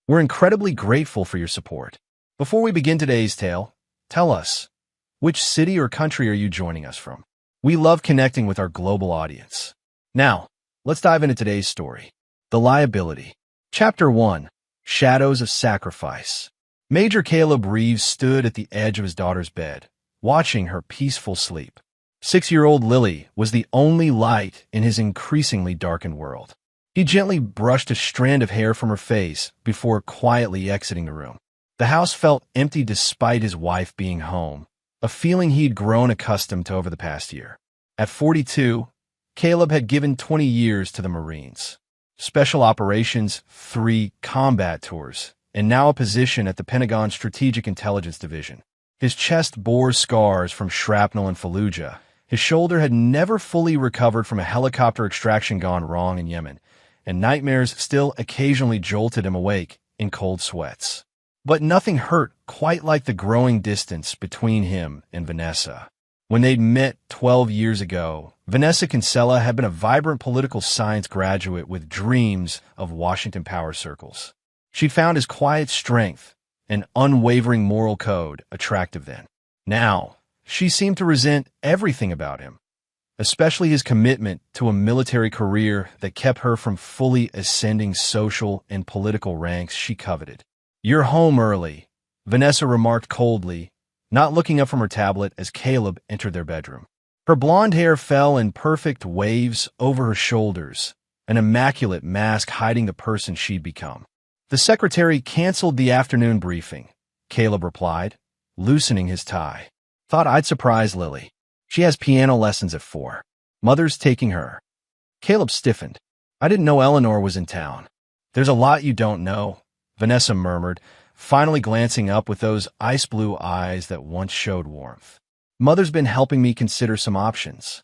We're incredibly grateful for your support. Before we begin today's tale, tell us, which city or country are you joining us from? We love connecting with our global audience. Now, let's dive into today's story. The Liability. Chapter 1. Shadows of Sacrifice. Major Caleb Reeves stood at the edge of his daughter's bed, watching her peaceful sleep. 6-year-old Lily was the only light in his increasingly darkened world. He gently brushed a strand of hair from her face before quietly exiting the room. The house felt empty despite his wife being home, a feeling he'd grown accustomed to over the past year. At 42, Caleb had given 20 years to the Marines, Special Operations 3 combat tours, and now a position at the Pentagon Strategic Intelligence Division. His chest bore scars from shrapnel in Fallujah. His shoulder had never fully recovered from a helicopter extraction gone wrong in Yemen, and nightmares still occasionally jolted him awake in cold sweats. But nothing hurt quite like the growing distance between him and Vanessa. When they'd met 12 years ago, Vanessa Kinsella had been a vibrant political science graduate with dreams of Washington power circles. She'd found his quiet strength and unwavering moral code attractive then. Now, she seemed to resent everything about him, especially his commitment to a military career that kept her from fully ascending social and political ranks she coveted. "You're home early," Vanessa remarked coldly, not looking up from her tablet as Caleb entered their bedroom. Her blonde hair fell in perfect waves over her shoulders, an immaculate mask hiding the person she'd become. "The secretary canceled the afternoon briefing," Caleb replied, loosening his tie. "Thought I'd surprise Lily. She has piano lessons at 4. Mother's taking her." Caleb stiffened. "I didn't know Eleanor was in town." "There's a lot you don't know," Vanessa murmured, finally glancing up with those ice-blue eyes that once showed warmth. "Mother's been helping me consider some options."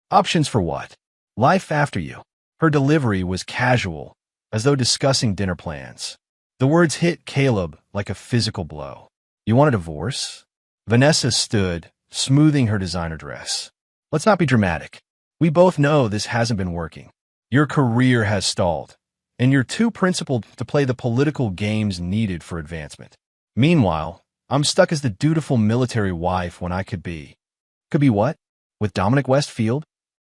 "Options for what?" "Life after you." Her delivery was casual, as though discussing dinner plans. The words hit Caleb like a physical blow. "You want a divorce?" Vanessa stood, smoothing her designer dress. "Let's not be dramatic. We both know this hasn't been working. Your career has stalled, and you're too principled to play the political games needed for advancement. Meanwhile, I'm stuck as the dutiful military wife when I could be." "Could be what? With Dominic Westfield?"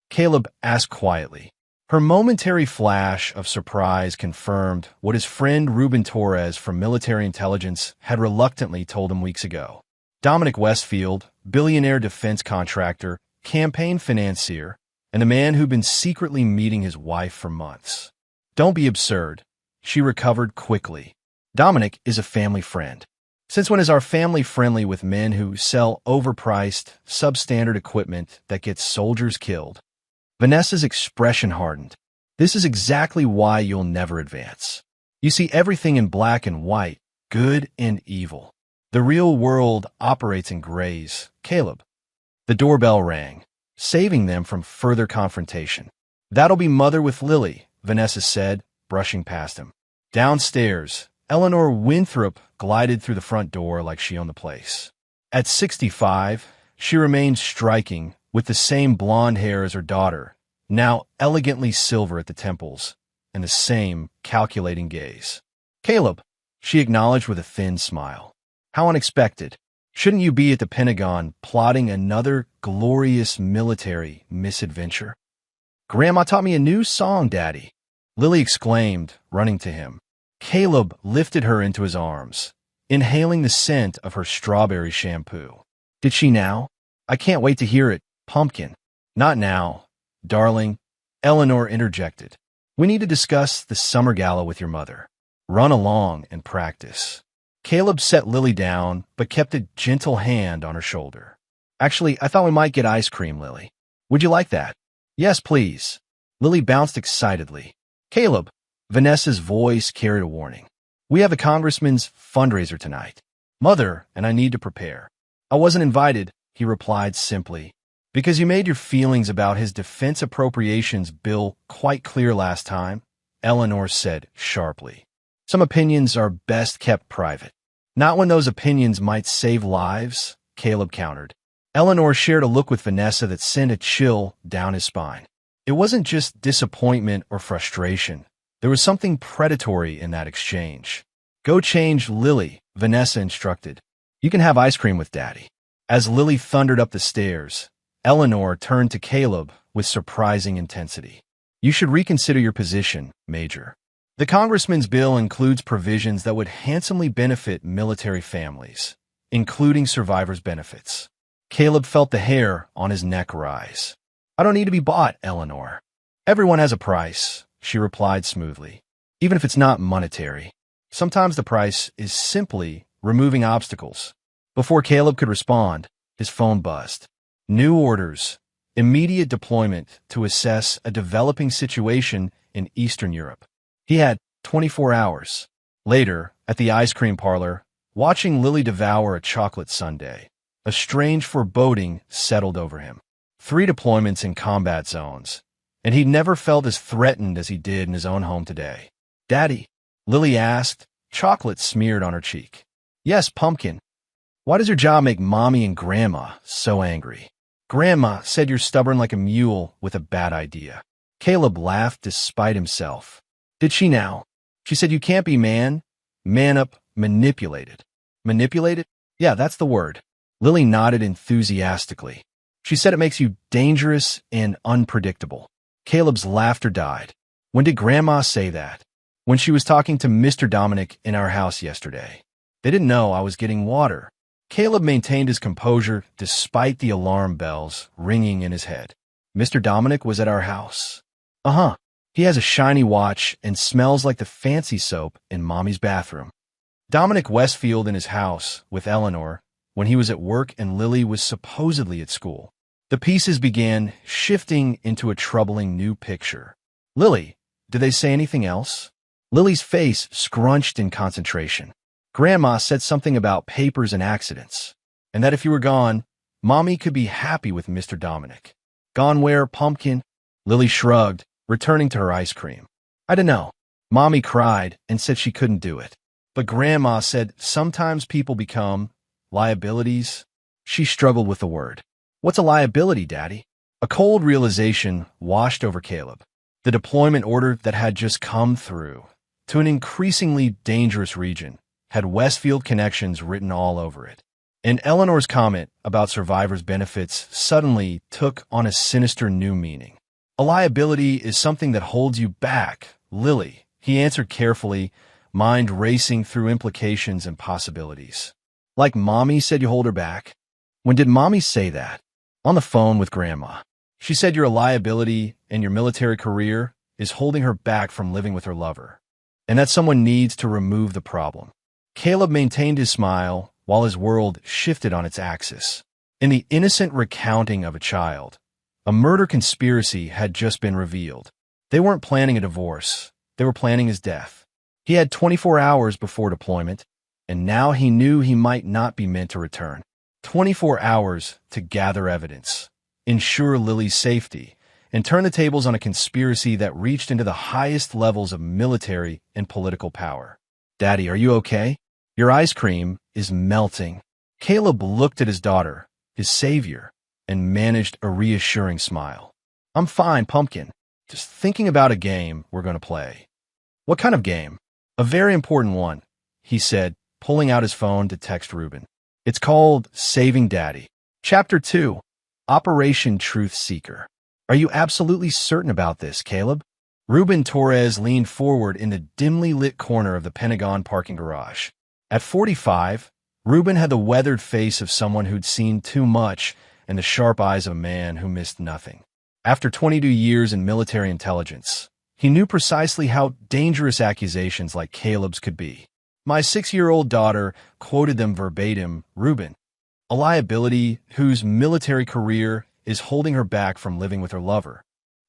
Caleb asked quietly. Her momentary flash of surprise confirmed what his friend Ruben Torres from military intelligence had reluctantly told him weeks ago. Dominic Westfield, billionaire defense contractor, campaign financier, and the man who'd been secretly meeting his wife for months. "Don't be absurd," she recovered quickly. "Dominic is a family friend." "Since when is our family friendly with men who sell overpriced, substandard equipment that gets soldiers killed?" Vanessa's expression hardened. "This is exactly why you'll never advance. You see everything in black and white, good and evil. The real world operates in grays, Caleb." The doorbell rang, saving them from further confrontation. "That'll be Mother with Lily," Vanessa said, brushing past him. Downstairs, Eleanor Winthrop glided through the front door like she owned the place. At 65, she remained striking, with the same blonde hair as her daughter, now elegantly silver at the temples, and the same calculating gaze. "Caleb," she acknowledged with a thin smile. "How unexpected. Shouldn't you be at the Pentagon plotting another glorious military misadventure?" "Grandma taught me a new song, Daddy," Lily exclaimed, running to him. Caleb lifted her into his arms, inhaling the scent of her strawberry shampoo. "Did she now? I can't wait to hear it, Pumpkin." "Not now, darling," Eleanor interjected. "We need to discuss the summer gala with your mother. Run along and practice." Caleb set Lily down, but kept a gentle hand on her shoulder. "Actually, I thought we might get ice cream, Lily. Would you like that?" "Yes, please." Lily bounced excitedly. "Caleb," Vanessa's voice carried a warning. "We have a congressman's fundraiser tonight. Mother and I need to prepare." "I wasn't invited," he replied simply. "Because you made your feelings about his defense appropriations bill quite clear last time," Eleanor said sharply. "Some opinions are best kept private." "Not when those opinions might save lives," Caleb countered. Eleanor shared a look with Vanessa that sent a chill down his spine. It wasn't just disappointment or frustration. There was something predatory in that exchange. Go change, Lily, Vanessa instructed. You can have ice cream with Daddy. As Lily thundered up the stairs, Eleanor turned to Caleb with surprising intensity. You should reconsider your position, Major. The congressman's bill includes provisions that would handsomely benefit military families, including survivors' benefits. Caleb felt the hair on his neck rise. I don't need to be bought, Eleanor. Everyone has a price, she replied smoothly, even if it's not monetary. Sometimes the price is simply removing obstacles. Before Caleb could respond, his phone buzzed. New orders. Immediate deployment to assess a developing situation in Eastern Europe. He had 24 hours. Later, at the ice cream parlor, watching Lily devour a chocolate sundae, a strange foreboding settled over him. 3 deployments in combat zones, and he'd never felt as threatened as he did in his own home today. Daddy, Lily asked, chocolate smeared on her cheek. Yes, Pumpkin. Why does your job make Mommy and Grandma so angry? Grandma said you're stubborn like a mule with a bad idea. Caleb laughed despite himself. Did she now? She said you can't be man up, manipulated. Manipulated? Yeah, that's the word. Lily nodded enthusiastically. She said it makes you dangerous and unpredictable. Caleb's laughter died. When did Grandma say that? When she was talking to Mr. Dominic in our house yesterday. They didn't know I was getting water. Caleb maintained his composure despite the alarm bells ringing in his head. Mr. Dominic was at our house. Uh-huh. He has a shiny watch and smells like the fancy soap in Mommy's bathroom. Dominic Westfield in his house with Eleanor when he was at work and Lily was supposedly at school. The pieces began shifting into a troubling new picture. Lily, did they say anything else? Lily's face scrunched in concentration. Grandma said something about papers and accidents, and that if you were gone, Mommy could be happy with Mr. Dominic. Gone where, Pumpkin? Lily shrugged, returning to her ice cream. I don't know. Mommy cried and said she couldn't do it. But Grandma said sometimes people become liabilities. She struggled with the word. What's a liability, Daddy? A cold realization washed over Caleb. The deployment order that had just come through to an increasingly dangerous region had Westfield connections written all over it. And Eleanor's comment about survivors' benefits suddenly took on a sinister new meaning. A liability is something that holds you back, Lily, he answered carefully, mind racing through implications and possibilities. Like Mommy said you hold her back? When did Mommy say that? On the phone with Grandma. She said you're a liability and your military career is holding her back from living with her lover, and that someone needs to remove the problem. Caleb maintained his smile while his world shifted on its axis. In the innocent recounting of a child, a murder conspiracy had just been revealed. They weren't planning a divorce. They were planning his death. He had 24 hours before deployment, and now he knew he might not be meant to return. 24 hours to gather evidence, ensure Lily's safety, and turn the tables on a conspiracy that reached into the highest levels of military and political power. Daddy, are you okay? Your ice cream is melting. Caleb looked at his daughter, his savior, and managed a reassuring smile. I'm fine, Pumpkin. Just thinking about a game we're going to play. What kind of game? A very important one, he said, pulling out his phone to text Ruben. It's called Saving Daddy. Chapter 2, Operation Truth Seeker. Are you absolutely certain about this, Caleb? Ruben Torres leaned forward in the dimly lit corner of the Pentagon parking garage. At 45, Ruben had the weathered face of someone who'd seen too much and the sharp eyes of a man who missed nothing. After 22 years in military intelligence, he knew precisely how dangerous accusations like Caleb's could be. My 6-year-old daughter quoted them verbatim, Ruben, a liability whose military career is holding her back from living with her lover.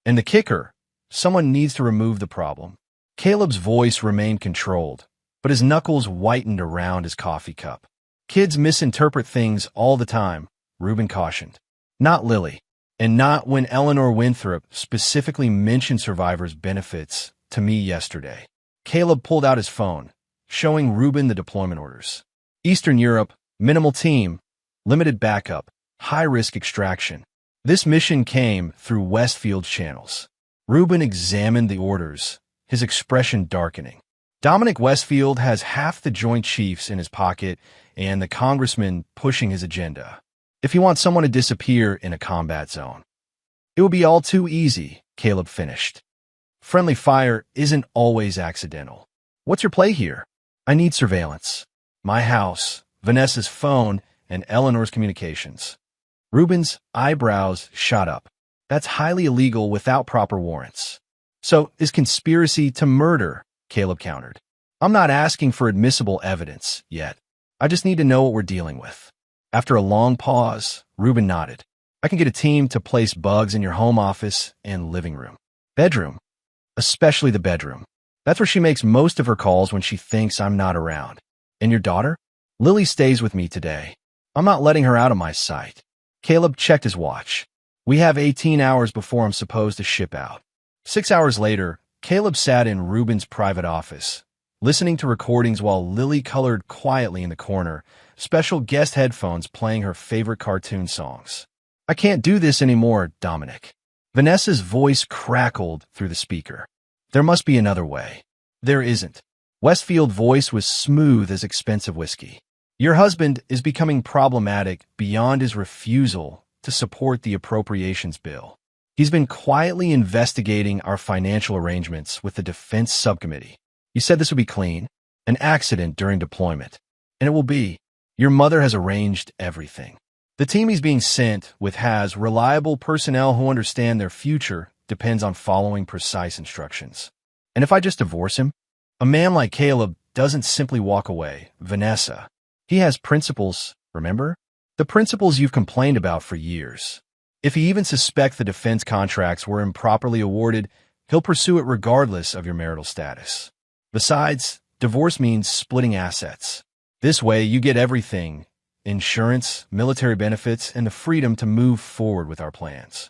And the kicker, someone needs to remove the problem. Caleb's voice remained controlled, but his knuckles whitened around his coffee cup. Kids misinterpret things all the time, Ruben cautioned. Not Lily, and not when Eleanor Winthrop specifically mentioned survivors' benefits to me yesterday. Caleb pulled out his phone, showing Ruben the deployment orders. Eastern Europe, minimal team, limited backup, high-risk extraction. This mission came through Westfield's channels. Ruben examined the orders, his expression darkening. Dominic Westfield has half the Joint Chiefs in his pocket and the congressman pushing his agenda. If you want someone to disappear in a combat zone, it would be all too easy, Caleb finished. Friendly fire isn't always accidental. What's your play here? I need surveillance. My house, Vanessa's phone, and Eleanor's communications. Ruben's eyebrows shot up. That's highly illegal without proper warrants. So is conspiracy to murder, Caleb countered. I'm not asking for admissible evidence yet. I just need to know what we're dealing with. After a long pause, Ruben nodded. I can get a team to place bugs in your home office and living room. Bedroom. Especially the bedroom. That's where she makes most of her calls when she thinks I'm not around. And your daughter? Lily stays with me today. I'm not letting her out of my sight. Caleb checked his watch. We have 18 hours before I'm supposed to ship out. 6 hours later, Caleb sat in Ruben's private office, listening to recordings while Lily colored quietly in the corner, special guest headphones playing her favorite cartoon songs. I can't do this anymore, Dominic. Vanessa's voice crackled through the speaker. There must be another way. There isn't. Westfield's voice was smooth as expensive whiskey. Your husband is becoming problematic beyond his refusal to support the appropriations bill. He's been quietly investigating our financial arrangements with the Defense Subcommittee. You said this would be clean, an accident during deployment. And it will be. Your mother has arranged everything. The team he's being sent with has reliable personnel who understand their future depends on following precise instructions. And if I just divorce him? A man like Caleb doesn't simply walk away, Vanessa. He has principles, remember? The principles you've complained about for years. If he even suspects the defense contracts were improperly awarded, he'll pursue it regardless of your marital status. Besides, divorce means splitting assets. This way, you get everything: insurance, military benefits, and the freedom to move forward with our plans.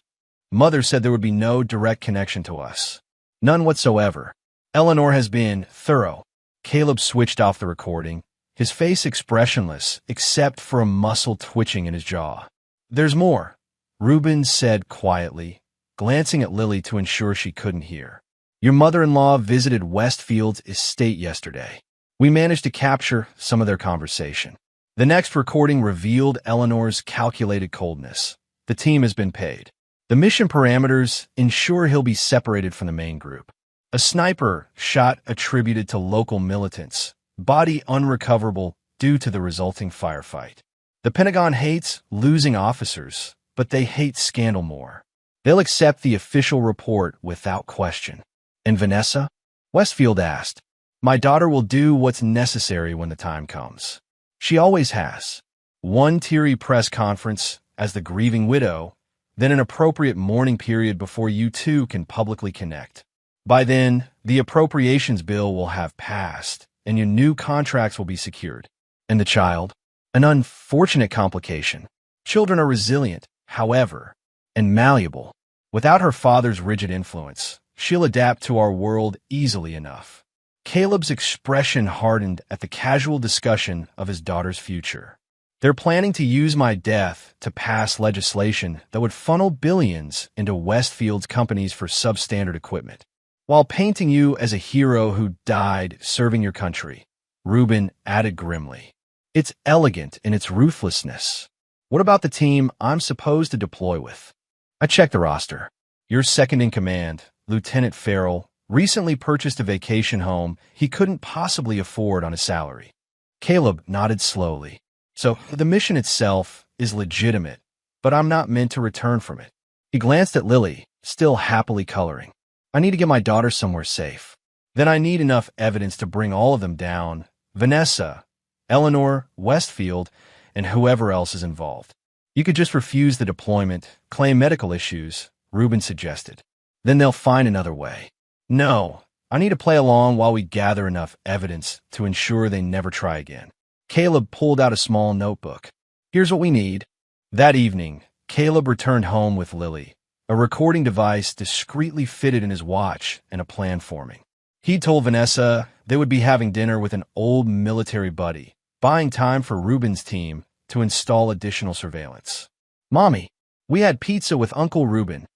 Mother said there would be no direct connection to us. None whatsoever. Eleanor has been thorough. Caleb switched off the recording, his face expressionless except for a muscle twitching in his jaw. There's more, Ruben said quietly, glancing at Lily to ensure she couldn't hear. Your mother-in-law visited Westfield's estate yesterday. We managed to capture some of their conversation. The next recording revealed Eleanor's calculated coldness. The team has been paid. The mission parameters ensure he'll be separated from the main group. A sniper shot attributed to local militants, body unrecoverable due to the resulting firefight. The Pentagon hates losing officers, but they hate scandal more. They'll accept the official report without question. And Vanessa? Westfield asked. My daughter will do what's necessary when the time comes. She always has. One teary press conference as the grieving widow, then an appropriate mourning period before you two can publicly connect. By then, the appropriations bill will have passed, and your new contracts will be secured. And the child? An unfortunate complication. Children are resilient, however, and malleable. Without her father's rigid influence, she'll adapt to our world easily enough. Caleb's expression hardened at the casual discussion of his daughter's future. They're planning to use my death to pass legislation that would funnel billions into Westfield's companies for substandard equipment, while painting you as a hero who died serving your country, Ruben added grimly. It's elegant in its ruthlessness. What about the team I'm supposed to deploy with? I checked the roster. Your second in command, Lieutenant Farrell, recently purchased a vacation home he couldn't possibly afford on his salary. Caleb nodded slowly. So the mission itself is legitimate, but I'm not meant to return from it. He glanced at Lily, still happily coloring. I need to get my daughter somewhere safe. Then I need enough evidence to bring all of them down: Vanessa, Eleanor, Westfield, and whoever else is involved. You could just refuse the deployment, claim medical issues, Ruben suggested. Then they'll find another way. No, I need to play along while we gather enough evidence to ensure they never try again. Caleb pulled out a small notebook. Here's what we need. That evening, Caleb returned home with Lily, a recording device discreetly fitted in his watch and a plan forming. He told Vanessa they would be having dinner with an old military buddy, buying time for Ruben's team to install additional surveillance. Mommy, we had pizza with Uncle Ruben,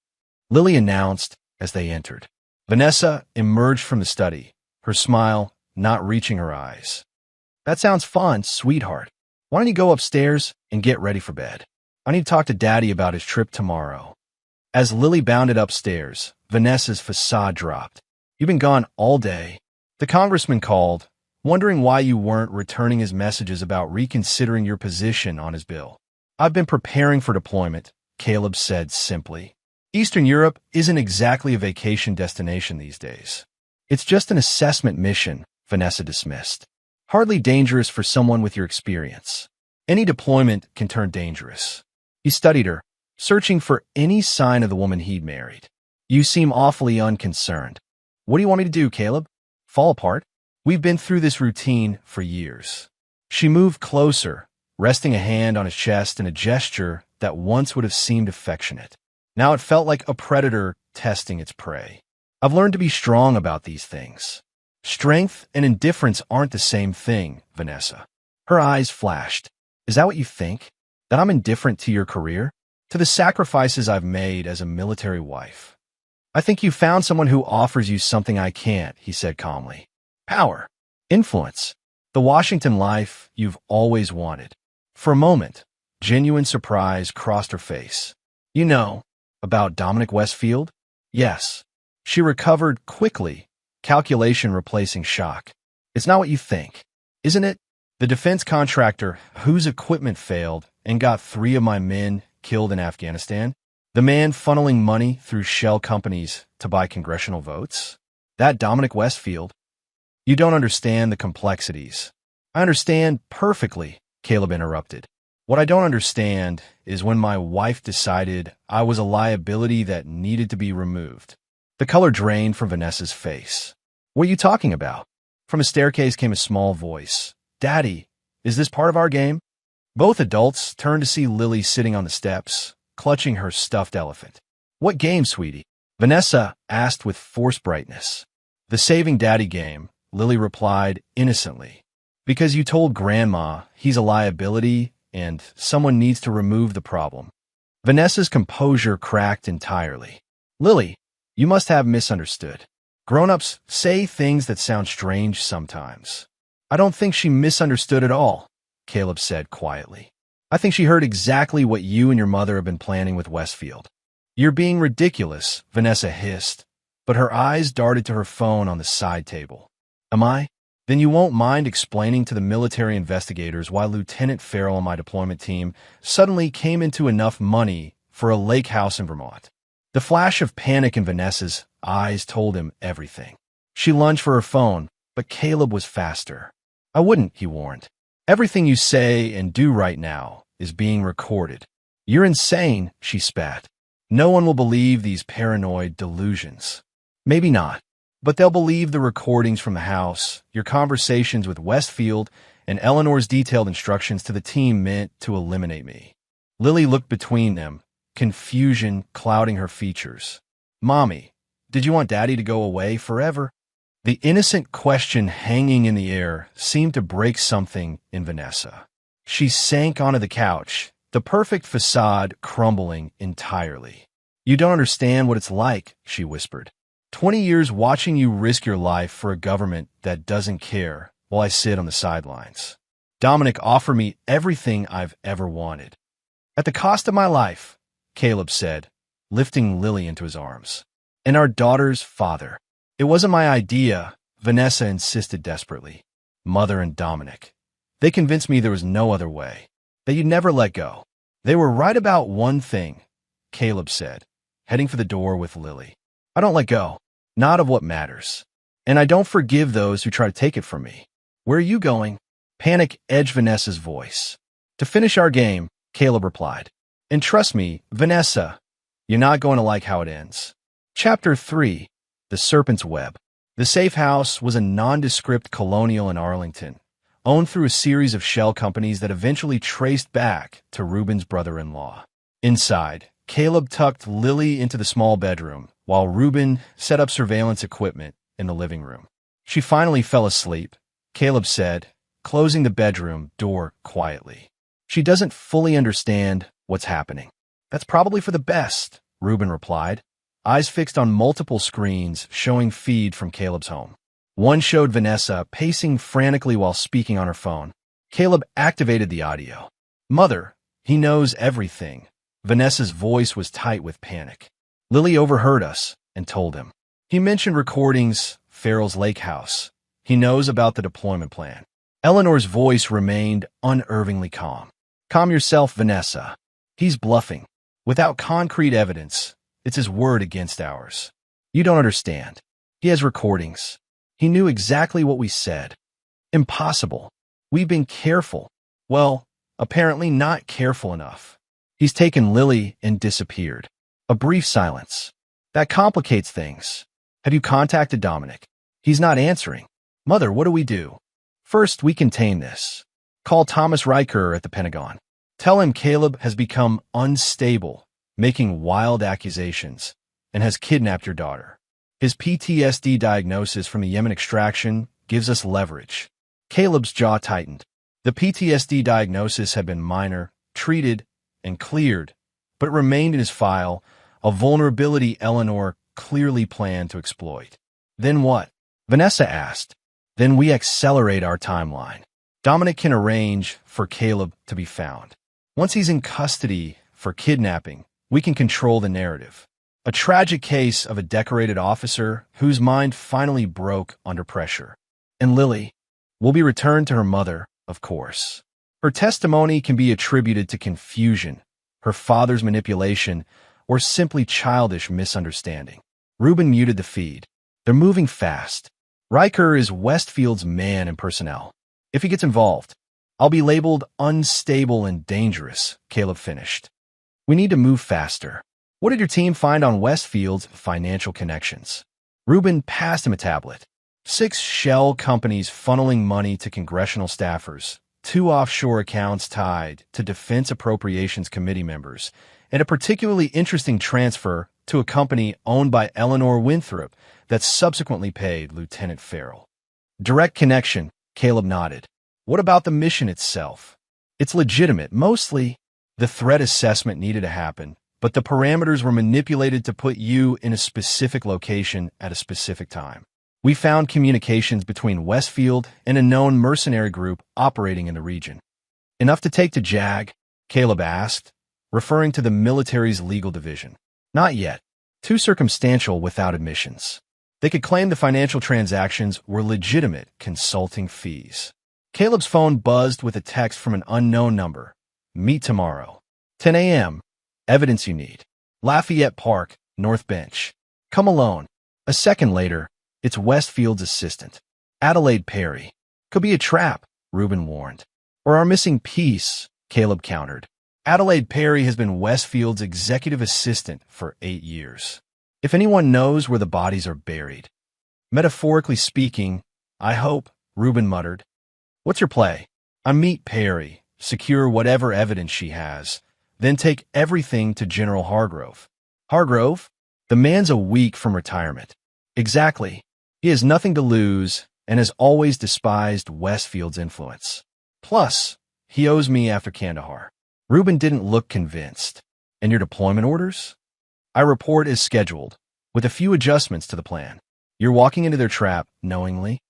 Lily announced as they entered. Vanessa emerged from the study, her smile not reaching her eyes. That sounds fun, sweetheart. Why don't you go upstairs and get ready for bed? I need to talk to Daddy about his trip tomorrow. As Lily bounded upstairs, Vanessa's facade dropped. You've been gone all day. The congressman called, wondering why you weren't returning his messages about reconsidering your position on his bill. I've been preparing for deployment, Caleb said simply. Eastern Europe isn't exactly a vacation destination these days. It's just an assessment mission, Vanessa dismissed. Hardly dangerous for someone with your experience. Any deployment can turn dangerous. He studied her, searching for any sign of the woman he'd married. You seem awfully unconcerned. What do you want me to do, Caleb? Fall apart? We've been through this routine for years. She moved closer, resting a hand on his chest in a gesture that once would have seemed affectionate. Now it felt like a predator testing its prey. I've learned to be strong about these things. Strength and indifference aren't the same thing, Vanessa. Her eyes flashed. Is that what you think? That I'm indifferent to your career? To the sacrifices I've made as a military wife? I think you found someone who offers you something I can't, he said calmly. Power. Influence. The Washington life you've always wanted. For a moment, genuine surprise crossed her face. You know, about Dominic Westfield? Yes. She recovered quickly, calculation replacing shock. It's not what you think, isn't it? The defense contractor whose equipment failed and got 3 of my men killed in Afghanistan? The man funneling money through shell companies to buy congressional votes? That Dominic Westfield? You don't understand the complexities. I understand perfectly, Caleb interrupted. What I don't understand is when my wife decided I was a liability that needed to be removed. The color drained from Vanessa's face. What are you talking about? From a staircase came a small voice. Daddy, is this part of our game? Both adults turned to see Lily sitting on the steps, clutching her stuffed elephant. What game, sweetie? Vanessa asked with forced brightness. The Saving Daddy game, Lily replied innocently. Because you told Grandma he's a liability and someone needs to remove the problem. Vanessa's composure cracked entirely. Lily, you must have misunderstood. Grown-ups say things that sound strange sometimes. I don't think she misunderstood at all, Caleb said quietly. I think she heard exactly what you and your mother have been planning with Westfield. You're being ridiculous, Vanessa hissed, but her eyes darted to her phone on the side table. Am I? Then you won't mind explaining to the military investigators why Lieutenant Farrell on my deployment team suddenly came into enough money for a lake house in Vermont. The flash of panic in Vanessa's eyes told him everything. She lunged for her phone, but Caleb was faster. I wouldn't, he warned. Everything you say and do right now is being recorded. You're insane, she spat. No one will believe these paranoid delusions. Maybe not, but they'll believe the recordings from the house, your conversations with Westfield, and Eleanor's detailed instructions to the team meant to eliminate me. Lily looked between them, confusion clouding her features. Mommy, did you want Daddy to go away forever? The innocent question hanging in the air seemed to break something in Vanessa. She sank onto the couch, the perfect facade crumbling entirely. You don't understand what it's like, she whispered. 20 years watching you risk your life for a government that doesn't care while I sit on the sidelines. Dominic offered me everything I've ever wanted. At the cost of my life, Caleb said, lifting Lily into his arms. And our daughter's father. It wasn't my idea, Vanessa insisted desperately. Mother and Dominic. They convinced me there was no other way. That you'd never let go. They were right about one thing, Caleb said, heading for the door with Lily. I don't let go. Not of what matters. And I don't forgive those who try to take it from me. Where are you going? Panic edged Vanessa's voice. To finish our game, Caleb replied. And trust me, Vanessa, you're not going to like how it ends. Chapter 3. The Serpent's Web. The safe house was a nondescript colonial in Arlington, owned through a series of shell companies that eventually traced back to Ruben's brother-in-law. Inside, Caleb tucked Lily into the small bedroom, while Ruben set up surveillance equipment in the living room. She finally fell asleep, Caleb said, closing the bedroom door quietly. She doesn't fully understand what's happening. That's probably for the best, Ruben replied, eyes fixed on multiple screens showing feed from Caleb's home. One showed Vanessa pacing frantically while speaking on her phone. Caleb activated the audio. "Mother, he knows everything." Vanessa's voice was tight with panic. Lily overheard us and told him. He mentioned recordings, Farrell's lake house. He knows about the deployment plan. Eleanor's voice remained unervingly calm. "Calm yourself, Vanessa. He's bluffing. Without concrete evidence, it's his word against ours. You don't understand. He has recordings. He knew exactly what we said. Impossible. We've been careful. Well, apparently not careful enough. He's taken Lily and disappeared." A brief silence. "That complicates things. Have you contacted Dominic?" "He's not answering." "Mother, what do we do?" "First, we contain this. Call Thomas Riker at the Pentagon. Tell him Caleb has become unstable, making wild accusations, and has kidnapped your daughter. His PTSD diagnosis from the Yemen extraction gives us leverage." Caleb's jaw tightened. The PTSD diagnosis had been minor, treated, and cleared, but remained in his file, a vulnerability Eleanor clearly planned to exploit. "Then what?" Vanessa asked. "Then we accelerate our timeline. Dominic can arrange for Caleb to be found. Once he's in custody for kidnapping, we can control the narrative. A tragic case of a decorated officer whose mind finally broke under pressure. And Lily will be returned to her mother, of course. Her testimony can be attributed to confusion, her father's manipulation, or simply childish misunderstanding." Ruben muted the feed. "They're moving fast. Riker is Westfield's man in personnel. If he gets involved, I'll be labeled unstable and dangerous," Caleb finished. "We need to move faster. What did your team find on Westfield's financial connections?" Ruben passed him a tablet. 6 shell companies funneling money to congressional staffers, 2 offshore accounts tied to Defense Appropriations Committee members, and a particularly interesting transfer to a company owned by Eleanor Winthrop that subsequently paid Lieutenant Farrell. "Direct connection," Caleb nodded. "What about the mission itself?" "It's legitimate, mostly. The threat assessment needed to happen, but the parameters were manipulated to put you in a specific location at a specific time. We found communications between Westfield and a known mercenary group operating in the region." "Enough to take to JAG?" Caleb asked, referring to the military's legal division. "Not yet. Too circumstantial without admissions. They could claim the financial transactions were legitimate consulting fees." Caleb's phone buzzed with a text from an unknown number. "Meet tomorrow. 10 a.m. Evidence you need. Lafayette Park, North Bench. Come alone." A second later, it's Westfield's assistant, Adelaide Perry. "Could be a trap," Ruben warned. "Or our missing piece," Caleb countered. Adelaide Perry has been Westfield's executive assistant for 8 years. If anyone knows where the bodies are buried. "Metaphorically speaking, I hope," Ruben muttered. "What's your play?" "I meet Perry, secure whatever evidence she has, then take everything to General Hargrove." "Hargrove? The man's a week from retirement." "Exactly. He has nothing to lose and has always despised Westfield's influence. Plus, he owes me after Kandahar." Ruben didn't look convinced. "And your deployment orders?" "I report as scheduled, with a few adjustments to the plan." "You're walking into their trap knowingly?"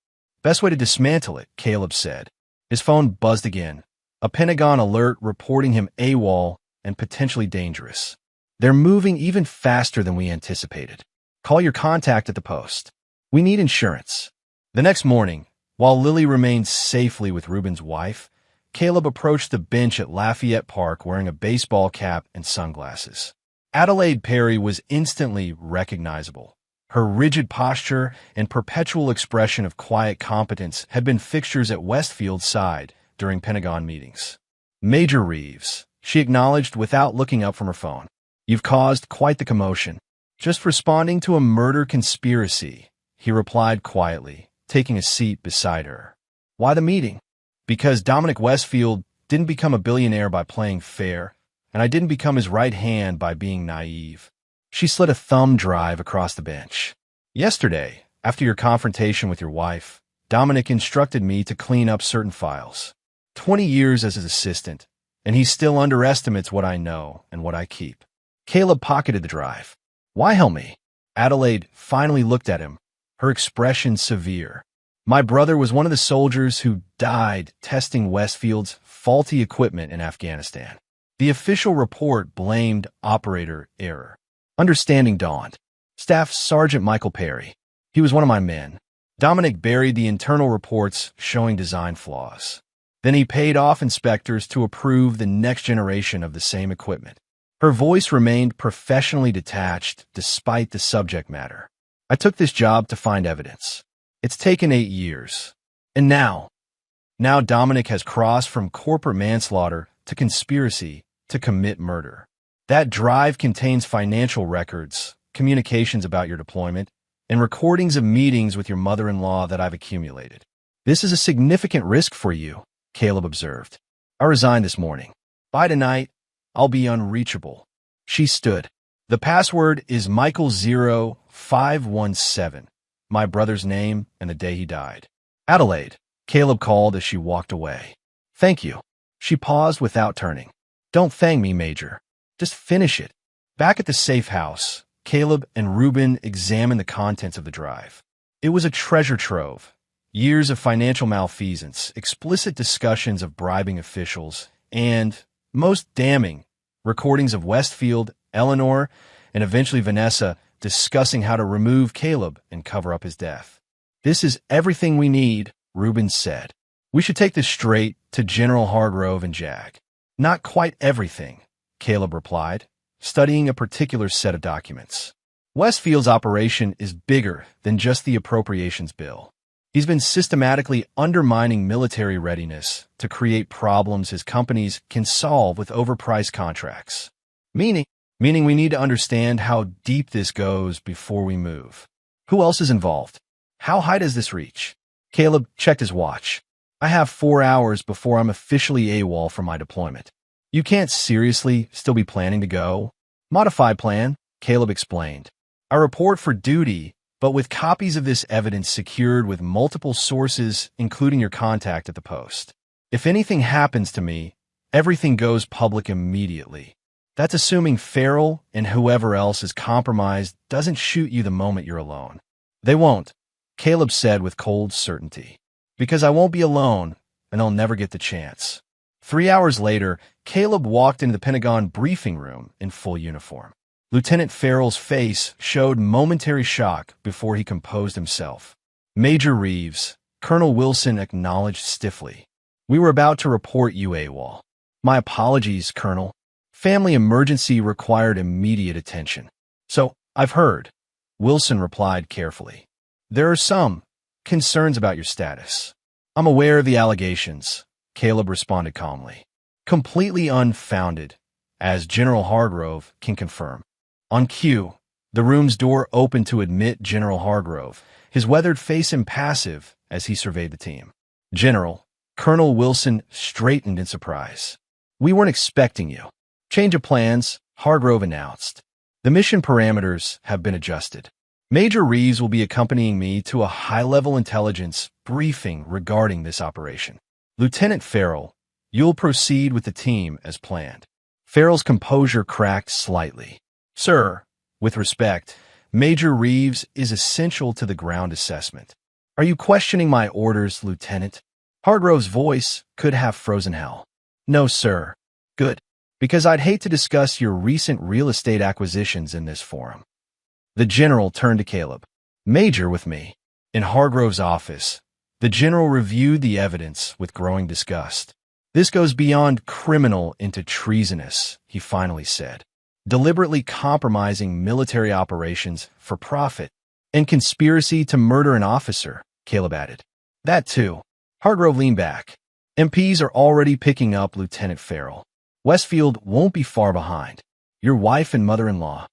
"Best way to dismantle it," Caleb said. His phone buzzed again. A Pentagon alert reporting him AWOL and potentially dangerous. "They're moving even faster than we anticipated. Call your contact at the post. We need insurance." The next morning, while Lily remained safely with Ruben's wife, Caleb approached the bench at Lafayette Park wearing a baseball cap and sunglasses. Adelaide Perry was instantly recognizable. Her rigid posture and perpetual expression of quiet competence had been fixtures at Westfield's side during Pentagon meetings. "Major Reeves," she acknowledged without looking up from her phone. "You've caused quite the commotion." "Just responding to a murder conspiracy," he replied quietly, taking a seat beside her. "Why the meeting?" "Because Dominic Westfield didn't become a billionaire by playing fair, and I didn't become his right hand by being naive." She slid a thumb drive across the bench. "Yesterday, after your confrontation with your wife, Dominic instructed me to clean up certain files. 20 years as his assistant, and he still underestimates what I know and what I keep." Caleb pocketed the drive. "Why help me?" Adelaide finally looked at him, her expression severe. My brother was one of the soldiers who died testing Westfield's faulty equipment in Afghanistan. The official report blamed operator error. Understanding dawned. Staff Sergeant Michael Perry. He was one of my men. Dominic buried the internal reports showing design flaws. Then he paid off inspectors to approve the next generation of the same equipment. Her voice remained professionally detached despite the subject matter. I took this job to find evidence. It's taken 8 years. And now Dominic has crossed from corporate manslaughter to conspiracy to commit murder. That drive contains financial records, communications about your deployment, and recordings of meetings with your mother-in-law that I've accumulated. This is a significant risk for you, Caleb observed. I resigned this morning. By tonight, I'll be unreachable. She stood. The password is Michael0517, my brother's name and the day he died. Adelaide, Caleb called as she walked away. Thank you. She paused without turning. Don't thank me, Major. Just finish it. Back at the safe house, Caleb and Reuben examined the contents of the drive. It was a treasure trove. Years of financial malfeasance, explicit discussions of bribing officials, and, most damning, recordings of Westfield, Eleanor, and eventually Vanessa discussing how to remove Caleb and cover up his death. This is everything we need, Reuben said. We should take this straight to General Hargrove and Jag. Not quite everything, Caleb replied, studying a particular set of documents. Westfield's operation is bigger than just the appropriations bill. He's been systematically undermining military readiness to create problems his companies can solve with overpriced contracts. Meaning we need to understand how deep this goes before we move. Who else is involved? How high does this reach? Caleb checked his watch. I have 4 hours before I'm officially AWOL for my deployment. You can't seriously still be planning to go? Modified plan, Caleb explained. I report for duty, but with copies of this evidence secured with multiple sources, including your contact at the post. If anything happens to me, everything goes public immediately. That's assuming Farrell and whoever else is compromised doesn't shoot you the moment you're alone. They won't, Caleb said with cold certainty. Because I won't be alone, and I'll never get the chance. 3 hours later, Caleb walked into the Pentagon briefing room in full uniform. Lieutenant Farrell's face showed momentary shock before he composed himself. Major Reeves, Colonel Wilson acknowledged stiffly. We were about to report you AWOL. My apologies, Colonel. Family emergency required immediate attention. So, I've heard, Wilson replied carefully. There are some concerns about your status. I'm aware of the allegations, Caleb responded calmly. Completely unfounded, as General Hargrove can confirm. On cue, the room's door opened to admit General Hargrove, his weathered face impassive as he surveyed the team. General, Colonel Wilson straightened in surprise. We weren't expecting you. Change of plans, Hargrove announced. The mission parameters have been adjusted. Major Reeves will be accompanying me to a high-level intelligence briefing regarding this operation. Lieutenant Farrell, you'll proceed with the team as planned. Farrell's composure cracked slightly. Sir, with respect, Major Reeves is essential to the ground assessment. Are you questioning my orders, Lieutenant? Hargrove's voice could have frozen hell. No, sir. Good. Because I'd hate to discuss your recent real estate acquisitions in this forum. The general turned to Caleb. Major with me. In Hargrove's office, the general reviewed the evidence with growing disgust. This goes beyond criminal into treasonous, he finally said. Deliberately compromising military operations for profit and conspiracy to murder an officer, Caleb added. That too. Hargrove leaned back. MPs are already picking up Lieutenant Farrell. Westfield won't be far behind. Your wife and mother-in-law.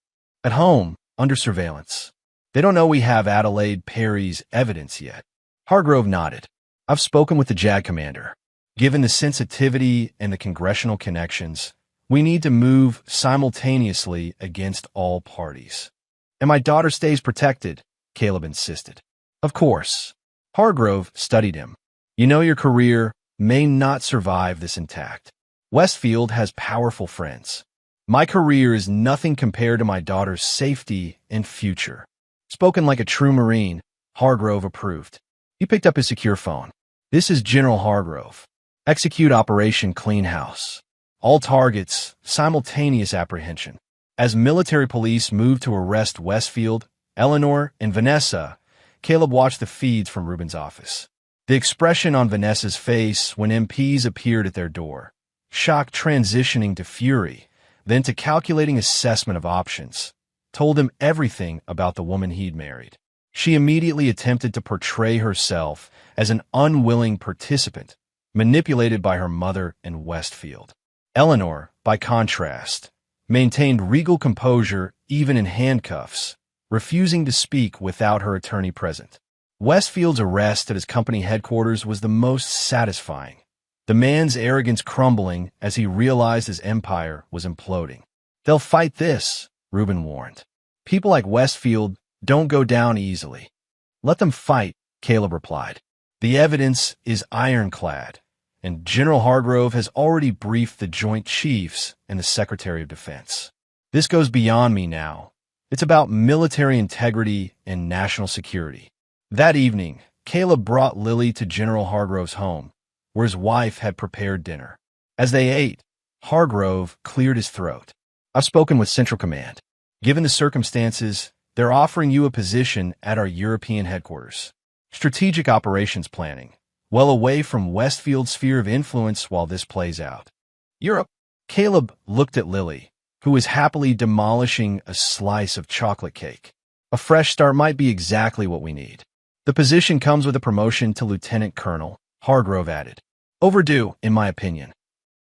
At home, under surveillance. They don't know we have Adelaide Perry's evidence yet. Hargrove nodded. I've spoken with the JAG commander. Given the sensitivity and the congressional connections, we need to move simultaneously against all parties. And my daughter stays protected, Caleb insisted. Of course. Hargrove studied him. You know your career may not survive this intact. Westfield has powerful friends. My career is nothing compared to my daughter's safety and future. Spoken like a true Marine, Hargrove approved. He picked up his secure phone. This is General Hargrove. Execute Operation Clean House. All targets, simultaneous apprehension. As military police moved to arrest Westfield, Eleanor, and Vanessa, Caleb watched the feeds from Ruben's office. The expression on Vanessa's face when MPs appeared at their door, shock transitioning to fury, then to calculating assessment of options, told him everything about the woman he'd married. She immediately attempted to portray herself as an unwilling participant, manipulated by her mother and Westfield. Eleanor, by contrast, maintained regal composure even in handcuffs, refusing to speak without her attorney present. Westfield's arrest at his company headquarters was the most satisfying, the man's arrogance crumbling as he realized his empire was imploding. They'll fight this, Ruben warned. People like Westfield don't go down easily. Let them fight, Caleb replied. The evidence is ironclad, and General Hargrove has already briefed the Joint Chiefs and the Secretary of Defense. This goes beyond me now. It's about military integrity and national security. That evening, Caleb brought Lily to General Hargrove's home, where his wife had prepared dinner. As they ate, Hargrove cleared his throat. I've spoken with Central Command. Given the circumstances, they're offering you a position at our European headquarters. Strategic operations planning, well away from Westfield's sphere of influence while this plays out. Europe. Caleb looked at Lily, who was happily demolishing a slice of chocolate cake. A fresh start might be exactly what we need. The position comes with a promotion to Lieutenant Colonel, Hargrove added. Overdue, in my opinion.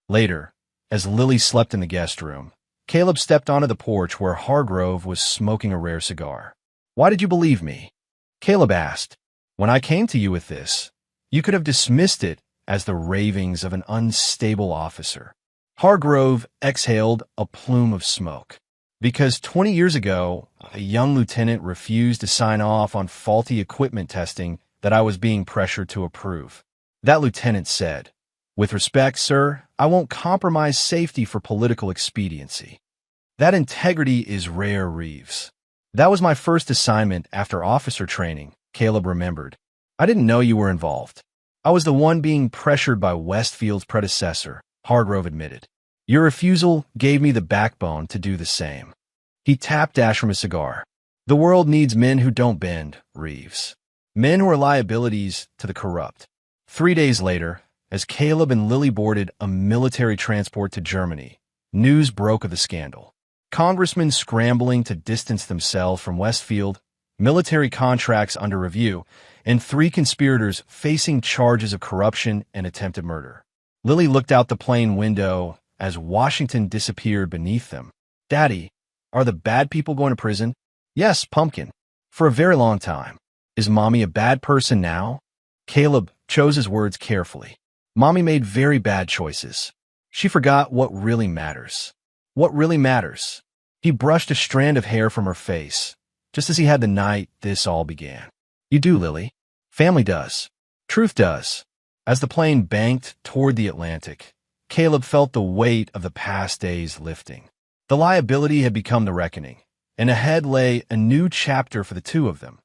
Later, as Lily slept in the guest room, Caleb stepped onto the porch where Hargrove was smoking a rare cigar. Why did you believe me? Caleb asked. When I came to you with this, you could have dismissed it as the ravings of an unstable officer. Hargrove exhaled a plume of smoke. Because 20 years ago, a young lieutenant refused to sign off on faulty equipment testing that I was being pressured to approve. That lieutenant said, "With respect, sir, I won't compromise safety for political expediency." That integrity is rare, Reeves. That was my first assignment after officer training, Caleb remembered. I didn't know you were involved. I was the one being pressured by Westfield's predecessor, Hargrove admitted. Your refusal gave me the backbone to do the same. He tapped ash from his cigar. The world needs men who don't bend, Reeves. Men who are liabilities to the corrupt. 3 days later, as Caleb and Lily boarded a military transport to Germany, news broke of the scandal. Congressmen scrambling to distance themselves from Westfield, military contracts under review, and 3 conspirators facing charges of corruption and attempted murder. Lily looked out the plane window as Washington disappeared beneath them. Daddy, are the bad people going to prison? Yes, Pumpkin. For a very long time. Is Mommy a bad person now? Caleb chose his words carefully. Mommy made very bad choices. She forgot what really matters. What really matters? He brushed a strand of hair from her face, just as he had the night this all began. You do, Lily. Family does. Truth does. As the plane banked toward the Atlantic, Caleb felt the weight of the past days lifting. The liability had become the reckoning, and ahead lay a new chapter for the two of them,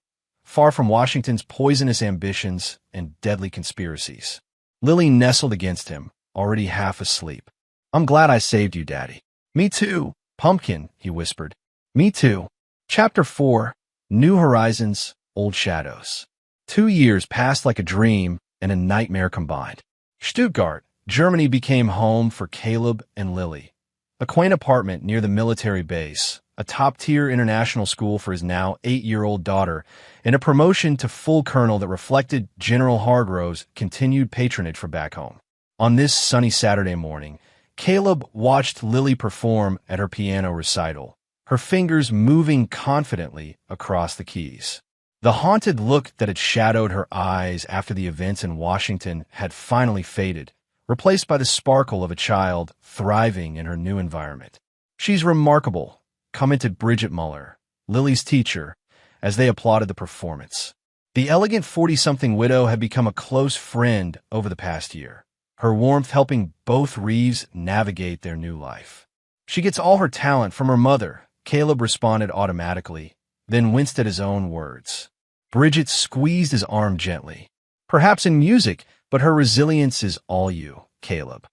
far from Washington's poisonous ambitions and deadly conspiracies. Lily nestled against him, already half asleep. I'm glad I saved you, Daddy. Me too, Pumpkin, he whispered. Me too. Chapter 4, New Horizons, Old Shadows. 2 years passed like a dream and a nightmare combined. Stuttgart, Germany became home for Caleb and Lily. A quaint apartment near the military base, a top-tier international school for his now 8-year-old daughter, and a promotion to full colonel that reflected General Hargrove's continued patronage for back home. On this sunny Saturday morning, Caleb watched Lily perform at her piano recital, her fingers moving confidently across the keys. The haunted look that had shadowed her eyes after the events in Washington had finally faded, replaced by the sparkle of a child thriving in her new environment. She's remarkable, commented Bridget Muller, Lily's teacher, as they applauded the performance. The elegant 40-something widow had become a close friend over the past year, her warmth helping both Reeves navigate their new life. She gets all her talent from her mother, Caleb responded automatically, then winced at his own words. Bridget squeezed his arm gently. Perhaps in music, but her resilience is all you, Caleb.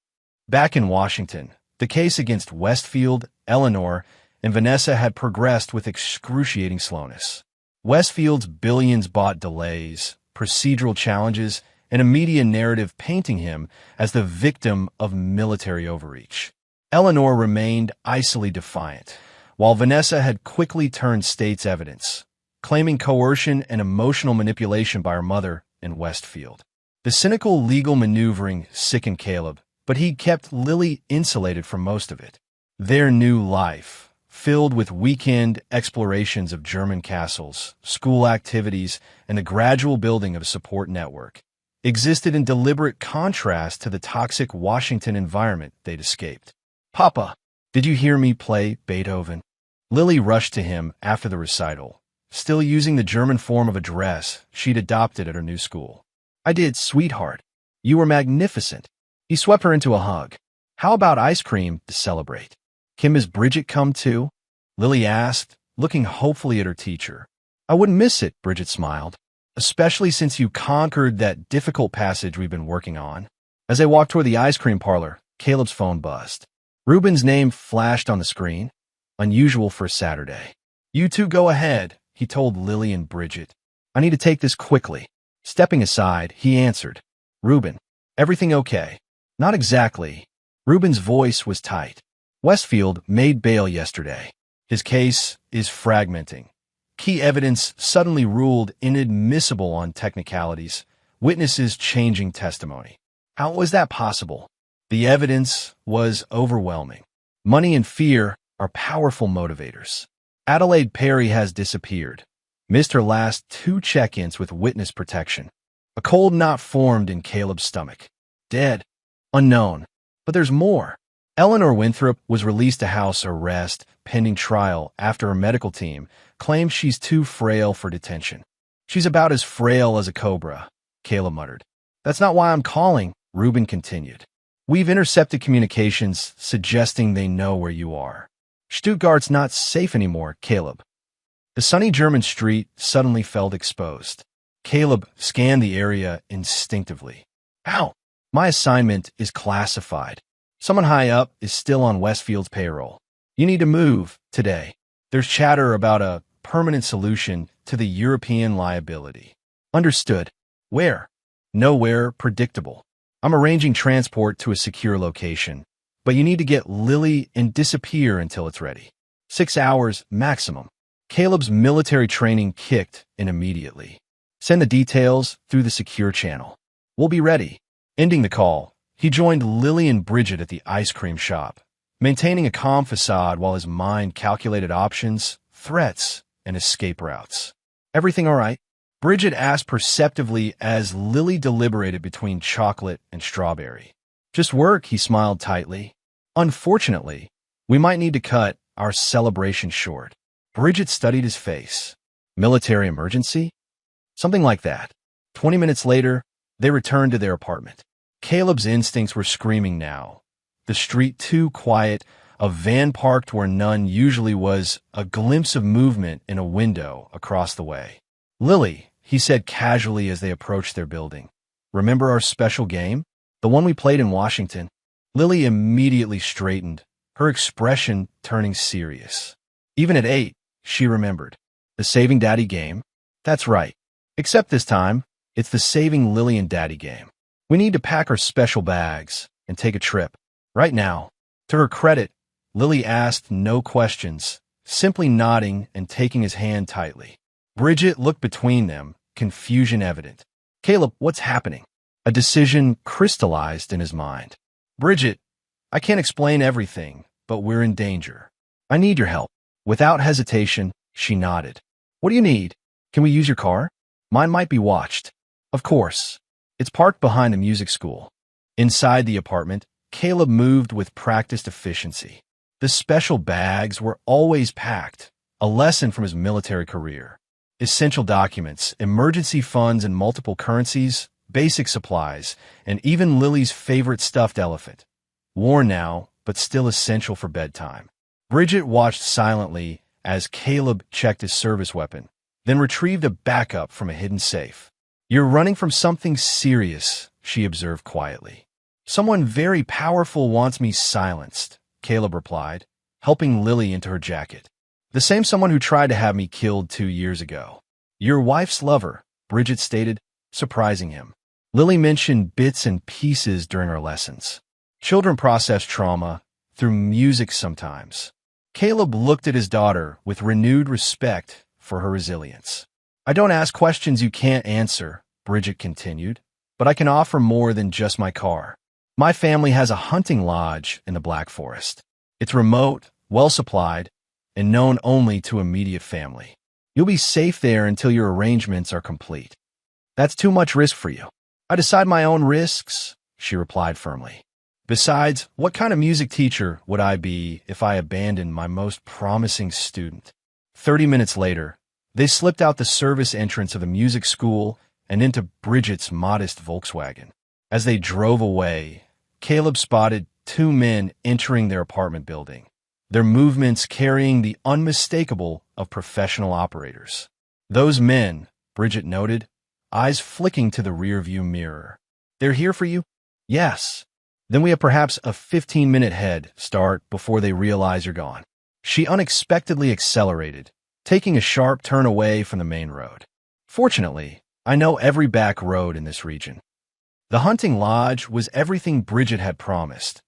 Back in Washington, the case against Westfield, Eleanor, and Vanessa had progressed with excruciating slowness. Westfield's billions-bought delays, procedural challenges, and a media narrative painting him as the victim of military overreach. Eleanor remained icily defiant, while Vanessa had quickly turned state's evidence, claiming coercion and emotional manipulation by her mother in Westfield. The cynical legal maneuvering sickened Caleb, but he kept Lily insulated from most of it. Their new life, filled with weekend explorations of German castles, school activities, and the gradual building of a support network, existed in deliberate contrast to the toxic Washington environment they'd escaped. "Papa, did you hear me play Beethoven?" Lily rushed to him after the recital, still using the German form of address she'd adopted at her new school. "I did, sweetheart. You were magnificent." He swept her into a hug. "How about ice cream to celebrate?" "Can Miss Bridget come too?" Lily asked, looking hopefully at her teacher. "I wouldn't miss it," Bridget smiled, "especially since you conquered that difficult passage we've been working on." As they walked toward the ice cream parlor, Caleb's phone buzzed. Ruben's name flashed on the screen, unusual for a Saturday. "You two go ahead," he told Lily and Bridget. "I need to take this quickly." Stepping aside, he answered, "Ruben, everything okay?" "Not exactly." Ruben's voice was tight. "Westfield made bail yesterday. His case is fragmenting. Key evidence suddenly ruled inadmissible on technicalities, witnesses changing testimony." How was that possible? The evidence was overwhelming. Money and fear are powerful motivators. Adelaide Perry has disappeared. Missed her last 2 check-ins with witness protection. A cold knot formed in Caleb's stomach. Dead. Unknown. But there's more. Eleanor Winthrop was released to house arrest pending trial after her medical team claims she's too frail for detention. "She's about as frail as a cobra," Caleb muttered. "That's not why I'm calling," Ruben continued. "We've intercepted communications suggesting they know where you are. Stuttgart's not safe anymore, Caleb." The sunny German street suddenly felt exposed. Caleb scanned the area instinctively. "Ow! My assignment is classified. Someone high up is still on Westfield's payroll. You need to move today. There's chatter about a permanent solution to the European liability." "Understood. Where?" "Nowhere predictable. I'm arranging transport to a secure location, but you need to get Lily and disappear until it's ready. 6 hours maximum." Caleb's military training kicked in immediately. "Send the details through the secure channel. We'll be ready." Ending the call, he joined Lily and Bridget at the ice cream shop, maintaining a calm facade while his mind calculated options, threats, and escape routes. "Everything all right?" Bridget asked perceptively as Lily deliberated between chocolate and strawberry. "Just work," he smiled tightly. "Unfortunately, we might need to cut our celebration short." Bridget studied his face. "Military emergency?" "Something like that." 20 minutes later, they returned to their apartment. Caleb's instincts were screaming now. The street too quiet, a van parked where none usually was, a glimpse of movement in a window across the way. "Lily," he said casually as they approached their building. "Remember our special game? The one we played in Washington?" Lily immediately straightened, her expression turning serious. Even at 8, she remembered. "The Saving Daddy game?" "That's right. Except this time, it's the Saving Lily and Daddy game. We need to pack our special bags and take a trip. Right now." To her credit, Lily asked no questions, simply nodding and taking his hand tightly. Bridget looked between them, confusion evident. "Caleb, what's happening?" A decision crystallized in his mind. "Bridget, I can't explain everything, but we're in danger. I need your help." Without hesitation, she nodded. "What do you need? Can we use your car? Mine might be watched." "Of course." It's parked behind the music school. Inside the apartment, Caleb moved with practiced efficiency. The special bags were always packed, a lesson from his military career. Essential documents, emergency funds in multiple currencies, basic supplies, and even Lily's favorite stuffed elephant. Worn now, but still essential for bedtime. Bridget watched silently as Caleb checked his service weapon, then retrieved a backup from a hidden safe. You're running from something serious, she observed quietly. Someone very powerful wants me silenced, Caleb replied, helping Lily into her jacket. The same someone who tried to have me killed 2 years ago. Your wife's lover, Bridget stated, surprising him. Lily mentioned bits and pieces during our lessons. Children process trauma through music sometimes. Caleb looked at his daughter with renewed respect for her resilience. I don't ask questions you can't answer, Bridget continued, but I can offer more than just my car. My family has a hunting lodge in the Black Forest. It's remote, well-supplied, and known only to immediate family. You'll be safe there until your arrangements are complete. That's too much risk for you. I decide my own risks, she replied firmly. Besides, what kind of music teacher would I be if I abandoned my most promising student? 30 minutes later, they slipped out the service entrance of the music school and into Bridget's modest Volkswagen. As they drove away, Caleb spotted 2 men entering their apartment building, their movements carrying the unmistakable of professional operators. Those men, Bridget noted, eyes flicking to the rearview mirror. They're here for you? Yes. Then we have perhaps a 15-minute head start before they realize you're gone. She unexpectedly accelerated, taking a sharp turn away from the main road. Fortunately, I know every back road in this region. The hunting lodge was everything Bridget had promised.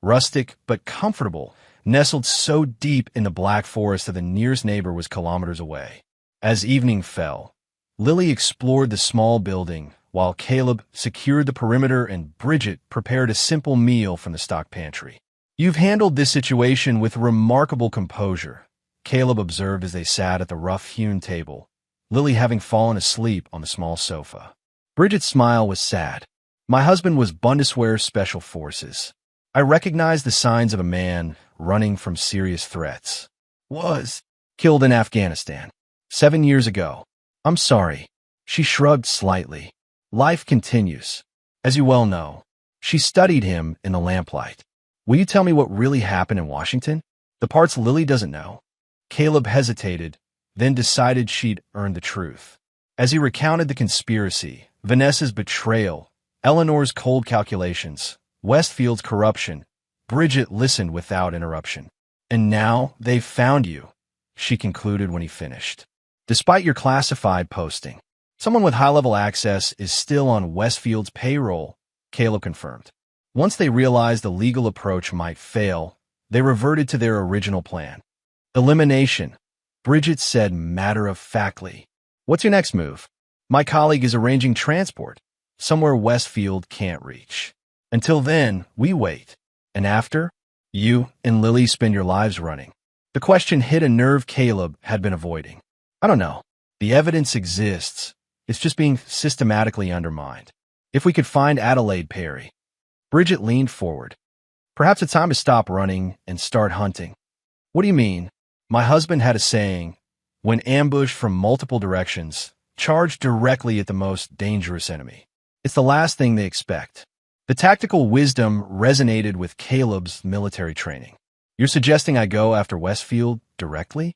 Rustic but comfortable, nestled so deep in the Black Forest that the nearest neighbor was kilometers away. As evening fell, Lily explored the small building, while Caleb secured the perimeter and Bridget prepared a simple meal from the stock pantry. You've handled this situation with remarkable composure, Caleb observed as they sat at the rough-hewn table, Lily having fallen asleep on the small sofa. Bridget's smile was sad. My husband was Bundeswehr Special Forces. I recognized the signs of a man running from serious threats. Was killed in Afghanistan 7 years ago. I'm sorry. She shrugged slightly. Life continues. As you well know, she studied him in the lamplight. Will you tell me what really happened in Washington? The parts Lily doesn't know? Caleb hesitated, then decided she'd earned the truth. As he recounted the conspiracy, Vanessa's betrayal, Eleanor's cold calculations, Westfield's corruption, Bridget listened without interruption. And now they've found you, she concluded when he finished. Despite your classified posting, someone with high-level access is still on Westfield's payroll, Caleb confirmed. Once they realized the legal approach might fail, they reverted to their original plan. Elimination, Bridget said matter-of-factly. What's your next move? My colleague is arranging transport, somewhere Westfield can't reach. Until then, we wait. And after? You and Lily spend your lives running. The question hit a nerve Caleb had been avoiding. I don't know. The evidence exists. It's just being systematically undermined. If we could find Adelaide Perry. Bridget leaned forward. Perhaps it's time to stop running and start hunting. What do you mean? My husband had a saying, when ambushed from multiple directions, charge directly at the most dangerous enemy. It's the last thing they expect. The tactical wisdom resonated with Caleb's military training. You're suggesting I go after Westfield directly?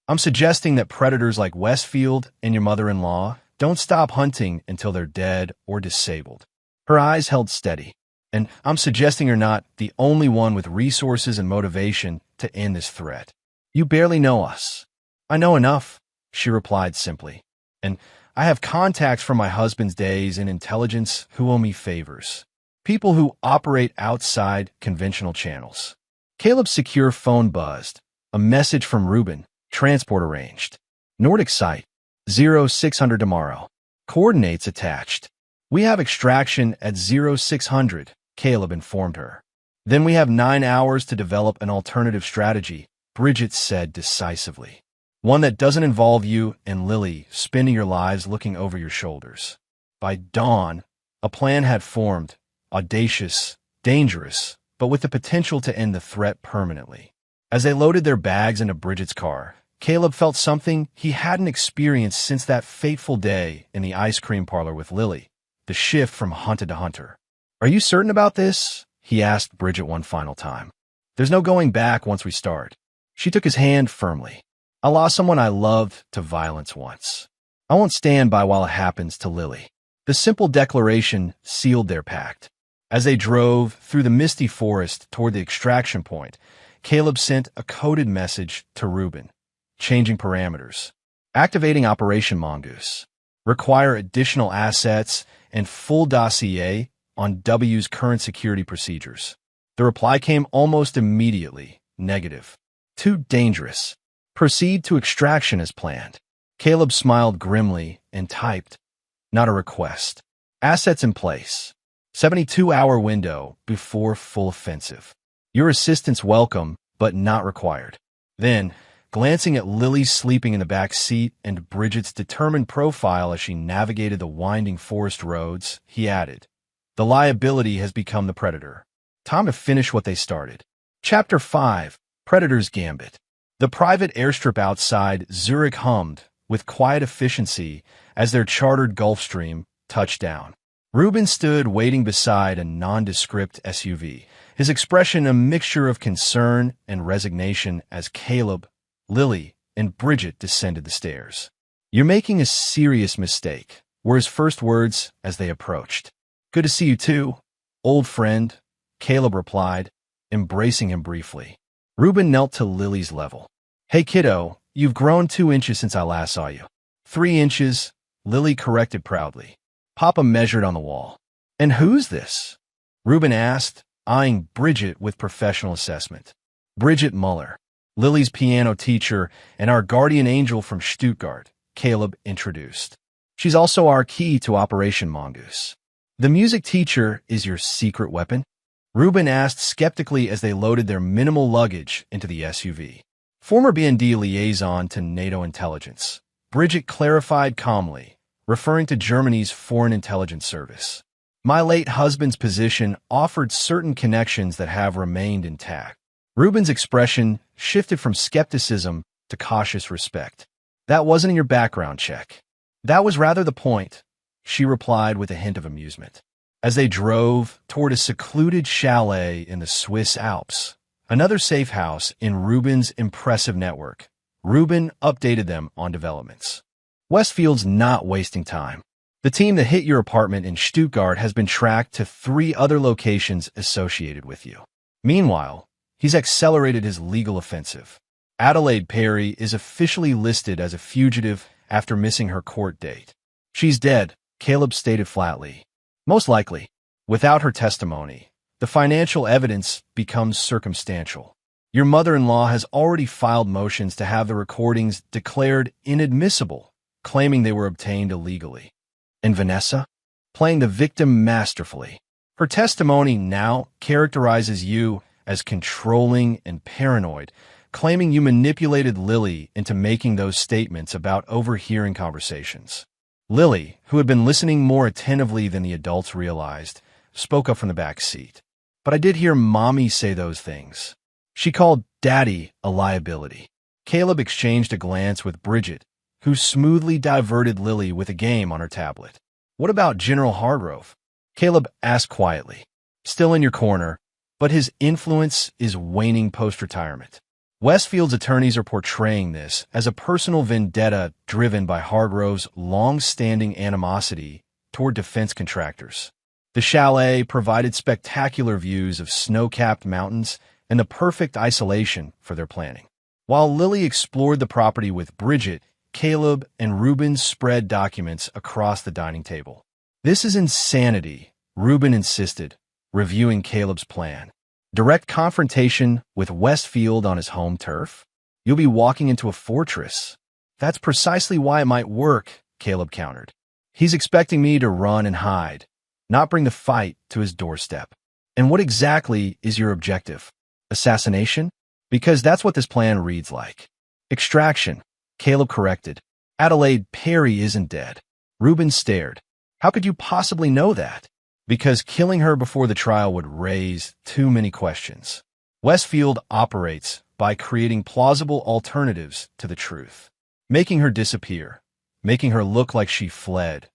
I'm suggesting that predators like Westfield and your mother-in-law don't stop hunting until they're dead or disabled. Her eyes held steady. And I'm suggesting you're not the only one with resources and motivation to end this threat. You barely know us. I know enough, she replied simply. And I have contacts from my husband's days in intelligence who owe me favors. People who operate outside conventional channels. Caleb's secure phone buzzed. A message from Ruben. Transport arranged. Nordic site. 0600 tomorrow. Coordinates attached. We have extraction at 0600, Caleb informed her. Then we have 9 hours to develop an alternative strategy, Bridget said decisively. One that doesn't involve you and Lily spending your lives looking over your shoulders. By dawn, a plan had formed, audacious, dangerous, but with the potential to end the threat permanently. As they loaded their bags into Bridget's car, Caleb felt something he hadn't experienced since that fateful day in the ice cream parlor with Lily, the shift from hunted to hunter. Are you certain about this? He asked Bridget one final time. There's no going back once we start. She took his hand firmly. I lost someone I loved to violence once. I won't stand by while it happens to Lily. The simple declaration sealed their pact. As they drove through the misty forest toward the extraction point, Caleb sent a coded message to Reuben, changing parameters. Activating Operation Mongoose. Require additional assets and full dossier on W's current security procedures. The reply came almost immediately, negative. Too dangerous. Proceed to extraction as planned. Caleb smiled grimly and typed, not a request. Assets in place. 72-hour window before full offensive. Your assistance welcome, but not required. Then, glancing at Lily sleeping in the back seat and Bridget's determined profile as she navigated the winding forest roads, he added, the liability has become the predator. Time to finish what they started. Chapter 5, Predator's Gambit. The private airstrip outside Zurich hummed with quiet efficiency as their chartered Gulfstream touched down. Reuben stood waiting beside a nondescript SUV, his expression a mixture of concern and resignation as Caleb, Lily, and Bridget descended the stairs. You're making a serious mistake, were his first words as they approached. Good to see you too, old friend, Caleb replied, embracing him briefly. Reuben knelt to Lily's level. Hey kiddo, you've grown 2 inches since I last saw you. 3 inches, Lily corrected proudly. Papa measured on the wall. And who's this? Reuben asked, eyeing Bridget with professional assessment. Bridget Muller, Lily's piano teacher and our guardian angel from Stuttgart, Caleb introduced. She's also our key to Operation Mongoose. The music teacher is your secret weapon? Reuben asked skeptically as they loaded their minimal luggage into the SUV. Former BND liaison to NATO intelligence, Bridget clarified calmly, referring to Germany's Foreign Intelligence Service. My late husband's position offered certain connections that have remained intact. Reuben's expression shifted from skepticism to cautious respect. That wasn't in your background check. That was rather the point, she replied with a hint of amusement. As they drove toward a secluded chalet in the Swiss Alps, another safe house in Reuben's impressive network, Reuben updated them on developments. Westfield's not wasting time. The team that hit your apartment in Stuttgart has been tracked to 3 other locations associated with you. Meanwhile, he's accelerated his legal offensive. Adelaide Perry is officially listed as a fugitive after missing her court date. She's dead, Caleb stated flatly. Most likely. Without her testimony, the financial evidence becomes circumstantial. Your mother-in-law has already filed motions to have the recordings declared inadmissible, claiming they were obtained illegally. And Vanessa? Playing the victim masterfully. Her testimony now characterizes you as controlling and paranoid, claiming you manipulated Lily into making those statements about overhearing conversations. Lily, who had been listening more attentively than the adults realized, spoke up from the back seat. But I did hear Mommy say those things. She called Daddy a liability. Caleb exchanged a glance with Bridget, who smoothly diverted Lily with a game on her tablet. What about General Hargrove? Caleb asked quietly. Still in your corner, but his influence is waning post-retirement. Westfield's attorneys are portraying this as a personal vendetta driven by Hargrove's long-standing animosity toward defense contractors. The chalet provided spectacular views of snow-capped mountains and the perfect isolation for their planning. While Lily explored the property with Bridget, Caleb and Reuben spread documents across the dining table. This is insanity, Reuben insisted, reviewing Caleb's plan. Direct confrontation with Westfield on his home turf? You'll be walking into a fortress. That's precisely why it might work, Caleb countered. He's expecting me to run and hide, not bring the fight to his doorstep. And what exactly is your objective? Assassination? Because that's what this plan reads like. Extraction, Caleb corrected. Adelaide Perry isn't dead. Reuben stared. How could you possibly know that? Because killing her before the trial would raise too many questions. Westfield operates by creating plausible alternatives to the truth. Making her disappear, making her look like she fled,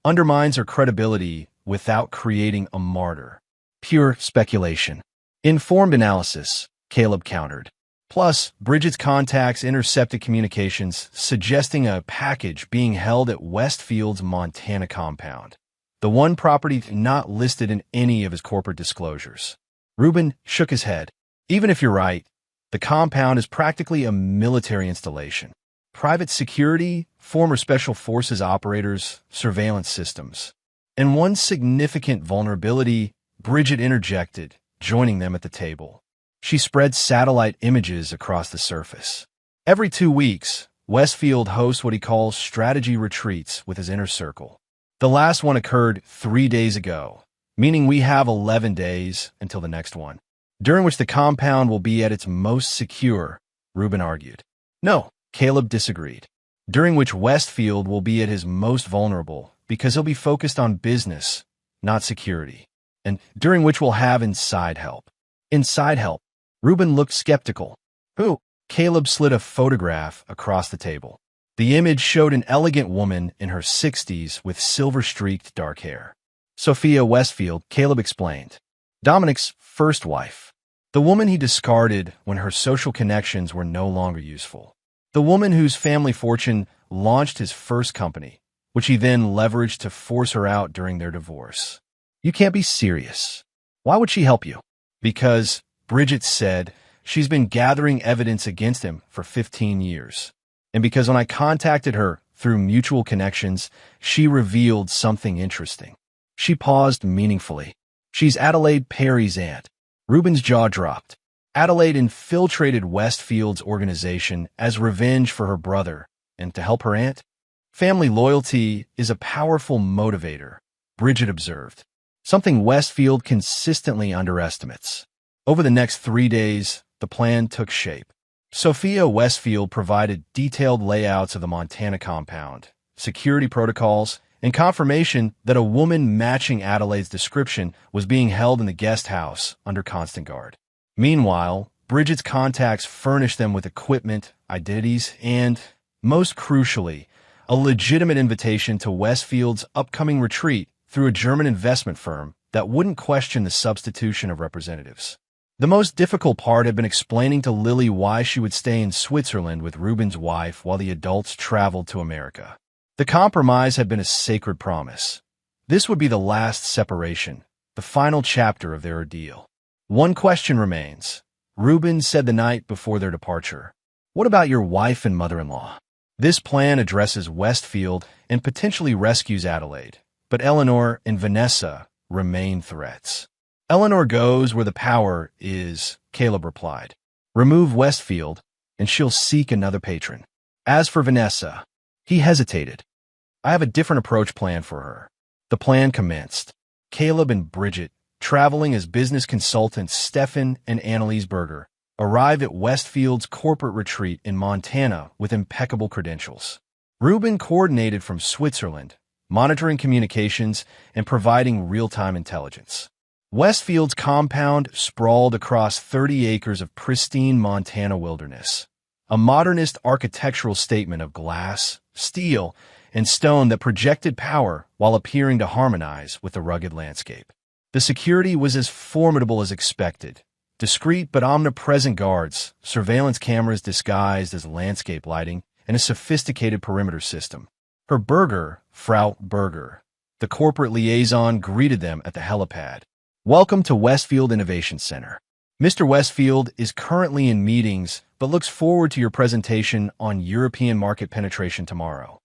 undermines her credibility without creating a martyr. Pure speculation. Informed analysis, Caleb countered. Plus, Bridget's contacts intercepted communications suggesting a package being held at Westfield's Montana compound. the one property not listed in any of his corporate disclosures. Reuben shook his head. Even if you're right, the compound is practically a military installation. Private security, former special forces operators, surveillance systems. And one significant vulnerability, Bridget interjected, joining them at the table. She spread satellite images across the surface. Every 2 weeks, Westfield hosts what he calls strategy retreats with his inner circle. The last one occurred 3 days ago, meaning we have 11 days until the next one, during which the compound will be at its most secure, Reuben argued. No, Caleb disagreed. During which Westfield will be at his most vulnerable because he'll be focused on business, not security. And during which we'll have inside help. Inside help. Reuben looked skeptical. Who? Caleb slid a photograph across the table. The image showed an elegant woman in her 60s with silver-streaked dark hair. Sophia Westfield, Caleb explained. Dominic's first wife. The woman he discarded when her social connections were no longer useful. The woman whose family fortune launched his first company, which he then leveraged to force her out during their divorce. You can't be serious. Why would she help you? Because, Bridget said, she's been gathering evidence against him for 15 years. And because when I contacted her through mutual connections, she revealed something interesting. She paused meaningfully. She's Adelaide Perry's aunt. Reuben's jaw dropped. Adelaide infiltrated Westfield's organization as revenge for her brother and to help her aunt. Family loyalty is a powerful motivator, Bridget observed, something Westfield consistently underestimates. Over the next 3 days, the plan took shape. Sophia Westfield provided detailed layouts of the Montana compound, security protocols, and confirmation that a woman matching Adelaide's description was being held in the guest house under constant guard. Meanwhile, Bridget's contacts furnished them with equipment, identities, and, most crucially, a legitimate invitation to Westfield's upcoming retreat through a German investment firm that wouldn't question the substitution of representatives. The most difficult part had been explaining to Lily why she would stay in Switzerland with Reuben's wife while the adults traveled to America. The compromise had been a sacred promise. This would be the last separation, the final chapter of their ordeal. One question remains. Reuben said the night before their departure. What about your wife and mother-in-law? This plan addresses Westfield and potentially rescues Adelaide, but Eleanor and Vanessa remain threats. Eleanor goes where the power is, Caleb replied. Remove Westfield, and she'll seek another patron. As for Vanessa, he hesitated. I have a different approach planned for her. The plan commenced. Caleb and Bridget, traveling as business consultants Stefan and Annalise Berger, arrived at Westfield's corporate retreat in Montana with impeccable credentials. Reuben coordinated from Switzerland, monitoring communications and providing real-time intelligence. Westfield's compound sprawled across 30 acres of pristine Montana wilderness, a modernist architectural statement of glass, steel, and stone that projected power while appearing to harmonize with the rugged landscape. The security was as formidable as expected. Discreet but omnipresent guards, surveillance cameras disguised as landscape lighting, and a sophisticated perimeter system. Her Berger, Frau Berger, the corporate liaison, greeted them at the helipad. Welcome to Westfield Innovation Center. Mr. Westfield is currently in meetings but looks forward to your presentation on European market penetration tomorrow.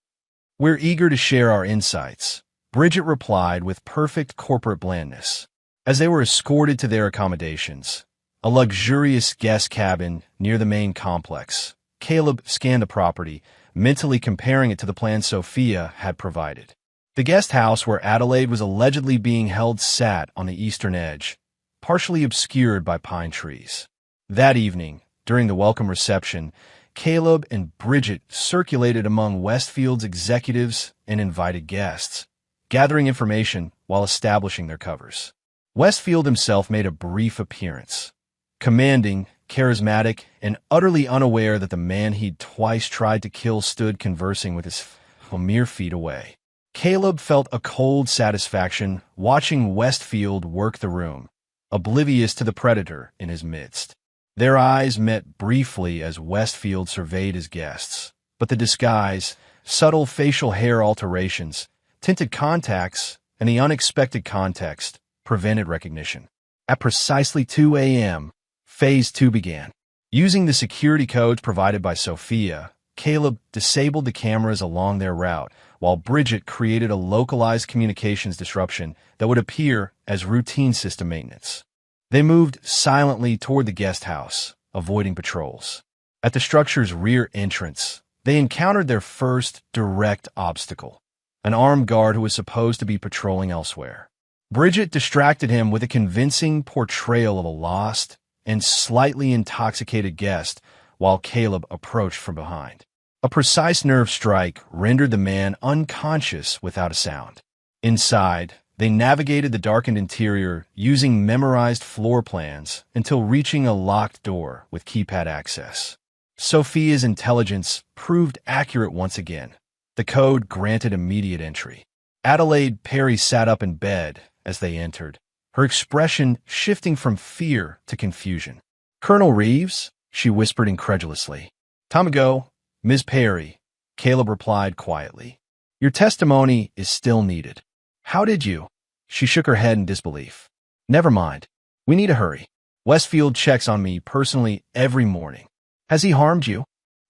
We're eager to share our insights, Bridget replied with perfect corporate blandness. As they were escorted to their accommodations, a luxurious guest cabin near the main complex, Caleb scanned the property, mentally comparing it to the plan Sophia had provided. The guest house where Adelaide was allegedly being held sat on the eastern edge, partially obscured by pine trees. That evening, during the welcome reception, Caleb and Bridget circulated among Westfield's executives and invited guests, gathering information while establishing their covers. Westfield himself made a brief appearance, commanding, charismatic, and utterly unaware that the man he'd twice tried to kill stood conversing with his a mere feet away. Caleb felt a cold satisfaction watching Westfield work the room, oblivious to the predator in his midst. Their eyes met briefly as Westfield surveyed his guests, but the disguise, subtle facial hair alterations, tinted contacts, and the unexpected context prevented recognition. At precisely 2 a.m., Phase 2 began. Using the security codes provided by Sophia, Caleb disabled the cameras along their route, while Bridget created a localized communications disruption that would appear as routine system maintenance. They moved silently toward the guest house, avoiding patrols. At the structure's rear entrance, they encountered their first direct obstacle, an armed guard who was supposed to be patrolling elsewhere. Bridget distracted him with a convincing portrayal of a lost and slightly intoxicated guest while Caleb approached from behind. A precise nerve strike rendered the man unconscious without a sound. Inside, they navigated the darkened interior using memorized floor plans until reaching a locked door with keypad access. Sophia's intelligence proved accurate once again. The code granted immediate entry. Adelaide Perry sat up in bed as they entered, her expression shifting from fear to confusion. "Colonel Reeves?" she whispered incredulously. "Time ago, Ms. Perry," Caleb replied quietly. "Your testimony is still needed." "How did you?" She shook her head in disbelief. "Never mind. We need to hurry. Westfield checks on me personally every morning." "Has he harmed you?"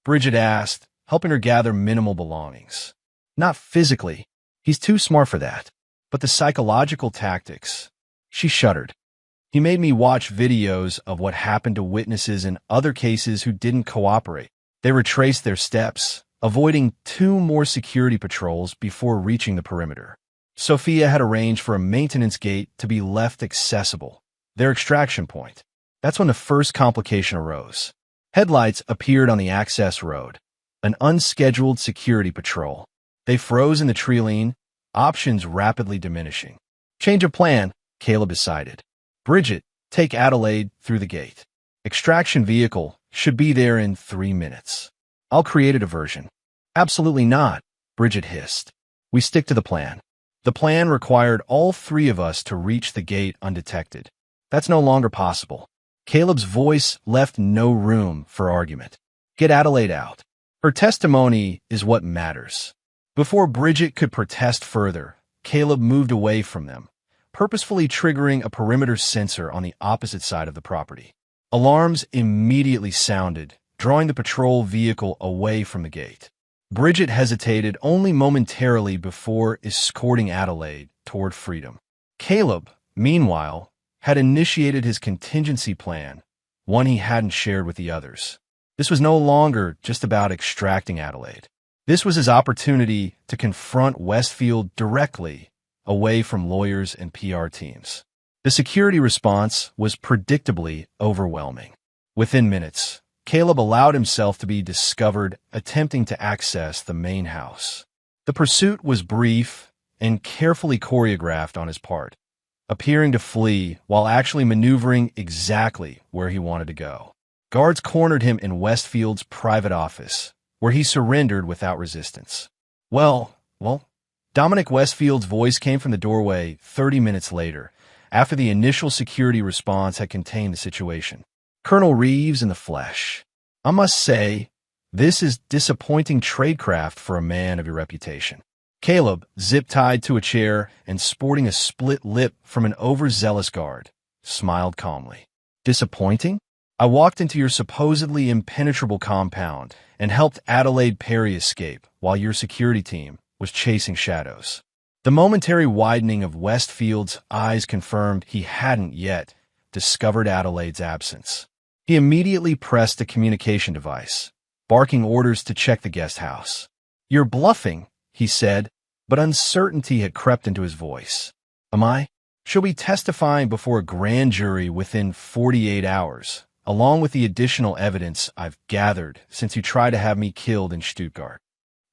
Bridget asked, helping her gather minimal belongings. "Not physically. He's too smart for that. But the psychological tactics." She shuddered. "He made me watch videos of what happened to witnesses in other cases who didn't cooperate. They retraced their steps, avoiding 2 more security patrols before reaching the perimeter. Sophia had arranged for a maintenance gate to be left accessible, their extraction point. That's when the first complication arose. Headlights appeared on the access road, an unscheduled security patrol. They froze in the tree lane, options rapidly diminishing. "Change of plan," Caleb decided. "Bridget, take Adelaide through the gate. Extraction vehicle should be there in 3 minutes. I'll create a diversion." "Absolutely not," Bridget hissed. "We stick to the plan." The plan required all 3 of us to reach the gate undetected. That's no longer possible. Caleb's voice left no room for argument. "Get Adelaide out. Her testimony is what matters." Before Bridget could protest further, Caleb moved away from them, purposefully triggering a perimeter sensor on the opposite side of the property. Alarms immediately sounded, drawing the patrol vehicle away from the gate. Bridget hesitated only momentarily before escorting Adelaide toward freedom. Caleb, meanwhile, had initiated his contingency plan, one he hadn't shared with the others. This was no longer just about extracting Adelaide. This was his opportunity to confront Westfield directly, away from lawyers and PR teams. The security response was predictably overwhelming. Within minutes, Caleb allowed himself to be discovered attempting to access the main house. The pursuit was brief and carefully choreographed on his part, appearing to flee while actually maneuvering exactly where he wanted to go. Guards cornered him in Westfield's private office, where he surrendered without resistance. Well, Dominic Westfield's voice came from the doorway 30 minutes later, after the initial security response had contained the situation. "Colonel Reeves in the flesh. I must say, this is disappointing tradecraft for a man of your reputation." Caleb, zip-tied to a chair and sporting a split lip from an overzealous guard, smiled calmly. "Disappointing? I walked into your supposedly impenetrable compound and helped Adelaide Perry escape while your security team was chasing shadows." The momentary widening of Westfield's eyes confirmed he hadn't yet discovered Adelaide's absence. He immediately pressed a communication device, barking orders to check the guest house. "You're bluffing," he said, but uncertainty had crept into his voice. "Am I? She'll be testifying before a grand jury within 48 hours, along with the additional evidence I've gathered since you tried to have me killed in Stuttgart."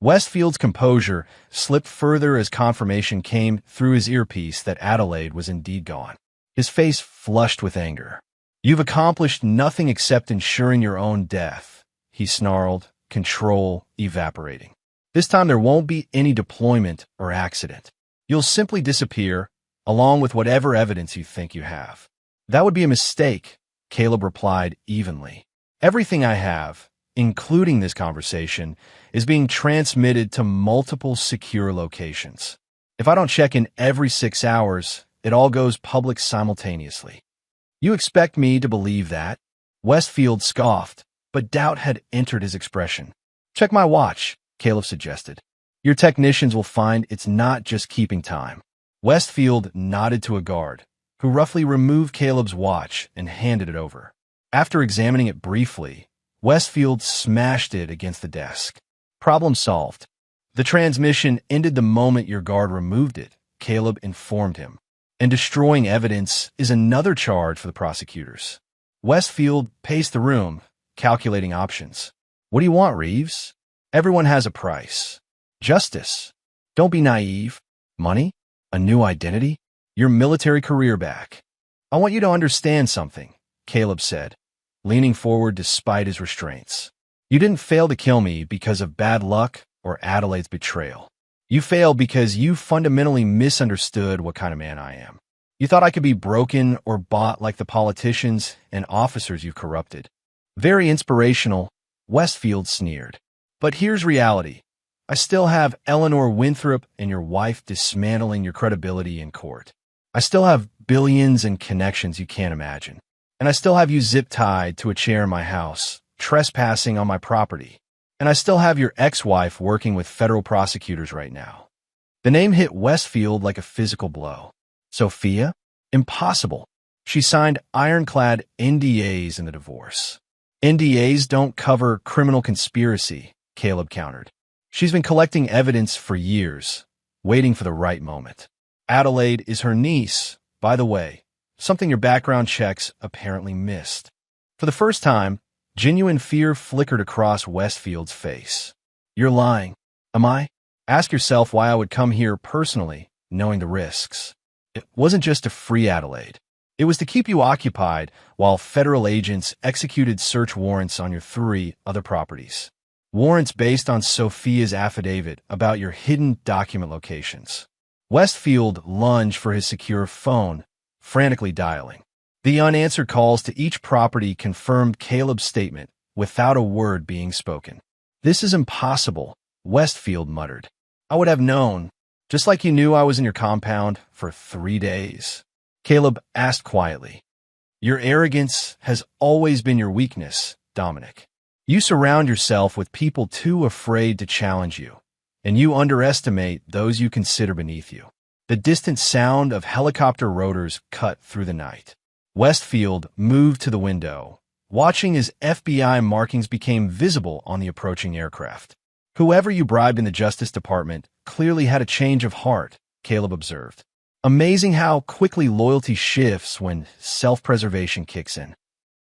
Westfield's composure slipped further as confirmation came through his earpiece that Adelaide was indeed gone. His face flushed with anger. "You've accomplished nothing except ensuring your own death," he snarled, control evaporating. "This time there won't be any deployment or accident. You'll simply disappear, along with whatever evidence you think you have." "That would be a mistake," Caleb replied evenly. "Everything I have, including this conversation, is being transmitted to multiple secure locations. If I don't check in every 6 hours, it all goes public simultaneously. You expect me to believe that? Westfield scoffed, but doubt had entered his expression. Check my watch, Caleb suggested. Your technicians will find it's not just keeping time. Westfield nodded to a guard, who roughly removed Caleb's watch and handed it over. After examining it briefly, Westfield smashed it against the desk. Problem solved. The transmission ended the moment your guard removed it, Caleb informed him. And destroying evidence is another charge for the prosecutors. Westfield paced the room, calculating options. What do you want, Reeves? Everyone has a price. Justice. Don't be naive. Money? A new identity? Your military career back. I want you to understand something, Caleb said, leaning forward despite his restraints. You didn't fail to kill me because of bad luck or Adelaide's betrayal. You failed because you fundamentally misunderstood what kind of man I am. You thought I could be broken or bought like the politicians and officers you've corrupted. Very inspirational, Westfield sneered. But here's reality. I still have Eleanor Winthrop and your wife dismantling your credibility in court. I still have billions in connections you can't imagine. And I still have you zip-tied to a chair in my house, trespassing on my property. And I still have your ex-wife working with federal prosecutors right now. The name hit Westfield like a physical blow. Sophia? Impossible. She signed ironclad NDAs in the divorce. NDAs don't cover criminal conspiracy, Caleb countered. She's been collecting evidence for years, waiting for the right moment. Adelaide is her niece, by the way, something your background checks apparently missed. For the first time, genuine fear flickered across Westfield's face. You're lying. Am I? Ask yourself why I would come here personally, knowing the risks. It wasn't just to free Adelaide. It was to keep you occupied while federal agents executed search warrants on your 3 other properties. Warrants based on Sophia's affidavit about your hidden document locations. Westfield lunged for his secure phone, frantically dialing. The unanswered calls to each property confirmed Caleb's statement without a word being spoken. This is impossible, Westfield muttered. I would have known, just like you knew I was in your compound for 3 days. Caleb asked quietly. Your arrogance has always been your weakness, Dominic. You surround yourself with people too afraid to challenge you, and you underestimate those you consider beneath you. The distant sound of helicopter rotors cut through the night. Westfield moved to the window, watching as FBI markings became visible on the approaching aircraft. Whoever you bribed in the Justice Department clearly had a change of heart, Caleb observed. Amazing how quickly loyalty shifts when self-preservation kicks in.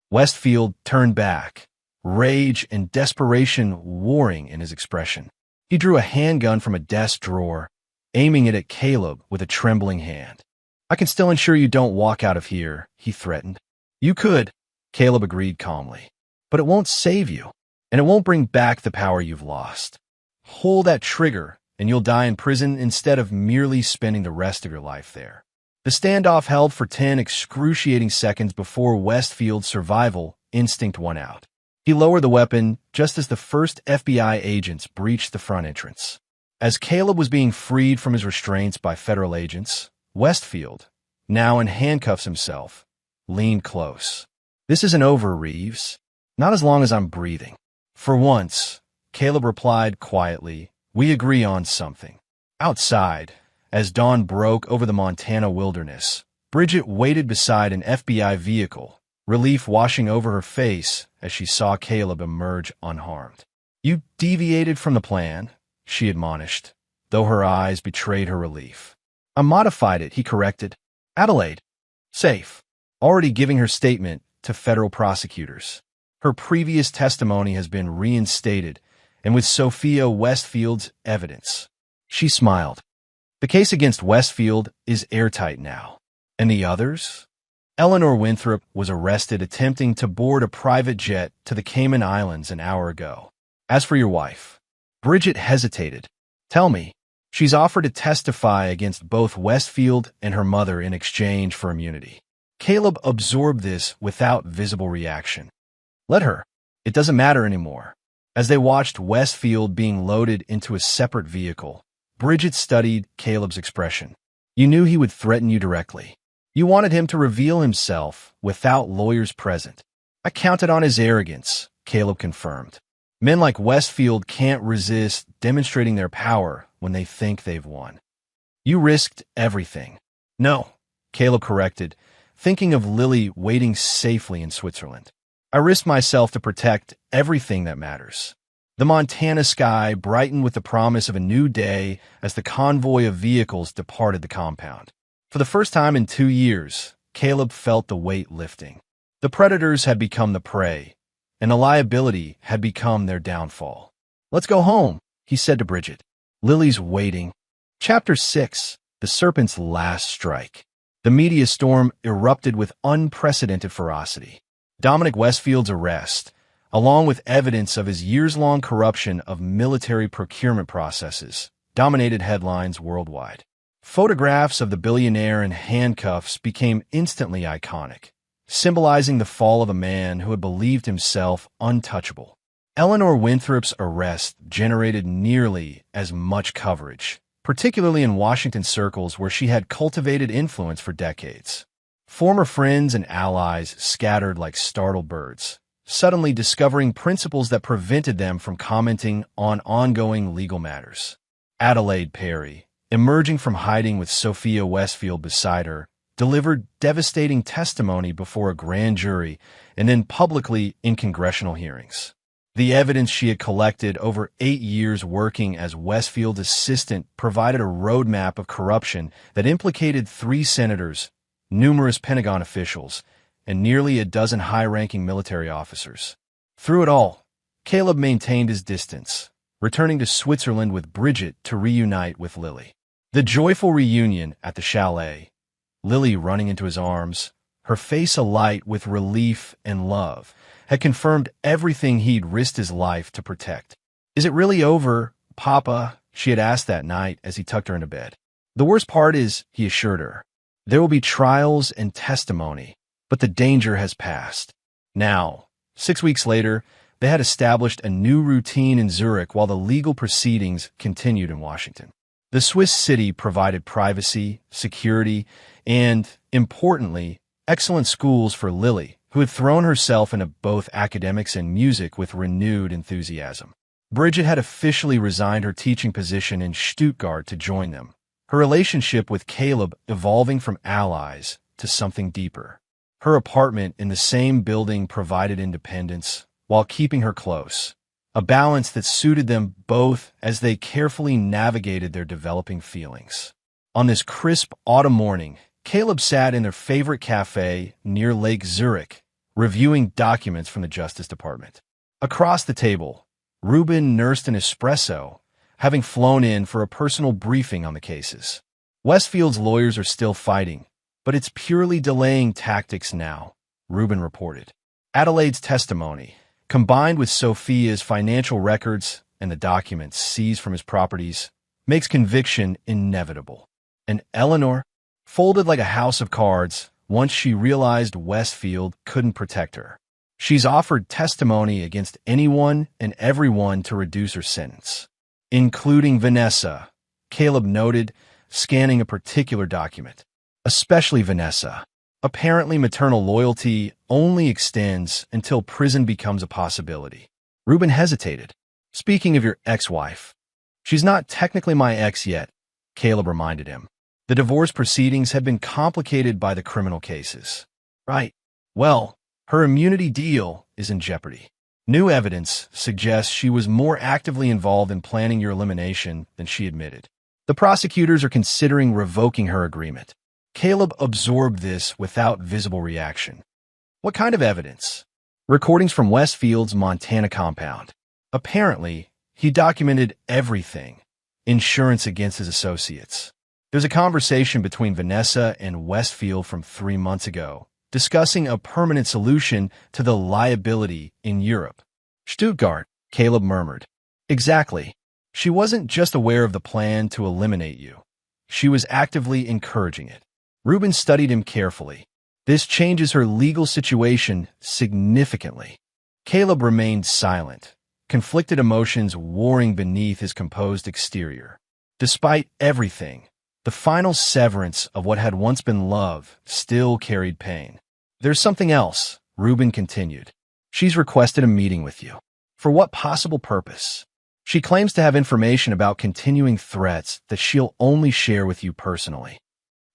Westfield turned back, rage and desperation warring in his expression. He drew a handgun from a desk drawer, aiming it at Caleb with a trembling hand. I can still ensure you don't walk out of here, he threatened. You could, Caleb agreed calmly. But it won't save you, and it won't bring back the power you've lost. Pull that trigger, and you'll die in prison instead of merely spending the rest of your life there. The standoff held for 10 excruciating seconds before Westfield's survival instinct won out. He lowered the weapon just as the first FBI agents breached the front entrance. As Caleb was being freed from his restraints by federal agents, Westfield, now in handcuffs himself, leaned close. This isn't over, Reeves. Not as long as I'm breathing. For once, Caleb replied quietly, we agree on something. Outside, as dawn broke over the Montana wilderness, Bridget waited beside an FBI vehicle, relief washing over her face as she saw Caleb emerge unharmed. You deviated from the plan, she admonished, though her eyes betrayed her relief. I modified it, he corrected. Adelaide. Safe. Already giving her statement to federal prosecutors. Her previous testimony has been reinstated, and with Sophia Westfield's evidence. She smiled. The case against Westfield is airtight now. And the others? Eleanor Winthrop was arrested attempting to board a private jet to the Cayman Islands an hour ago. As for your wife, Bridget hesitated. Tell me, she's offered to testify against both Westfield and her mother in exchange for immunity. Caleb absorbed this without visible reaction. Let her. It doesn't matter anymore. As they watched Westfield being loaded into a separate vehicle, Bridget studied Caleb's expression. You knew he would threaten you directly. You wanted him to reveal himself without lawyers present. I counted on his arrogance, Caleb confirmed. Men like Westfield can't resist demonstrating their power when they think they've won. You risked everything. No, Caleb corrected, thinking of Lily waiting safely in Switzerland. I risked myself to protect everything that matters. The Montana sky brightened with the promise of a new day as the convoy of vehicles departed the compound. For the first time in 2 years, Caleb felt the weight lifting. The predators had become the prey, and the liability had become their downfall. Let's go home, he said to Bridget. Lily's waiting. Chapter 6. The Serpent's Last Strike. The media storm erupted with unprecedented ferocity. Dominic Westfield's arrest, along with evidence of his years-long corruption of military procurement processes, dominated headlines worldwide. Photographs of the billionaire in handcuffs became instantly iconic, symbolizing the fall of a man who had believed himself untouchable. Eleanor Winthrop's arrest generated nearly as much coverage, particularly in Washington circles where she had cultivated influence for decades. Former friends and allies scattered like startled birds, suddenly discovering principles that prevented them from commenting on ongoing legal matters. Adelaide Perry, emerging from hiding with Sophia Westfield beside her, delivered devastating testimony before a grand jury and then publicly in congressional hearings. The evidence she had collected over 8 years working as Westfield's assistant provided a roadmap of corruption that implicated 3 senators, numerous Pentagon officials, and nearly a dozen high-ranking military officers. Through it all, Caleb maintained his distance, returning to Switzerland with Bridget to reunite with Lily. The joyful reunion at the chalet, Lily running into his arms, her face alight with relief and love, had confirmed everything he'd risked his life to protect. Is it really over, Papa? She had asked that night as he tucked her into bed. The worst part is, he assured her, there will be trials and testimony, but the danger has passed. Now, 6 weeks later, they had established a new routine in Zurich while the legal proceedings continued in Washington. The Swiss city provided privacy, security, and, importantly, excellent schools for Lily, who had thrown herself into both academics and music with renewed enthusiasm. Bridget had officially resigned her teaching position in Stuttgart to join them, her relationship with Caleb evolving from allies to something deeper. Her apartment in the same building provided independence while keeping her close, a balance that suited them both as they carefully navigated their developing feelings. On this crisp autumn morning, Caleb sat in their favorite cafe near Lake Zurich, reviewing documents from the Justice Department. Across the table, Ruben nursed an espresso, having flown in for a personal briefing on the cases. Westfield's lawyers are still fighting, but it's purely delaying tactics now, Ruben reported. Adelaide's testimony, combined with Sophia's financial records and the documents seized from his properties, makes conviction inevitable. And Eleanor, folded like a house of cards once she realized Westfield couldn't protect her. She's offered testimony against anyone and everyone to reduce her sentence, including Vanessa, Caleb noted, scanning a particular document. Especially Vanessa. Apparently maternal loyalty only extends until prison becomes a possibility. Ruben hesitated. Speaking of your ex-wife, she's not technically my ex yet, Caleb reminded him. The divorce proceedings have been complicated by the criminal cases. Right. Well, her immunity deal is in jeopardy. New evidence suggests she was more actively involved in planning your elimination than she admitted. The prosecutors are considering revoking her agreement. Caleb absorbed this without visible reaction. What kind of evidence? Recordings from Westfield's Montana compound. Apparently, he documented everything. Insurance against his associates. There's a conversation between Vanessa and Westfield from 3 months ago, discussing a permanent solution to the liability in Europe. Stuttgart, Caleb murmured. Exactly. She wasn't just aware of the plan to eliminate you. She was actively encouraging it. Ruben studied him carefully. This changes her legal situation significantly. Caleb remained silent, conflicted emotions warring beneath his composed exterior. Despite everything, the final severance of what had once been love still carried pain. There's something else, Reuben continued. She's requested a meeting with you. For what possible purpose? She claims to have information about continuing threats that she'll only share with you personally.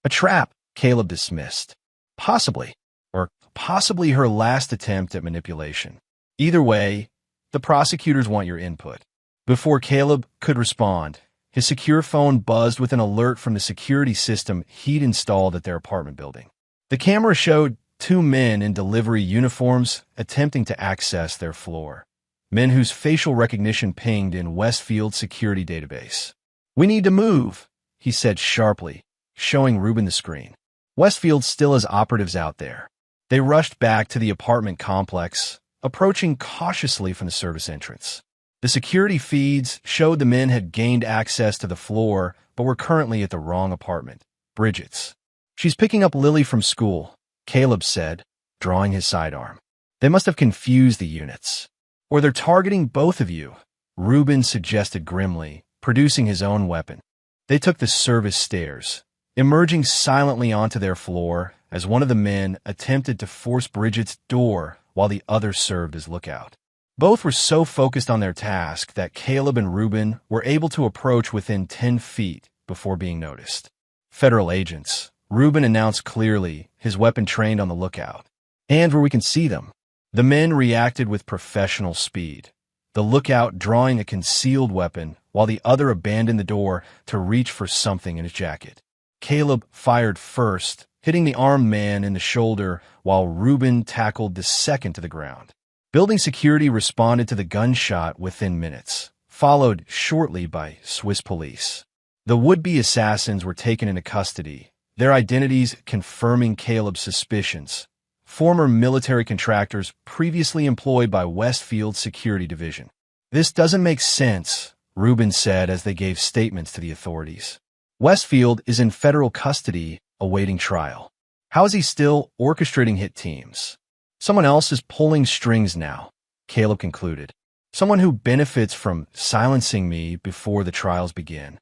A trap, Caleb dismissed. Possibly, or possibly her last attempt at manipulation. Either way, the prosecutors want your input. Before Caleb could respond, his secure phone buzzed with an alert from the security system he'd installed at their apartment building. The camera showed two men in delivery uniforms attempting to access their floor. Men whose facial recognition pinged in Westfield's security database. "We need to move," he said sharply, showing Reuben the screen. Westfield still has operatives out there. They rushed back to the apartment complex, approaching cautiously from the service entrance. The security feeds showed the men had gained access to the floor, but were currently at the wrong apartment, Bridget's. "She's picking up Lily from school," Caleb said, drawing his sidearm. "They must have confused the units. Or they're targeting both of you," Reuben suggested grimly, producing his own weapon. They took the service stairs, emerging silently onto their floor as one of the men attempted to force Bridget's door while the other served as lookout. Both were so focused on their task that Caleb and Reuben were able to approach within 10 feet before being noticed. "Federal agents," Reuben announced clearly, his weapon trained on the lookout. "And where we can see them." The men reacted with professional speed, the lookout drawing a concealed weapon while the other abandoned the door to reach for something in his jacket. Caleb fired first, hitting the armed man in the shoulder while Reuben tackled the second to the ground. Building security responded to the gunshot within minutes, followed shortly by Swiss police. The would-be assassins were taken into custody, their identities confirming Caleb's suspicions. Former military contractors previously employed by Westfield's security division. "This doesn't make sense," Reuben said as they gave statements to the authorities. "Westfield is in federal custody, awaiting trial. How is he still orchestrating hit teams? Someone else is pulling strings now," Caleb concluded. "Someone who benefits from silencing me before the trials begin."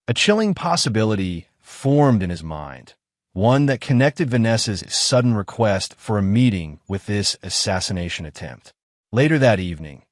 A chilling possibility formed in his mind, one that connected Vanessa's sudden request for a meeting with this assassination attempt. Later that evening,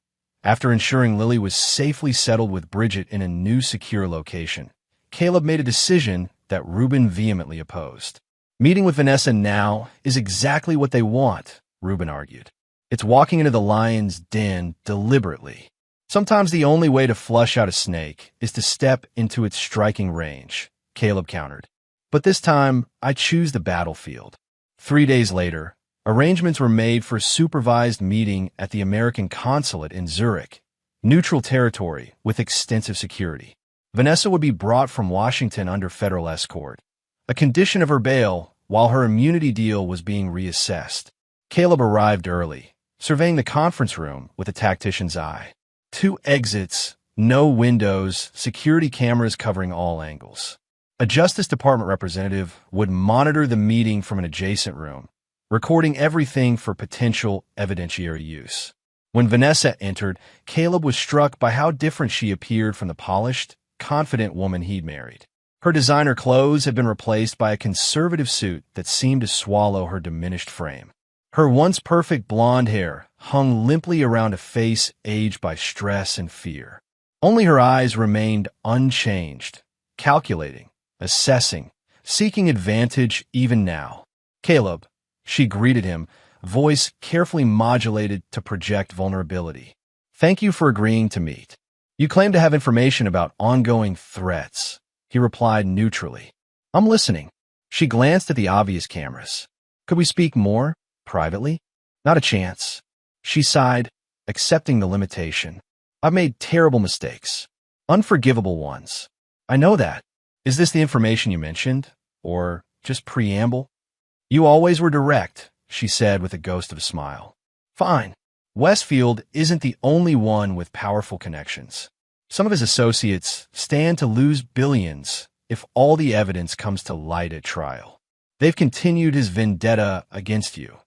after ensuring Lily was safely settled with Bridget in a new secure location, Caleb made a decision that Reuben vehemently opposed. "Meeting with Vanessa now is exactly what they want," Reuben argued. "It's walking into the lion's den deliberately. Sometimes the only way to flush out a snake is to step into its striking range," Caleb countered. "But this time, I choose the battlefield." 3 days later, arrangements were made for a supervised meeting at the American consulate in Zurich, neutral territory with extensive security. Vanessa would be brought from Washington under federal escort, a condition of her bail while her immunity deal was being reassessed. Caleb arrived early, surveying the conference room with a tactician's eye. 2 exits, no windows, security cameras covering all angles. A Justice Department representative would monitor the meeting from an adjacent room, recording everything for potential evidentiary use. When Vanessa entered, Caleb was struck by how different she appeared from the polished, confident woman he'd married. Her designer clothes had been replaced by a conservative suit that seemed to swallow her diminished frame. Her once perfect blonde hair hung limply around a face aged by stress and fear. Only her eyes remained unchanged, calculating, assessing, seeking advantage even now. "Caleb," she greeted him, voice carefully modulated to project vulnerability. "Thank you for agreeing to meet. You claim to have information about ongoing threats," he replied neutrally. "I'm listening." She glanced at the obvious cameras. "Could we speak more? Privately?" "Not a chance." She sighed, accepting the limitation. "I've made terrible mistakes. Unforgivable ones. I know that. Is this the information you mentioned? Or just preamble?" "You always were direct," she said with a ghost of a smile. "Fine. Westfield isn't the only one with powerful connections. Some of his associates stand to lose billions if all the evidence comes to light at trial. They've continued his vendetta against you,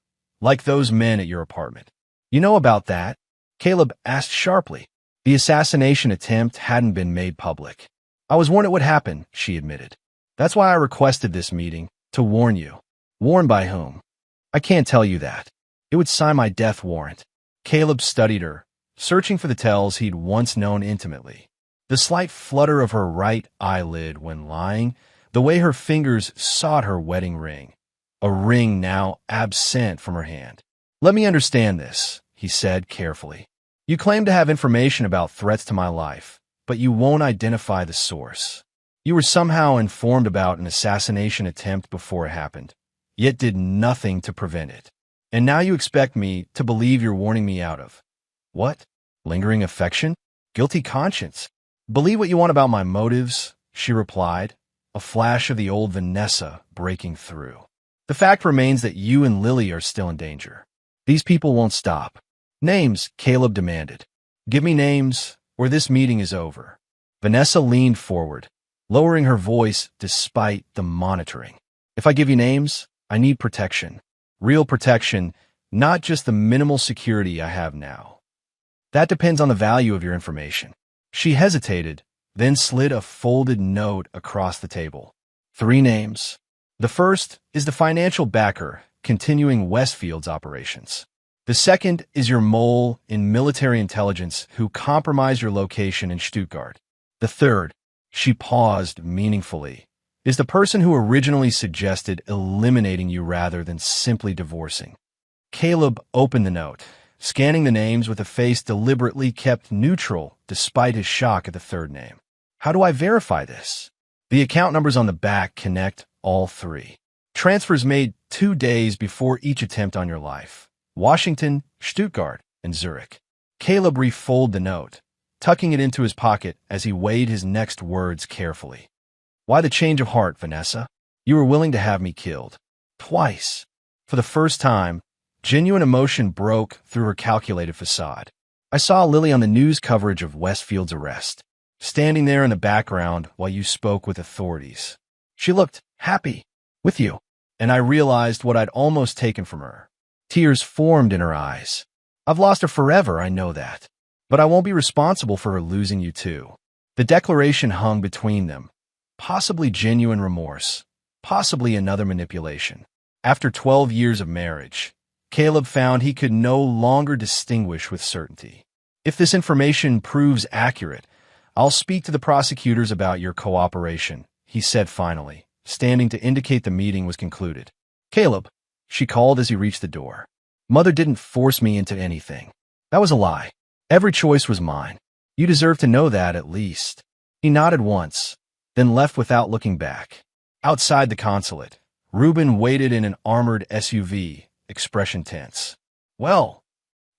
like those men at your apartment." "You know about that?" Caleb asked sharply. The assassination attempt hadn't been made public. I was warned it would happen, she admitted. That's why I requested this meeting, to warn you. Warned by whom? I can't tell you that. It would sign my death warrant. Caleb studied her, searching for the tells he'd once known intimately. The slight flutter of her right eyelid when lying, the way her fingers sought her wedding ring, a ring now absent from her hand. Let me understand this, he said carefully. You claim to have information about threats to my life, but you won't identify the source. You were somehow informed about an assassination attempt before it happened, yet did nothing to prevent it. And now you expect me to believe you're warning me out of what? Lingering affection? Guilty conscience? Believe what you want about my motives, she replied, a flash of the old Vanessa breaking through. The fact remains that you and Lily are still in danger. These people won't stop. Names, Caleb demanded. Give me names, or this meeting is over. Vanessa leaned forward, lowering her voice despite the monitoring. If I give you names, I need protection. Real protection, not just the minimal security I have now. That depends on the value of your information. She hesitated, then slid a folded note across the table. 3 names. The first is the financial backer continuing Westfield's operations. The second is your mole in military intelligence who compromised your location in Stuttgart. The third, she paused meaningfully, is the person who originally suggested eliminating you rather than simply divorcing. Caleb opened the note, scanning the names with a face deliberately kept neutral despite his shock at the third name. How do I verify this? The account numbers on the back connect all 3. Transfers made 2 days before each attempt on your life. Washington, Stuttgart, and Zurich. Caleb refolded the note, tucking it into his pocket as he weighed his next words carefully. Why the change of heart, Vanessa? You were willing to have me killed. Twice. For the first time, genuine emotion broke through her calculated facade. I saw Lily on the news coverage of Westfield's arrest, standing there in the background while you spoke with authorities. She looked happy with you, and I realized what I'd almost taken from her. Tears formed in her eyes. I've lost her forever, I know that. But I won't be responsible for her losing you too. The declaration hung between them. Possibly genuine remorse. Possibly another manipulation. After 12 years of marriage, Caleb found he could no longer distinguish with certainty. If this information proves accurate, I'll speak to the prosecutors about your cooperation, he said finally, standing to indicate the meeting was concluded. Caleb, she called as he reached the door. Mother didn't force me into anything. That was a lie. Every choice was mine. You deserve to know that at least. He nodded once, then left without looking back. Outside the consulate, Reuben waited in an armored SUV, expression tense. Well,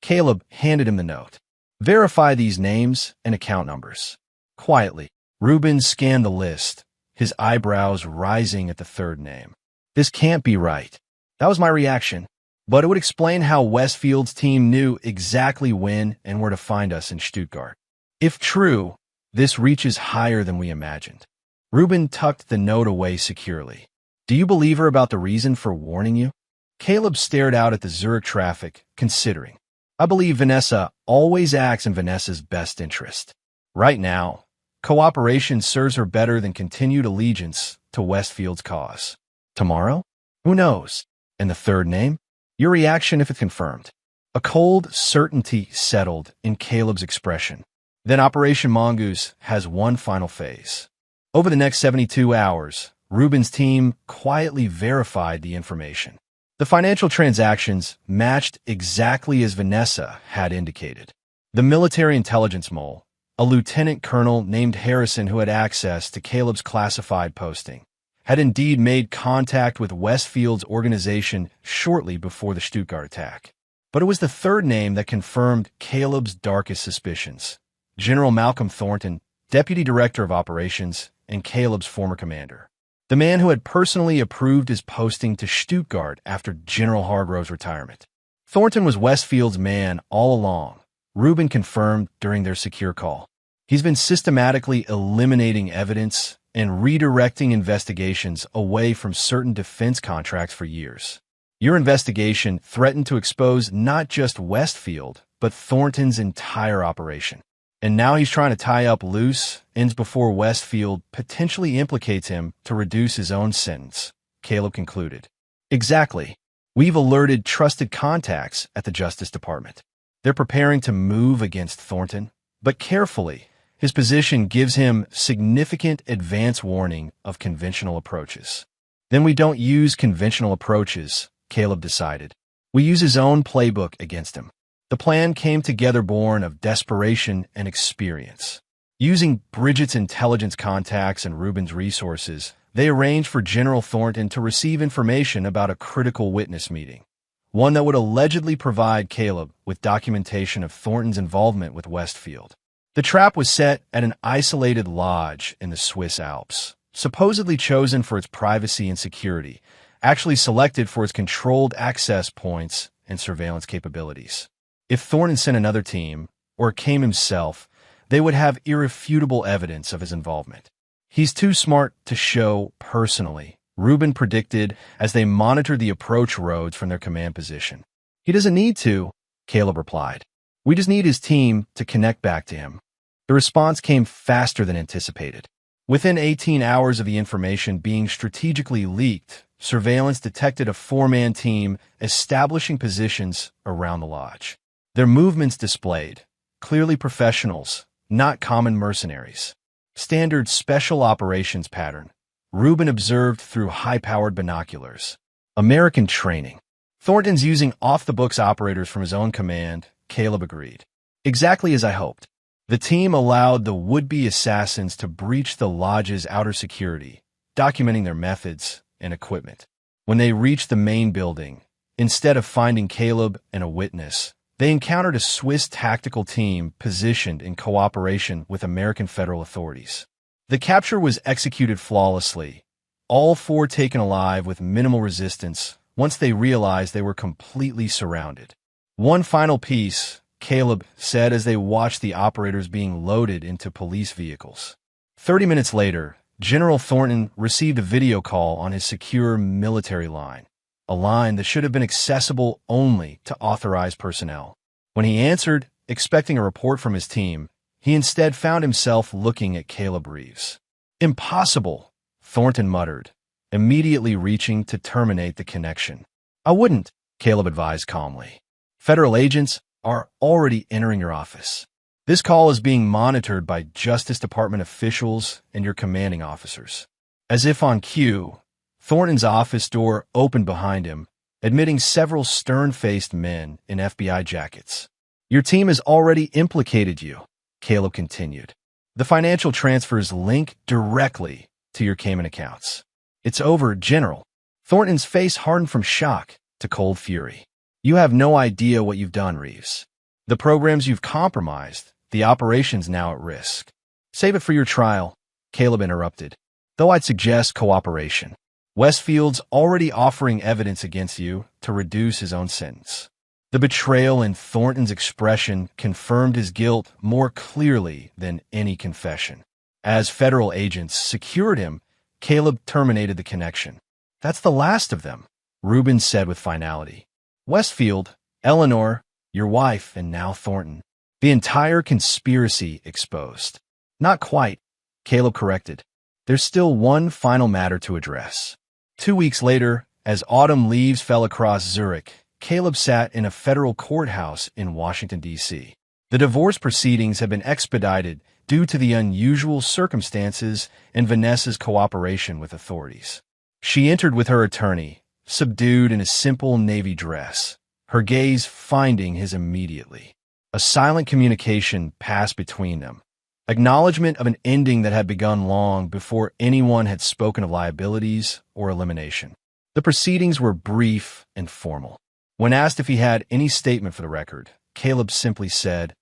Caleb handed him the note. Verify these names and account numbers. Quietly, Reuben scanned the list, his eyebrows rising at the third name. This can't be right. That was my reaction, but it would explain how Westfield's team knew exactly when and where to find us in Stuttgart. If true, this reaches higher than we imagined. Reuben tucked the note away securely. Do you believe her about the reason for warning you? Caleb stared out at the Zurich traffic, considering. I believe Vanessa always acts in Vanessa's best interest. Right now, cooperation serves her better than continued allegiance to Westfield's cause. Tomorrow? Who knows? And the third name? Your reaction if it's confirmed. A cold certainty settled in Caleb's expression. Then Operation Mongoose has one final phase. Over the next 72 hours, Reuben's team quietly verified the information. The financial transactions matched exactly as Vanessa had indicated. The military intelligence mole, a lieutenant colonel named Harrison who had access to Caleb's classified posting, had indeed made contact with Westfield's organization shortly before the Stuttgart attack. But it was the third name that confirmed Caleb's darkest suspicions. General Malcolm Thornton, Deputy Director of Operations, and Caleb's former commander. The man who had personally approved his posting to Stuttgart after General Hargrove's retirement. Thornton was Westfield's man all along, Reuben confirmed during their secure call. He's been systematically eliminating evidence and redirecting investigations away from certain defense contracts for years. Your investigation threatened to expose not just Westfield, but Thornton's entire operation. And now he's trying to tie up loose ends before Westfield potentially implicates him to reduce his own sentence, Caleb concluded. Exactly. We've alerted trusted contacts at the Justice Department. They're preparing to move against Thornton, but carefully. His position gives him significant advance warning of conventional approaches. Then we don't use conventional approaches, Caleb decided. We use his own playbook against him. The plan came together born of desperation and experience. Using Bridget's intelligence contacts and Rubin's resources, they arranged for General Thornton to receive information about a critical witness meeting, one that would allegedly provide Caleb with documentation of Thornton's involvement with Westfield. The trap was set at an isolated lodge in the Swiss Alps, supposedly chosen for its privacy and security, actually selected for its controlled access points and surveillance capabilities. If Thornton sent another team, or came himself, they would have irrefutable evidence of his involvement. He's too smart to show personally, Rubin predicted as they monitored the approach roads from their command position. He doesn't need to, Caleb replied. We just need his team to connect back to him. The response came faster than anticipated. Within 18 hours of the information being strategically leaked, surveillance detected a four-man team establishing positions around the lodge. Their movements displayed, clearly professionals, not common mercenaries. Standard special operations pattern, Rubin observed through high-powered binoculars. American training. Thornton's using off-the-books operators from his own command, Caleb agreed. Exactly as I hoped. The team allowed the would-be assassins to breach the lodge's outer security, documenting their methods and equipment. When they reached the main building, instead of finding Caleb and a witness, they encountered a Swiss tactical team positioned in cooperation with American federal authorities. The capture was executed flawlessly, all four taken alive with minimal resistance once they realized they were completely surrounded. One final piece, Caleb said as they watched the operators being loaded into police vehicles. 30 minutes later, General Thornton received a video call on his secure military line, a line that should have been accessible only to authorized personnel. When he answered, expecting a report from his team, he instead found himself looking at Caleb Reeves. Impossible, Thornton muttered, immediately reaching to terminate the connection. I wouldn't, Caleb advised calmly. Federal agents are already entering your office. This call is being monitored by Justice Department officials and your commanding officers. As if on cue, Thornton's office door opened behind him, admitting several stern-faced men in FBI jackets. Your team has already implicated you, Caleb continued. The financial transfers link directly to your Cayman accounts. It's over, General. Thornton's face hardened from shock to cold fury. You have no idea what you've done, Reeves. The programs you've compromised, the operation's now at risk. Save it for your trial, Caleb interrupted. Though I'd suggest cooperation. Westfield's already offering evidence against you to reduce his own sentence. The betrayal in Thornton's expression confirmed his guilt more clearly than any confession. As federal agents secured him, Caleb terminated the connection. That's the last of them, Rubin said with finality. Westfield, Eleanor, your wife, and now Thornton. The entire conspiracy exposed. Not quite, Caleb corrected. There's still one final matter to address. 2 weeks later, as autumn leaves fell across Zurich, Caleb sat in a federal courthouse in Washington, D.C. The divorce proceedings had been expedited due to the unusual circumstances and Vanessa's cooperation with authorities. She entered with her attorney, subdued in a simple navy dress, her gaze finding his immediately. A silent communication passed between them, acknowledgement of an ending that had begun long before anyone had spoken of liabilities or elimination. The proceedings were brief and formal. When asked if he had any statement for the record, Caleb simply said,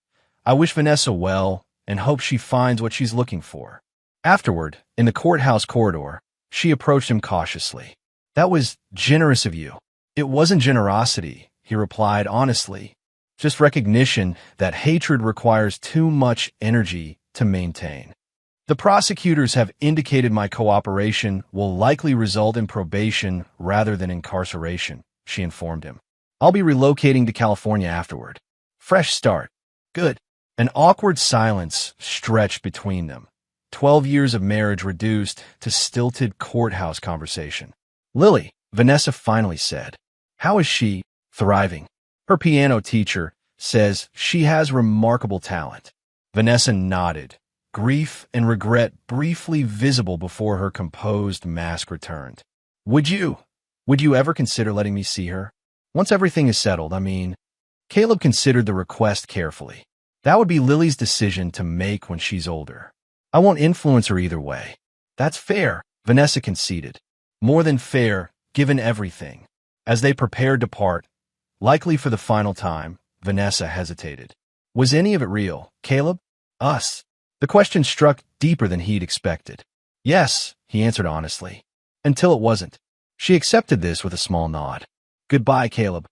I wish Vanessa well and hope she finds what she's looking for. Afterward, in the courthouse corridor, she approached him cautiously. That was generous of you. It wasn't generosity, he replied honestly. Just recognition that hatred requires too much energy to maintain. The prosecutors have indicated my cooperation will likely result in probation rather than incarceration, she informed him. I'll be relocating to California afterward. Fresh start. Good. An awkward silence stretched between them. 12 years of marriage reduced to stilted courthouse conversation. Lily, Vanessa finally said. How is she? Thriving. Her piano teacher says she has remarkable talent. Vanessa nodded, grief and regret briefly visible before her composed mask returned. Would you ever consider letting me see her? Once everything is settled, I mean. Caleb considered the request carefully. That would be Lily's decision to make when she's older. I won't influence her either way. That's fair, Vanessa conceded. More than fair, given everything. As they prepared to part, likely for the final time, Vanessa hesitated. Was any of it real, Caleb? Us? The question struck deeper than he'd expected. Yes, he answered honestly. Until it wasn't. She accepted this with a small nod. Goodbye, Caleb.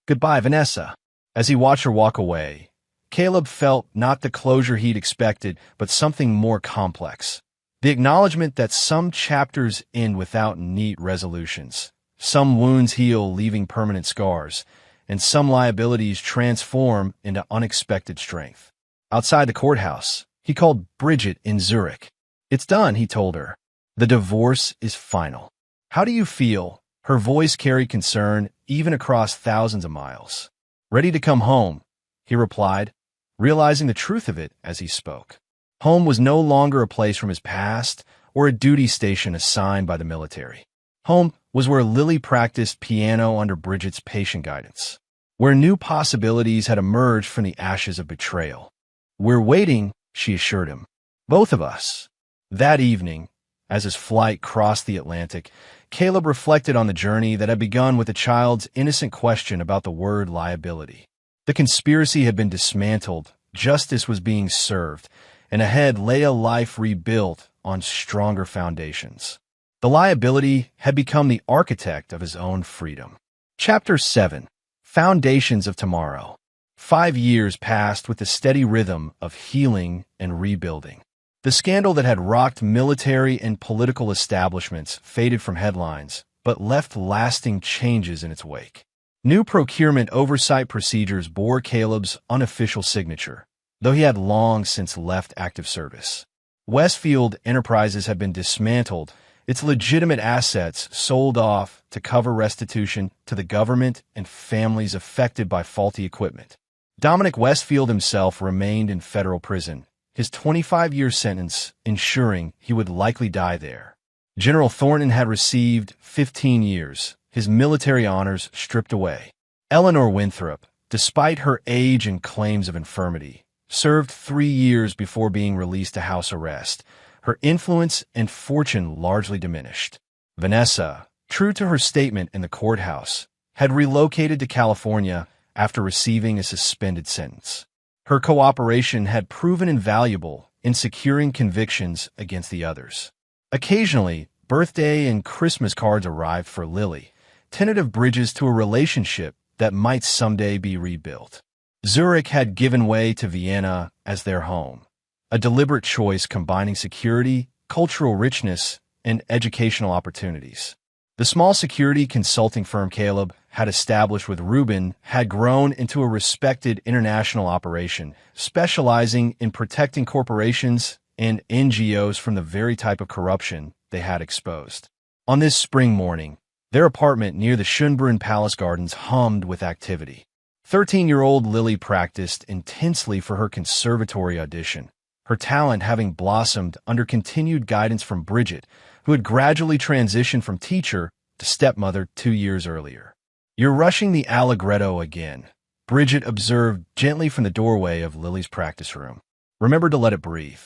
Goodbye, Vanessa. As he watched her walk away, Caleb felt not the closure he'd expected, but something more complex. The acknowledgement that some chapters end without neat resolutions, some wounds heal leaving permanent scars, and some liabilities transform into unexpected strength. Outside the courthouse, he called Bridget in Zurich. It's done, he told her. The divorce is final. How do you feel? Her voice carried concern even across thousands of miles. Ready to come home, he replied, realizing the truth of it as he spoke. Home was no longer a place from his past or a duty station assigned by the military. Home was where Lily practiced piano under Bridget's patient guidance, where new possibilities had emerged from the ashes of betrayal. We're waiting, she assured him. Both of us. That evening, as his flight crossed the Atlantic, Caleb reflected on the journey that had begun with a child's innocent question about the word liability. The conspiracy had been dismantled, justice was being served, and ahead lay a life rebuilt on stronger foundations. The liability had become the architect of his own freedom. Chapter 7. Foundations of Tomorrow. 5 years passed with the steady rhythm of healing and rebuilding. The scandal that had rocked military and political establishments faded from headlines, but left lasting changes in its wake. New procurement oversight procedures bore Caleb's unofficial signature, though he had long since left active service. Westfield Enterprises had been dismantled, its legitimate assets sold off to cover restitution to the government and families affected by faulty equipment. Dominic Westfield himself remained in federal prison, his 25-year sentence ensuring he would likely die there. General Thornton had received 15 years, his military honors stripped away. Eleanor Winthrop, despite her age and claims of infirmity, served 3 years before being released to house arrest, her influence and fortune largely diminished. Vanessa, true to her statement in the courthouse, had relocated to California after receiving a suspended sentence. Her cooperation had proven invaluable in securing convictions against the others. Occasionally, birthday and Christmas cards arrived for Lily, tentative bridges to a relationship that might someday be rebuilt. Zurich had given way to Vienna as their home, a deliberate choice combining security, cultural richness, and educational opportunities. The small security consulting firm Caleb had established with Rubin had grown into a respected international operation, specializing in protecting corporations and NGOs from the very type of corruption they had exposed. On this spring morning, their apartment near the Schönbrunn Palace Gardens hummed with activity. 13-year-old Lily practiced intensely for her conservatory audition, her talent having blossomed under continued guidance from Bridget, who had gradually transitioned from teacher to stepmother 2 years earlier. You're rushing the allegretto again, Bridget observed gently from the doorway of Lily's practice room. Remember to let it breathe.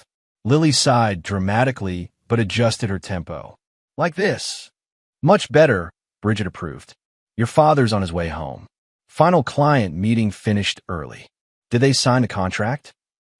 Lily sighed dramatically but adjusted her tempo. Like this. Much better, Bridget approved. Your father's on his way home. Final client meeting finished early. Did they sign a contract?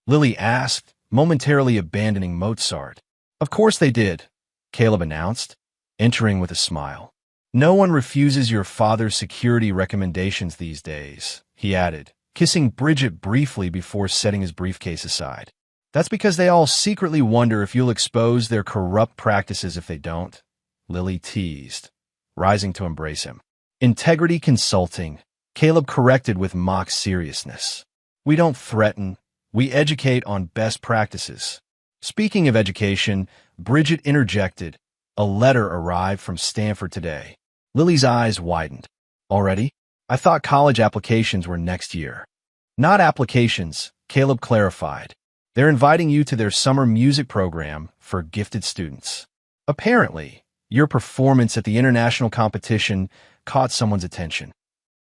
Lily asked, momentarily abandoning Mozart. Of course they did, Caleb announced, entering with a smile. No one refuses your father's security recommendations these days, he added, kissing Bridget briefly before setting his briefcase aside. That's because they all secretly wonder if you'll expose their corrupt practices if they don't, Lily teased, rising to embrace him. Integrity Consulting, Caleb corrected with mock seriousness. We don't threaten, We educate on best practices. Speaking of education, Bridget interjected. A letter arrived from Stanford today. Lily's eyes widened. Already? I thought college applications were next year. Not applications, Caleb clarified. They're inviting you to their summer music program for gifted students. Apparently, your performance at the international competition caught someone's attention.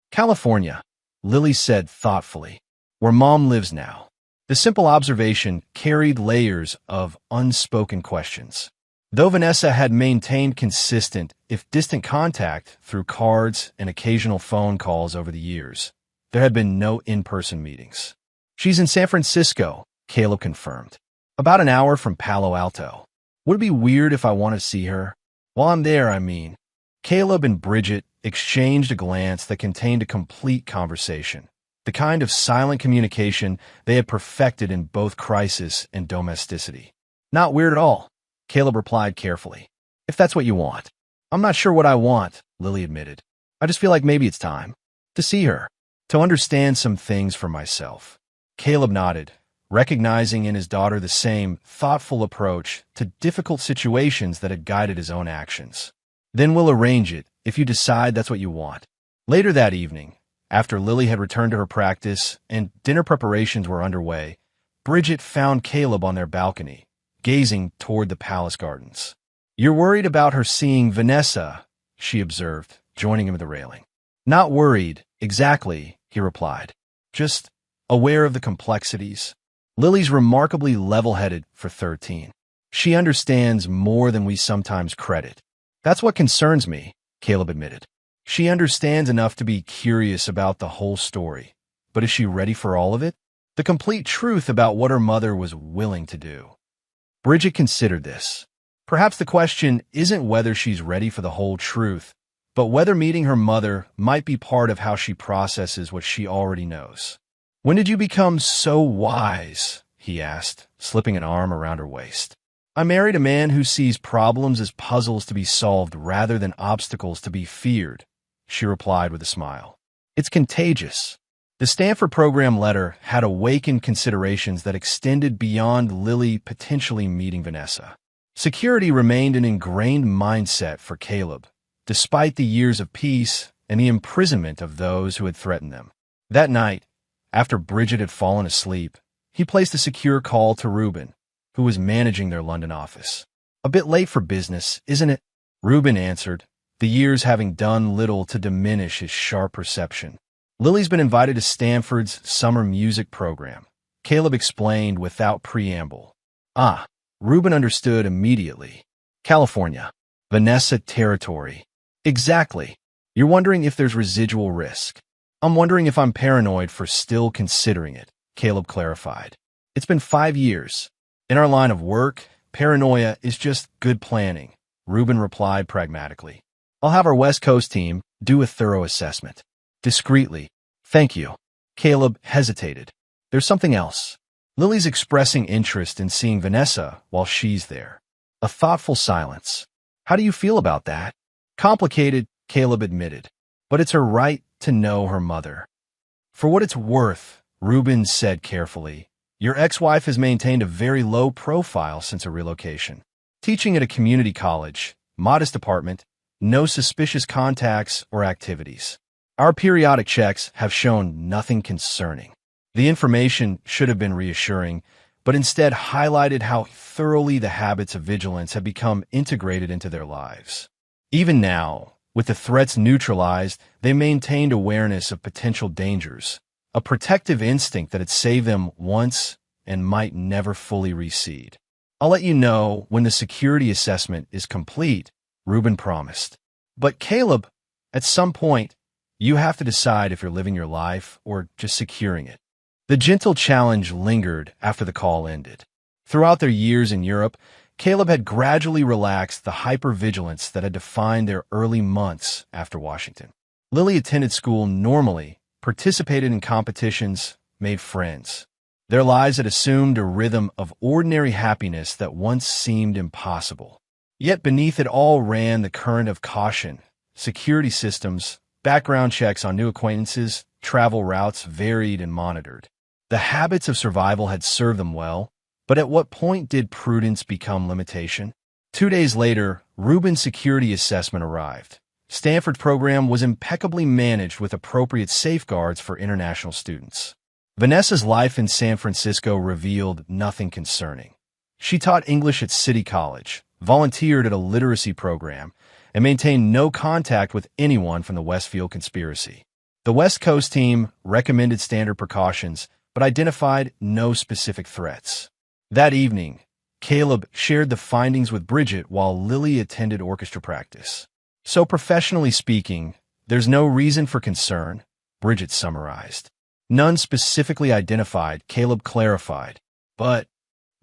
California, Lily said thoughtfully, where Mom lives now. The simple observation carried layers of unspoken questions. Though Vanessa had maintained consistent, if distant contact through cards and occasional phone calls over the years, there had been no in-person meetings. She's in San Francisco, Caleb confirmed. About an hour from Palo Alto. Would it be weird if I want to see her? While I'm there, I mean. Caleb and Bridget exchanged a glance that contained a complete conversation, the kind of silent communication they had perfected in both crisis and domesticity. Not weird at all, Caleb replied carefully. If that's what you want. I'm not sure what I want, Lily admitted. I just feel like maybe it's time to see her, to understand some things for myself. Caleb nodded, recognizing in his daughter the same thoughtful approach to difficult situations that had guided his own actions. Then we'll arrange it if you decide that's what you want. Later that evening, after Lily had returned to her practice and dinner preparations were underway, Bridget found Caleb on their balcony, gazing toward the palace gardens. You're worried about her seeing Vanessa, she observed, joining him at the railing. Not worried, exactly, he replied. Just aware of the complexities. Lily's remarkably level-headed for 13. She understands more than we sometimes credit. That's what concerns me, Caleb admitted. She understands enough to be curious about the whole story. But is she ready for all of it? The complete truth about what her mother was willing to do. Bridget considered this. Perhaps the question isn't whether she's ready for the whole truth, but whether meeting her mother might be part of how she processes what she already knows. When did you become so wise? He asked, slipping an arm around her waist. I married a man who sees problems as puzzles to be solved rather than obstacles to be feared, she replied with a smile. It's contagious. The Stanford program letter had awakened considerations that extended beyond Lily potentially meeting Vanessa. Security remained an ingrained mindset for Caleb, despite the years of peace and the imprisonment of those who had threatened them. That night, after Bridget had fallen asleep, he placed a secure call to Reuben, who was managing their London office. A bit late for business, isn't it? Reuben answered, the years having done little to diminish his sharp perception. Lily's been invited to Stanford's summer music program, Caleb explained without preamble. Ah, Reuben understood immediately. California. Vanessa territory. Exactly. You're wondering if there's residual risk. I'm wondering if I'm paranoid for still considering it, Caleb clarified. It's been 5 years. In our line of work, paranoia is just good planning, Reuben replied pragmatically. I'll have our West Coast team do a thorough assessment. Discreetly. Thank you. Caleb hesitated. There's something else. Lily's expressing interest in seeing Vanessa while she's there. A thoughtful silence. How do you feel about that? Complicated, Caleb admitted. But it's her right to know her mother. For what it's worth, Reuben said carefully, your ex-wife has maintained a very low profile since her relocation. Teaching at a community college, modest apartment, no suspicious contacts or activities. Our periodic checks have shown nothing concerning. The information should have been reassuring, but instead highlighted how thoroughly the habits of vigilance have become integrated into their lives. Even now, with the threats neutralized, they maintained awareness of potential dangers, a protective instinct that had saved them once and might never fully recede. I'll let you know when the security assessment is complete, Reuben promised. But Caleb, at some point, you have to decide if you're living your life or just securing it. The gentle challenge lingered after the call ended. Throughout their years in Europe, Caleb had gradually relaxed the hypervigilance that had defined their early months after Washington. Lily attended school normally, participated in competitions, made friends. Their lives had assumed a rhythm of ordinary happiness that once seemed impossible. Yet beneath it all ran the current of caution, security systems, background checks on new acquaintances, travel routes varied and monitored. The habits of survival had served them well, but at what point did prudence become limitation? 2 days later, Rubin's security assessment arrived. Stanford's program was impeccably managed with appropriate safeguards for international students. Vanessa's life in San Francisco revealed nothing concerning. She taught English at City College, volunteered at a literacy program, and maintained no contact with anyone from the Westfield conspiracy. The West Coast team recommended standard precautions, but identified no specific threats. That evening, Caleb shared the findings with Bridget while Lily attended orchestra practice. So professionally speaking, there's no reason for concern, Bridget summarized. None specifically identified, Caleb clarified. But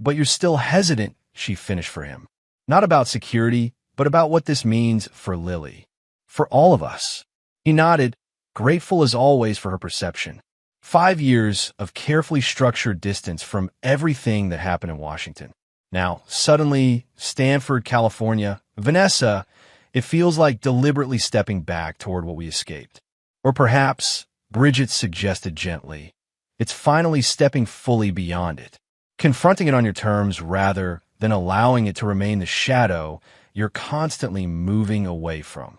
you're still hesitant, she finished for him. Not about security, but about what this means for Lily. For all of us. He nodded, grateful as always for her perception. 5 years of carefully structured distance from everything that happened in Washington. Now, suddenly, Stanford, California, Vanessa, it feels like deliberately stepping back toward what we escaped. Or perhaps, Bridget suggested gently, it's finally stepping fully beyond it. Confronting it on your terms rather than allowing it to remain the shadow you're constantly moving away from.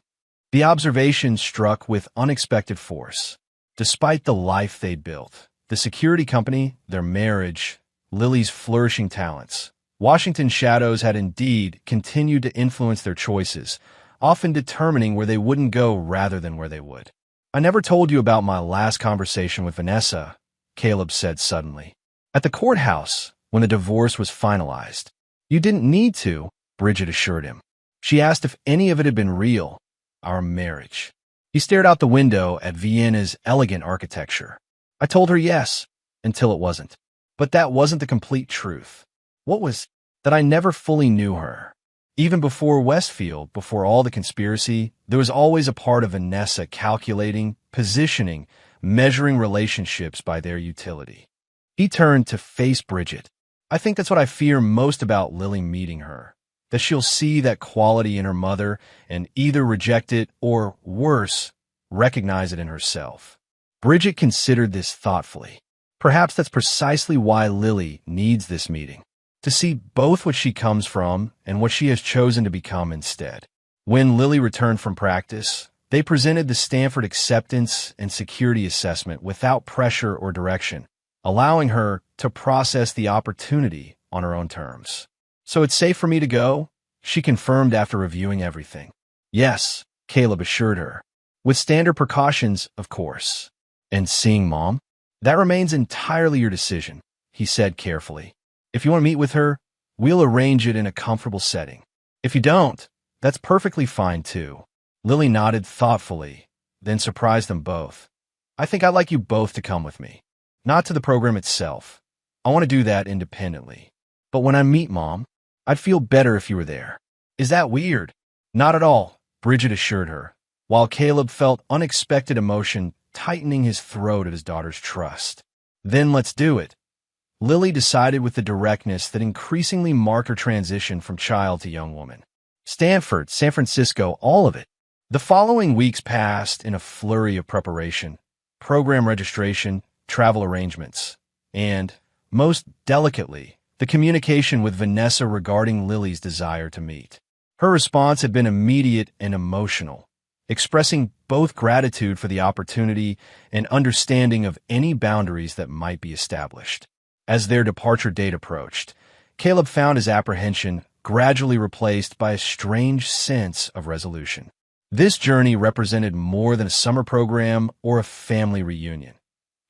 The observation struck with unexpected force. Despite the life they'd built, the security company, their marriage, Lily's flourishing talents, Washington's shadows had indeed continued to influence their choices, often determining where they wouldn't go rather than where they would. I never told you about my last conversation with Vanessa, Caleb said suddenly. At the courthouse, when the divorce was finalized. You didn't need to, Bridget assured him. She asked if any of it had been real, our marriage. He stared out the window at Vienna's elegant architecture. I told her yes, until it wasn't. But that wasn't the complete truth. What was that I never fully knew her. Even before Westfield, before all the conspiracy, there was always a part of Vanessa calculating, positioning, measuring relationships by their utility. He turned to face Bridget. I think that's what I fear most about Lily meeting her. That she'll see that quality in her mother and either reject it or, worse, recognize it in herself. Bridget considered this thoughtfully. Perhaps that's precisely why Lily needs this meeting. To see both what she comes from and what she has chosen to become instead. When Lily returned from practice, they presented the Stanford acceptance and security assessment without pressure or direction, allowing her to process the opportunity on her own terms. So it's safe for me to go? She confirmed after reviewing everything. Yes, Caleb assured her. With standard precautions, of course. And seeing Mom? That remains entirely your decision, he said carefully. If you want to meet with her, we'll arrange it in a comfortable setting. If you don't, that's perfectly fine too. Lily nodded thoughtfully, then surprised them both. I think I'd like you both to come with me. Not to the program itself. I want to do that independently. But when I meet Mom, I'd feel better if you were there. Is that weird? Not at all, Bridget assured her, while Caleb felt unexpected emotion tightening his throat at his daughter's trust. Then let's do it. Lily decided with the directness that increasingly marked her transition from child to young woman. Stanford, San Francisco, all of it. The following weeks passed in a flurry of preparation, program registration, travel arrangements, and, most delicately, the communication with Vanessa regarding Lily's desire to meet. Her response had been immediate and emotional, expressing both gratitude for the opportunity and understanding of any boundaries that might be established. As their departure date approached, Caleb found his apprehension gradually replaced by a strange sense of resolution. This journey represented more than a summer program or a family reunion.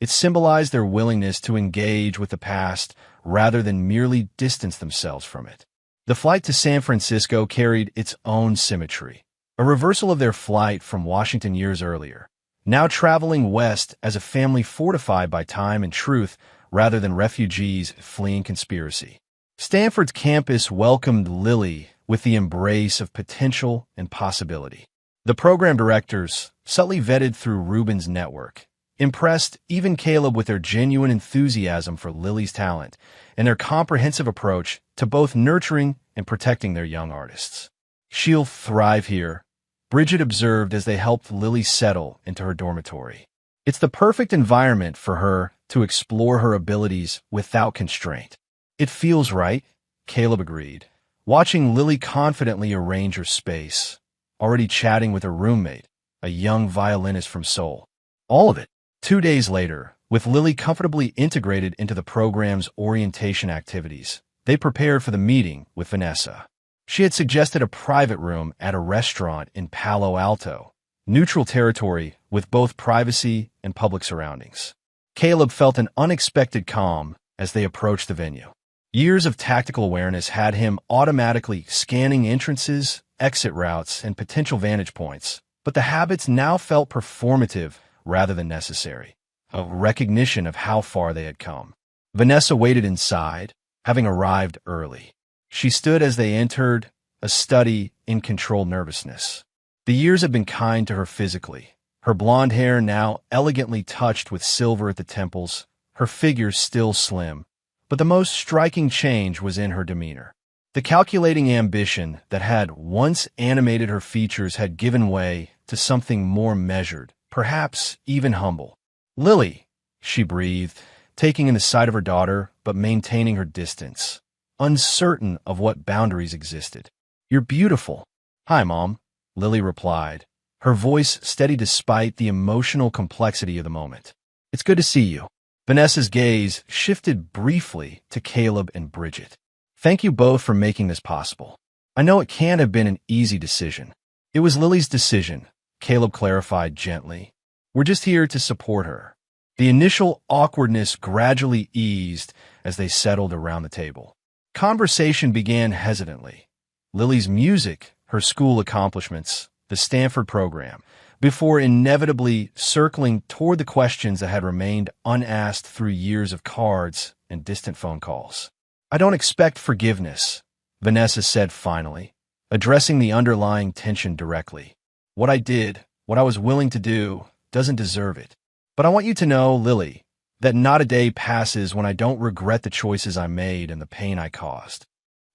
It symbolized their willingness to engage with the past rather than merely distance themselves from it. The flight to San Francisco carried its own symmetry, a reversal of their flight from Washington years earlier, now traveling west as a family fortified by time and truth rather than refugees fleeing conspiracy. Stanford's campus welcomed Lily with the embrace of potential and possibility. The program directors, subtly vetted through Rubin's network, impressed even Caleb with their genuine enthusiasm for Lily's talent and their comprehensive approach to both nurturing and protecting their young artists. She'll thrive here, Bridget observed as they helped Lily settle into her dormitory. It's the perfect environment for her to explore her abilities without constraint. It feels right, Caleb agreed, watching Lily confidently arrange her space, already chatting with her roommate, a young violinist from Seoul. All of it. 2 days later, with Lily comfortably integrated into the program's orientation activities, they prepared for the meeting with Vanessa. She had suggested a private room at a restaurant in Palo Alto, neutral territory with both privacy and public surroundings. Caleb felt an unexpected calm as they approached the venue. Years of tactical awareness had him automatically scanning entrances, exit routes, and potential vantage points, but the habits now felt performative rather than necessary, a recognition of how far they had come. Vanessa waited inside, having arrived early. She stood as they entered, a study in controlled nervousness. The years had been kind to her physically, her blonde hair now elegantly touched with silver at the temples, her figure still slim, but the most striking change was in her demeanor. The calculating ambition that had once animated her features had given way to something more measured, perhaps even humble. "Lily," she breathed, taking in the sight of her daughter but maintaining her distance, uncertain of what boundaries existed. "You're beautiful." "Hi, Mom," Lily replied, her voice steady despite the emotional complexity of the moment. "It's good to see you." Vanessa's gaze shifted briefly to Caleb and Bridget. "Thank you both for making this possible. I know it can't have been an easy decision." "It was Lily's decision," Caleb clarified gently. "We're just here to support her." The initial awkwardness gradually eased as they settled around the table. Conversation began hesitantly. Lily's music, her school accomplishments, the Stanford program, before inevitably circling toward the questions that had remained unasked through years of cards and distant phone calls. "I don't expect forgiveness," Vanessa said finally, addressing the underlying tension directly. "What I did, what I was willing to do, doesn't deserve it. But I want you to know, Lily, that not a day passes when I don't regret the choices I made and the pain I caused."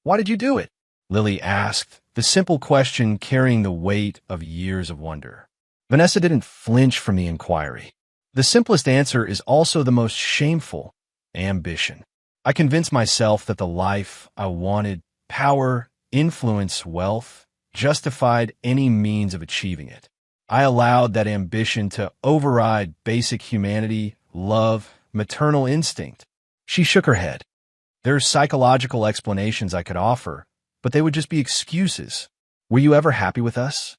"Why did you do it?" Lily asked, the simple question carrying the weight of years of wonder. Vanessa didn't flinch from the inquiry. "The simplest answer is also the most shameful: ambition. I convinced myself that the life I wanted, power, influence, wealth, justified any means of achieving it. I allowed that ambition to override basic humanity, love, maternal instinct." She shook her head. "There are psychological explanations I could offer, but they would just be excuses. Were you ever happy with us?"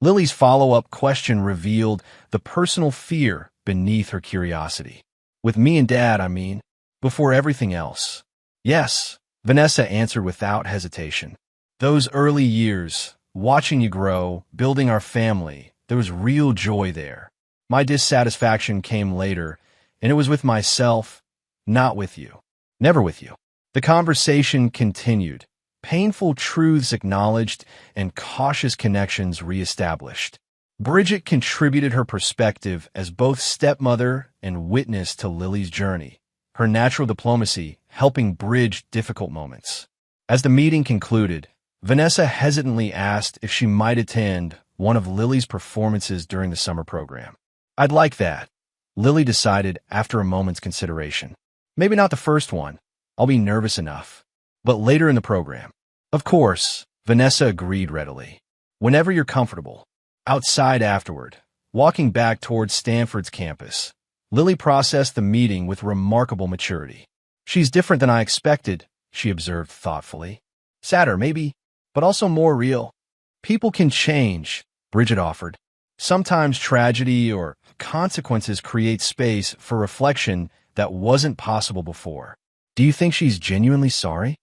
Lily's follow-up question revealed the personal fear beneath her curiosity. "With me and Dad, I mean, before everything else." "Yes," Vanessa answered without hesitation. "Those early years, watching you grow, building our family, there was real joy there. My dissatisfaction came later, and it was with myself, not with you. Never with you." The conversation continued, painful truths acknowledged and cautious connections reestablished. Bridget contributed her perspective as both stepmother and witness to Lily's journey, her natural diplomacy helping bridge difficult moments. As the meeting concluded, Vanessa hesitantly asked if she might attend one of Lily's performances during the summer program. "I'd like that," Lily decided after a moment's consideration. "Maybe not the first one. I'll be nervous enough. But later in the program." "Of course," Vanessa agreed readily. "Whenever you're comfortable." Outside afterward, walking back towards Stanford's campus, Lily processed the meeting with remarkable maturity. "She's different than I expected," she observed thoughtfully. "Sadder, maybe, but also more real." "People can change," Bridget offered. "Sometimes tragedy or consequences create space for reflection that wasn't possible before." "Do you think she's genuinely sorry?"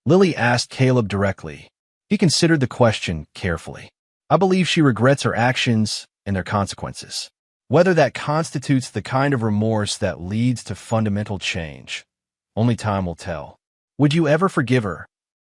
Lily asked Caleb directly. He considered the question carefully. "I believe she regrets her actions and their consequences. Whether that constitutes the kind of remorse that leads to fundamental change, only time will tell." "Would you ever forgive her?"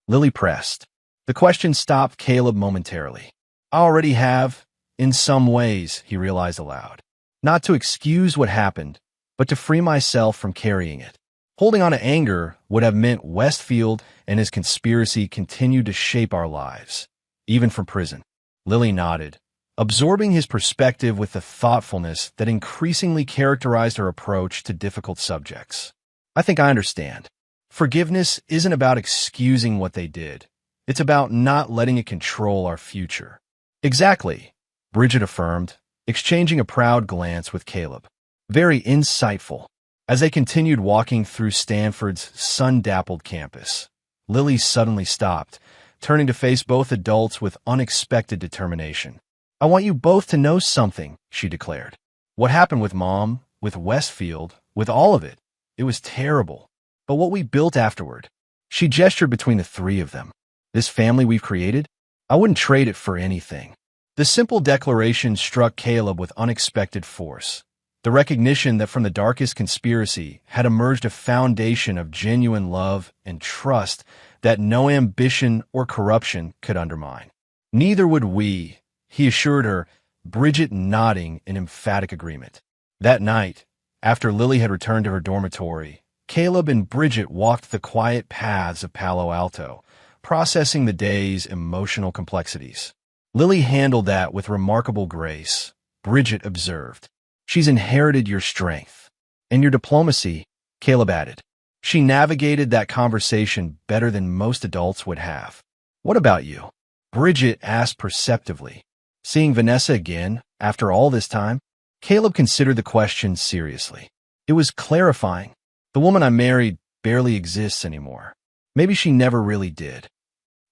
Lily pressed. The question stopped Caleb momentarily. "I already have, in some ways," he realized aloud. "Not to excuse what happened, but to free myself from carrying it." Holding on to anger would have meant Westfield and his conspiracy continued to shape our lives, even from prison. Lily nodded, absorbing his perspective with the thoughtfulness that increasingly characterized her approach to difficult subjects. I think I understand. Forgiveness isn't about excusing what they did. It's about not letting it control our future. Exactly, Bridget affirmed, exchanging a proud glance with Caleb. Very insightful. As they continued walking through Stanford's sun-dappled campus, Lily suddenly stopped, turning to face both adults with unexpected determination. I want you both to know something, she declared. What happened with Mom, with Westfield, with all of it, it was terrible. But what we built afterward, she gestured between the three of them. This family we've created, I wouldn't trade it for anything. The simple declaration struck Caleb with unexpected force. The recognition that from the darkest conspiracy had emerged a foundation of genuine love and trust that no ambition or corruption could undermine. Neither would we, he assured her, Bridget nodding in emphatic agreement. That night, after Lily had returned to her dormitory, Caleb and Bridget walked the quiet paths of Palo Alto, processing the day's emotional complexities. Lily handled that with remarkable grace, Bridget observed. She's inherited your strength. And your diplomacy, Caleb added. She navigated that conversation better than most adults would have. What about you? Bridget asked perceptively. Seeing Vanessa again, after all this time? Caleb considered the question seriously. It was clarifying. The woman I married barely exists anymore. Maybe she never really did.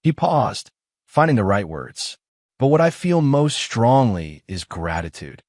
He paused, finding the right words. But what I feel most strongly is gratitude.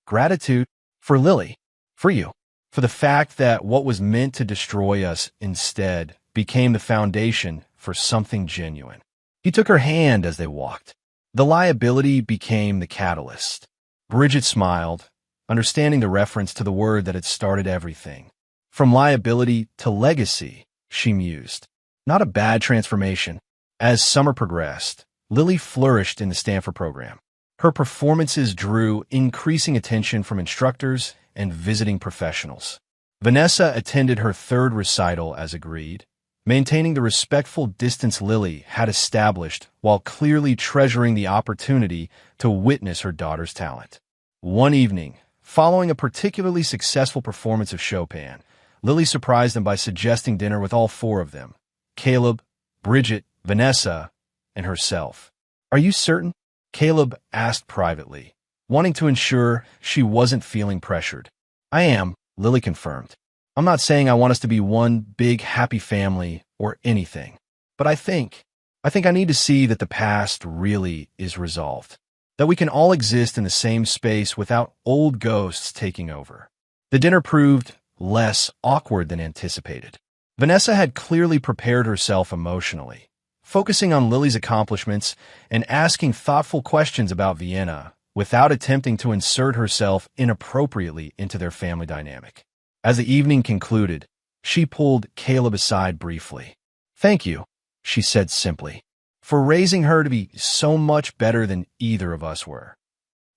Gratitude for Lily, for you, for the fact that what was meant to destroy us instead became the foundation for something genuine. He took her hand as they walked. The liability became the catalyst. Bridget smiled, understanding the reference to the word that had started everything. From liability to legacy, she mused. Not a bad transformation. As summer progressed, Lily flourished in the Stanford program. Her performances drew increasing attention from instructors and visiting professionals. Vanessa attended her third recital as agreed, maintaining the respectful distance Lily had established while clearly treasuring the opportunity to witness her daughter's talent. One evening, following a particularly successful performance of Chopin, Lily surprised them by suggesting dinner with all four of them, Caleb, Bridget, Vanessa, and herself. Are you certain? Caleb asked privately, wanting to ensure she wasn't feeling pressured. I am, Lily confirmed. I'm not saying I want us to be one big happy family or anything, but I think I need to see that the past really is resolved, that we can all exist in the same space without old ghosts taking over. The dinner proved less awkward than anticipated. Vanessa had clearly prepared herself emotionally, focusing on Lily's accomplishments and asking thoughtful questions about Vienna without attempting to insert herself inappropriately into their family dynamic. As the evening concluded, she pulled Caleb aside briefly. Thank you, she said simply, for raising her to be so much better than either of us were.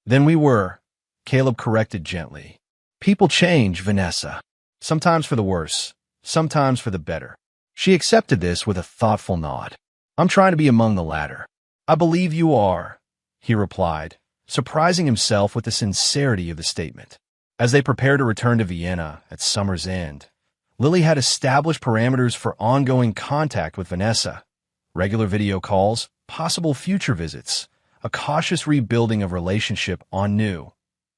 Then we were, Caleb corrected gently. People change, Vanessa. Sometimes for the worse, sometimes for the better. She accepted this with a thoughtful nod. I'm trying to be among the latter. I believe you are, he replied, surprising himself with the sincerity of the statement. As they prepared to return to Vienna at summer's end, Lily had established parameters for ongoing contact with Vanessa, regular video calls, possible future visits, a cautious rebuilding of relationship on new,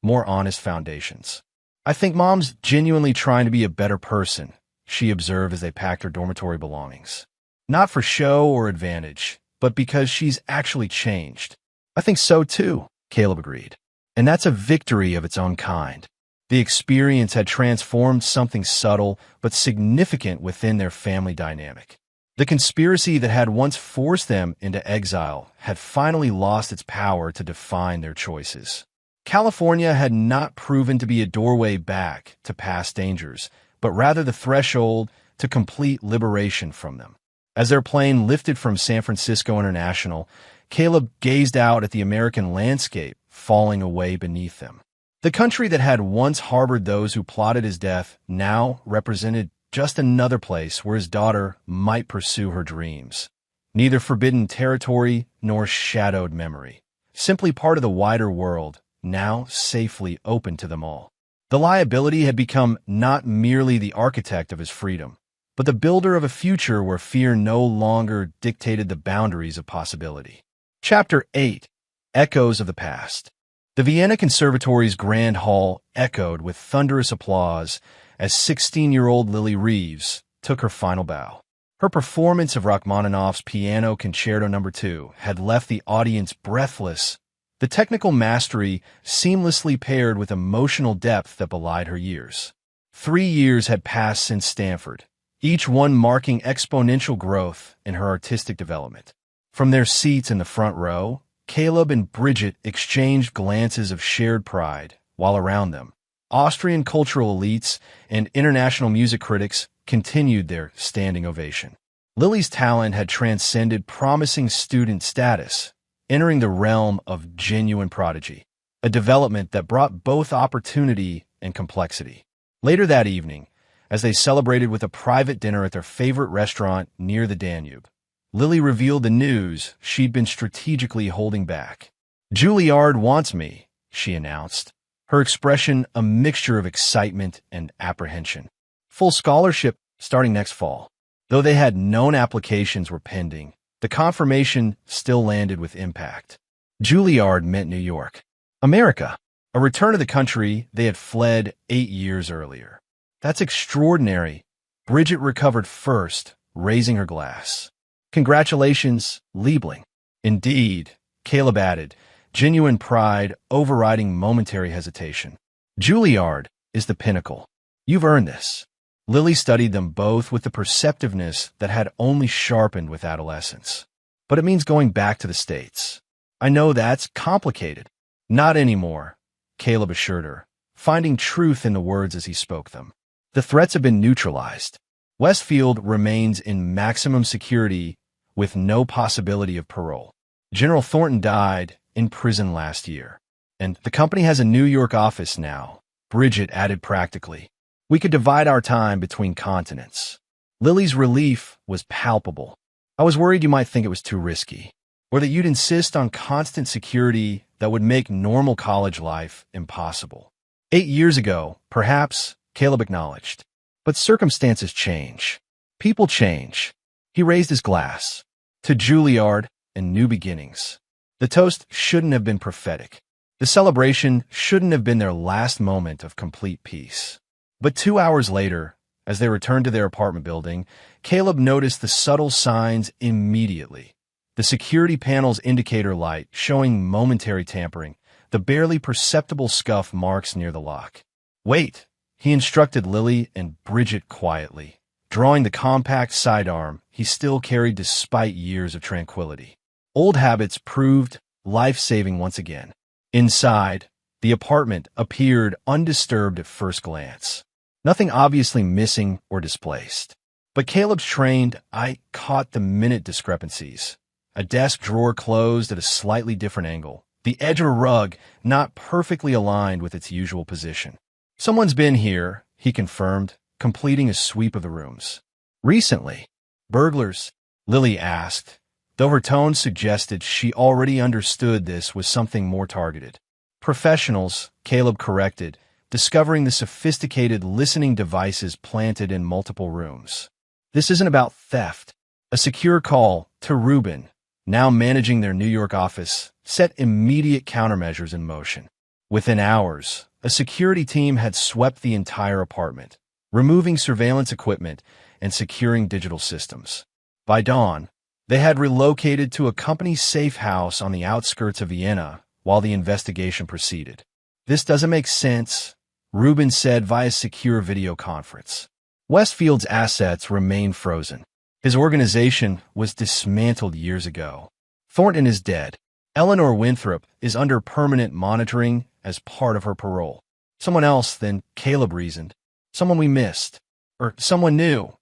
more honest foundations. I think Mom's genuinely trying to be a better person, she observed as they packed her dormitory belongings. Not for show or advantage, but because she's actually changed. I think so too, Caleb agreed. And that's a victory of its own kind. The experience had transformed something subtle but significant within their family dynamic. The conspiracy that had once forced them into exile had finally lost its power to define their choices. California had not proven to be a doorway back to past dangers, but rather the threshold to complete liberation from them. As their plane lifted from San Francisco International, Caleb gazed out at the American landscape falling away beneath them. The country that had once harbored those who plotted his death now represented just another place where his daughter might pursue her dreams. Neither forbidden territory nor shadowed memory. simply part of the wider world, now safely open to them all. The liability had become not merely the architect of his freedom, but the builder of a future where fear no longer dictated the boundaries of possibility. Chapter 8. Echoes of the Past. The Vienna Conservatory's Grand Hall echoed with thunderous applause as 16-year-old Lily Reeves took her final bow. Her performance of Rachmaninoff's Piano Concerto No. 2 had left the audience breathless, the technical mastery seamlessly paired with emotional depth that belied her years. 3 years had passed since Stanford, each one marking exponential growth in her artistic development. From their seats in the front row, Caleb and Bridget exchanged glances of shared pride, while around them, Austrian cultural elites and international music critics continued their standing ovation. Lily's talent had transcended promising student status, entering the realm of genuine prodigy, a development that brought both opportunity and complexity. Later that evening, as they celebrated with a private dinner at their favorite restaurant near the Danube, Lily revealed the news she'd been strategically holding back. "Juilliard wants me," she announced, her expression a mixture of excitement and apprehension. Full scholarship starting next fall. Though they had known applications were pending, the confirmation still landed with impact. Juilliard meant New York, America, a return to the country they had fled 8 years earlier. "That's extraordinary." Bridget recovered first, raising her glass. "Congratulations, Liebling." "Indeed," Caleb added, genuine pride overriding momentary hesitation. "Juilliard is the pinnacle. You've earned this." Lily studied them both with the perceptiveness that had only sharpened with adolescence. "But it means going back to the States." "I know that's complicated." "Not anymore," Caleb assured her, finding truth in the words as he spoke them. "The threats have been neutralized. Westfield remains in maximum security with no possibility of parole. General Thornton died in prison last year, and the company has a New York office now," Bridget added practically. "We could divide our time between continents." Lily's relief was palpable. "I was worried you might think it was too risky, or that you'd insist on constant security that would make normal college life impossible." 8 years ago, perhaps, Caleb acknowledged. But circumstances change. People change. He raised his glass. To Juilliard and new beginnings. The toast shouldn't have been prophetic. The celebration shouldn't have been their last moment of complete peace. But 2 hours later, as they returned to their apartment building, Caleb noticed the subtle signs immediately. The security panel's indicator light showing momentary tampering, the barely perceptible scuff marks near the lock. "Wait," he instructed Lily and Bridget quietly, drawing the compact sidearm he still carried despite years of tranquility. Old habits proved life-saving once again. Inside, the apartment appeared undisturbed at first glance. Nothing obviously missing or displaced. But Caleb's trained eye caught the minute discrepancies. A desk drawer closed at a slightly different angle, the edge of a rug not perfectly aligned with its usual position. "Someone's been here," he confirmed, completing a sweep of the rooms. "Recently?" "Burglars?" Lily asked, though her tone suggested she already understood this was something more targeted. "Professionals," Caleb corrected, discovering the sophisticated listening devices planted in multiple rooms. "This isn't about theft." A secure call to Rubin, now managing their New York office, set immediate countermeasures in motion. Within hours, a security team had swept the entire apartment, removing surveillance equipment and securing digital systems. By dawn, they had relocated to a company safe house on the outskirts of Vienna while the investigation proceeded. "This doesn't make sense," Rubin said via secure video conference. Westfield's assets remain frozen. His organization was dismantled years ago. Thornton is dead. Eleanor Winthrop is under permanent monitoring as part of her parole. Someone else, then, Caleb reasoned. Someone we missed. Or someone new.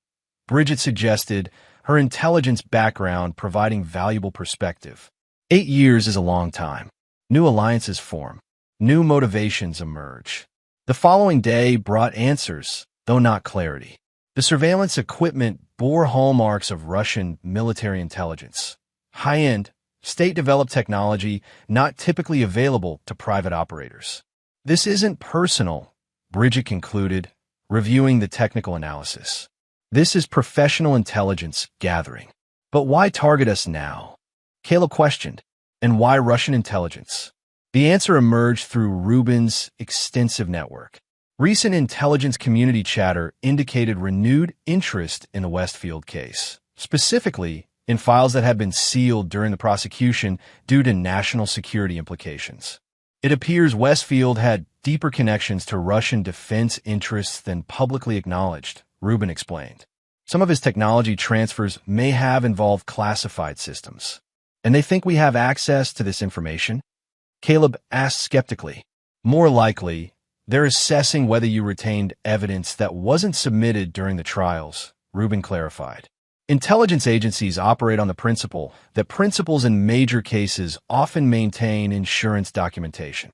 Bridget suggested, her intelligence background providing valuable perspective. 8 years is a long time. New alliances form. New motivations emerge. The following day brought answers, though not clarity. The surveillance equipment bore hallmarks of Russian military intelligence. High-end, state-developed technology not typically available to private operators. This isn't personal, Bridget concluded, reviewing the technical analysis. This is professional intelligence gathering. But why target us now? Caleb questioned. And why Russian intelligence? The answer emerged through Rubin's extensive network. Recent intelligence community chatter indicated renewed interest in the Westfield case, specifically in files that had been sealed during the prosecution due to national security implications. It appears Westfield had deeper connections to Russian defense interests than publicly acknowledged, Rubin explained. Some of his technology transfers may have involved classified systems. And they think we have access to this information? Caleb asked skeptically. More likely, they're assessing whether you retained evidence that wasn't submitted during the trials, Rubin clarified. Intelligence agencies operate on the principle that principals in major cases often maintain insurance documentation.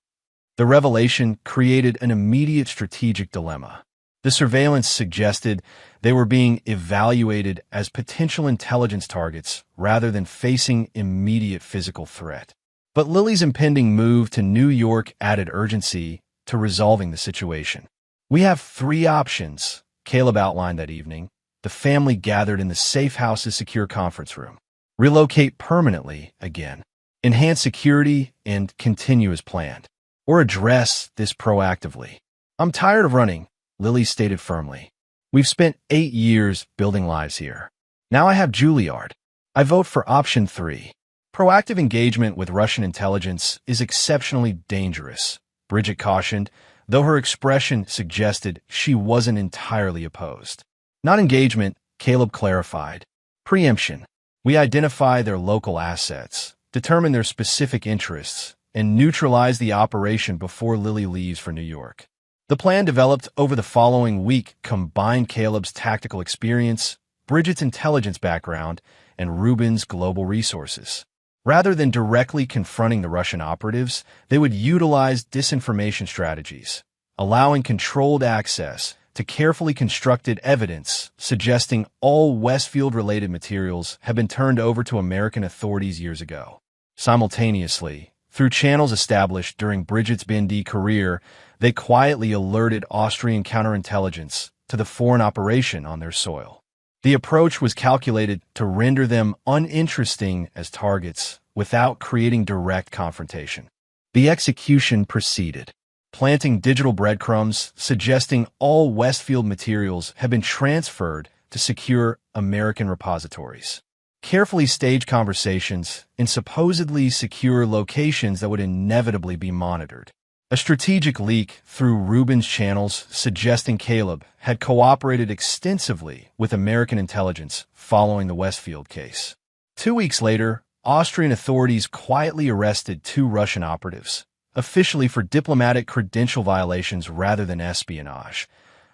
The revelation created an immediate strategic dilemma. The surveillance suggested they were being evaluated as potential intelligence targets rather than facing immediate physical threat. But Lily's impending move to New York added urgency to resolving the situation. We have 3 options, Caleb outlined that evening. The family gathered in the Safe House's secure conference room. Relocate permanently again. Enhance security and continue as planned. Or address this proactively. I'm tired of running, Lily stated firmly. We've spent 8 years building lives here. Now I have Juilliard. I vote for option 3. Proactive engagement with Russian intelligence is exceptionally dangerous, Bridget cautioned, though her expression suggested she wasn't entirely opposed. Not engagement, Caleb clarified. Preemption. We identify their local assets, determine their specific interests, and neutralize the operation before Lily leaves for New York. The plan developed over the following week combined Caleb's tactical experience, Bridget's intelligence background, and Rubin's global resources. Rather than directly confronting the Russian operatives, they would utilize disinformation strategies, allowing controlled access to carefully constructed evidence suggesting all Westfield-related materials had been turned over to American authorities years ago. Simultaneously, through channels established during Bridget's BND career, they quietly alerted Austrian counterintelligence to the foreign operation on their soil. The approach was calculated to render them uninteresting as targets without creating direct confrontation. The execution proceeded, planting digital breadcrumbs suggesting all Westfield materials had been transferred to secure American repositories. Carefully staged conversations in supposedly secure locations that would inevitably be monitored. A strategic leak through Rubin's channels suggesting Caleb had cooperated extensively with American intelligence following the Westfield case. 2 weeks later, Austrian authorities quietly arrested 2 Russian operatives, officially for diplomatic credential violations rather than espionage,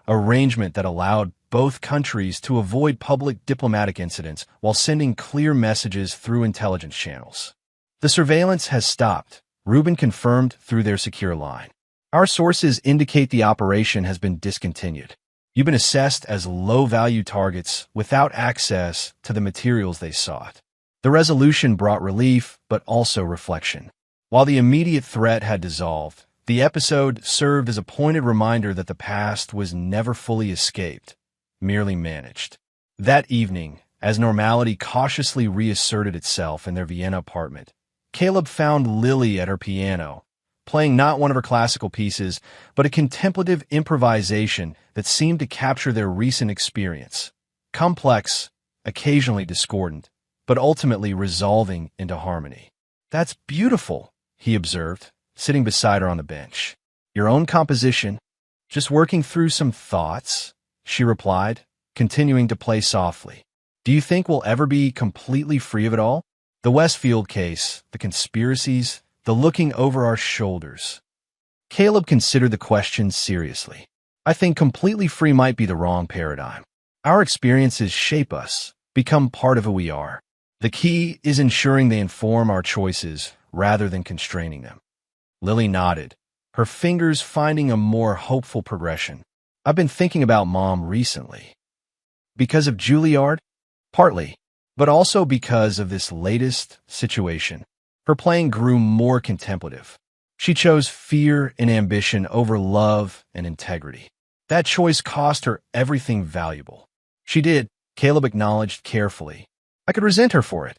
arrangement that allowed both countries to avoid public diplomatic incidents while sending clear messages through intelligence channels. The surveillance has stopped, Rubin confirmed through their secure line. Our sources indicate the operation has been discontinued. You've been assessed as low-value targets without access to the materials they sought. The resolution brought relief, but also reflection. While the immediate threat had dissolved, the episode served as a pointed reminder that the past was never fully escaped, merely managed. That evening, as normality cautiously reasserted itself in their Vienna apartment, Caleb found Lily at her piano, playing not one of her classical pieces, but a contemplative improvisation that seemed to capture their recent experience. Complex, occasionally discordant, but ultimately resolving into harmony. That's beautiful, he observed, sitting beside her on the bench. Your own composition? Just working through some thoughts, she replied, continuing to play softly. Do you think we'll ever be completely free of it all? The Westfield case, the conspiracies, the looking over our shoulders. Caleb considered the question seriously. I think completely free might be the wrong paradigm. Our experiences shape us, become part of who we are. The key is ensuring they inform our choices rather than constraining them. Lily nodded, her fingers finding a more hopeful progression. I've been thinking about Mom recently. Because of Juilliard? Partly. But also because of this latest situation, her playing grew more contemplative. She chose fear and ambition over love and integrity. That choice cost her everything valuable. She did, Caleb acknowledged carefully. I could resent her for it.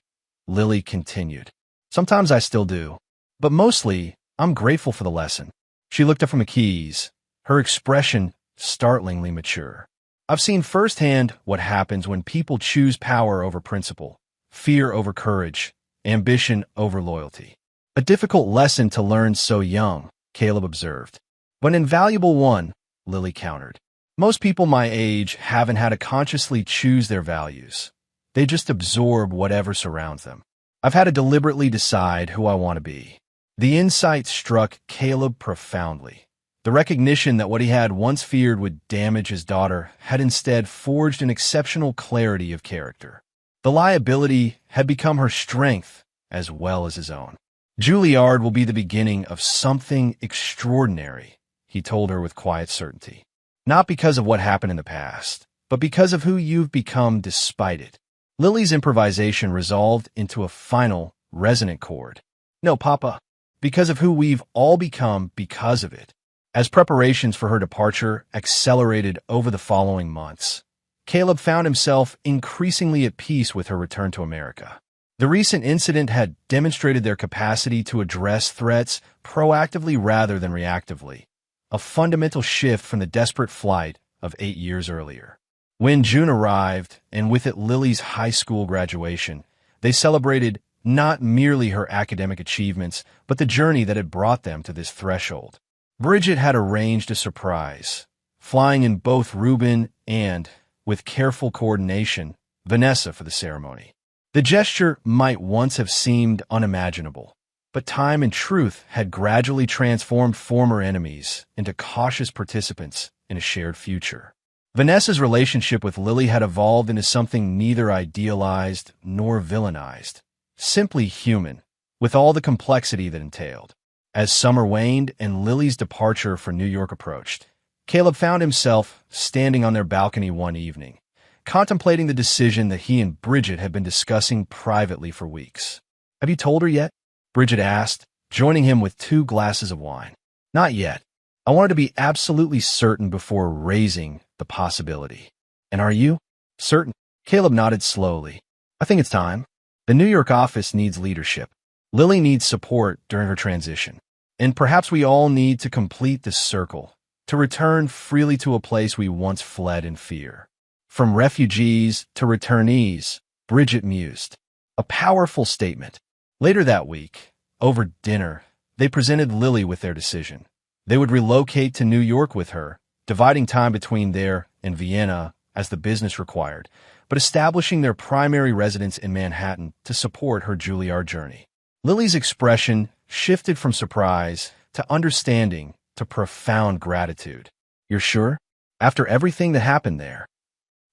Lily continued. Sometimes I still do. But mostly, I'm grateful for the lesson. She looked up from the keys, her expression startlingly mature. I've seen firsthand what happens when people choose power over principle, fear over courage, ambition over loyalty. A difficult lesson to learn so young, Caleb observed. But an invaluable one, Lily countered. Most people my age haven't had to consciously choose their values. They just absorb whatever surrounds them. I've had to deliberately decide who I want to be. The insight struck Caleb profoundly. The recognition that what he had once feared would damage his daughter had instead forged an exceptional clarity of character. The liability had become her strength as well as his own. Juilliard will be the beginning of something extraordinary, he told her with quiet certainty. Not because of what happened in the past, but because of who you've become despite it. Lily's improvisation resolved into a final, resonant chord. No, Papa, because of who we've all become because of it. As preparations for her departure accelerated over the following months, Caleb found himself increasingly at peace with her return to America. The recent incident had demonstrated their capacity to address threats proactively rather than reactively, a fundamental shift from the desperate flight of 8 years earlier. When June arrived, and with it Lily's high school graduation, they celebrated not merely her academic achievements, but the journey that had brought them to this threshold. Bridget had arranged a surprise, flying in both Reuben and, with careful coordination, Vanessa for the ceremony. The gesture might once have seemed unimaginable, but time and truth had gradually transformed former enemies into cautious participants in a shared future. Vanessa's relationship with Lily had evolved into something neither idealized nor villainized, simply human, with all the complexity that entailed. As summer waned and Lily's departure for New York approached, Caleb found himself standing on their balcony one evening, contemplating the decision that he and Bridget had been discussing privately for weeks. Have you told her yet? Bridget asked, joining him with 2 glasses of wine. Not yet. I wanted to be absolutely certain before raising the possibility. And are you? Certain. Caleb nodded slowly. I think it's time. The New York office needs leadership. Lily needs support during her transition. And perhaps we all need to complete this circle, to return freely to a place we once fled in fear. From refugees to returnees, Bridget mused. A powerful statement. Later that week, over dinner, they presented Lily with their decision. They would relocate to New York with her, dividing time between there and Vienna as the business required, but establishing their primary residence in Manhattan to support her Juilliard journey. Lily's expression shifted from surprise to understanding to profound gratitude. You're sure? After everything that happened there?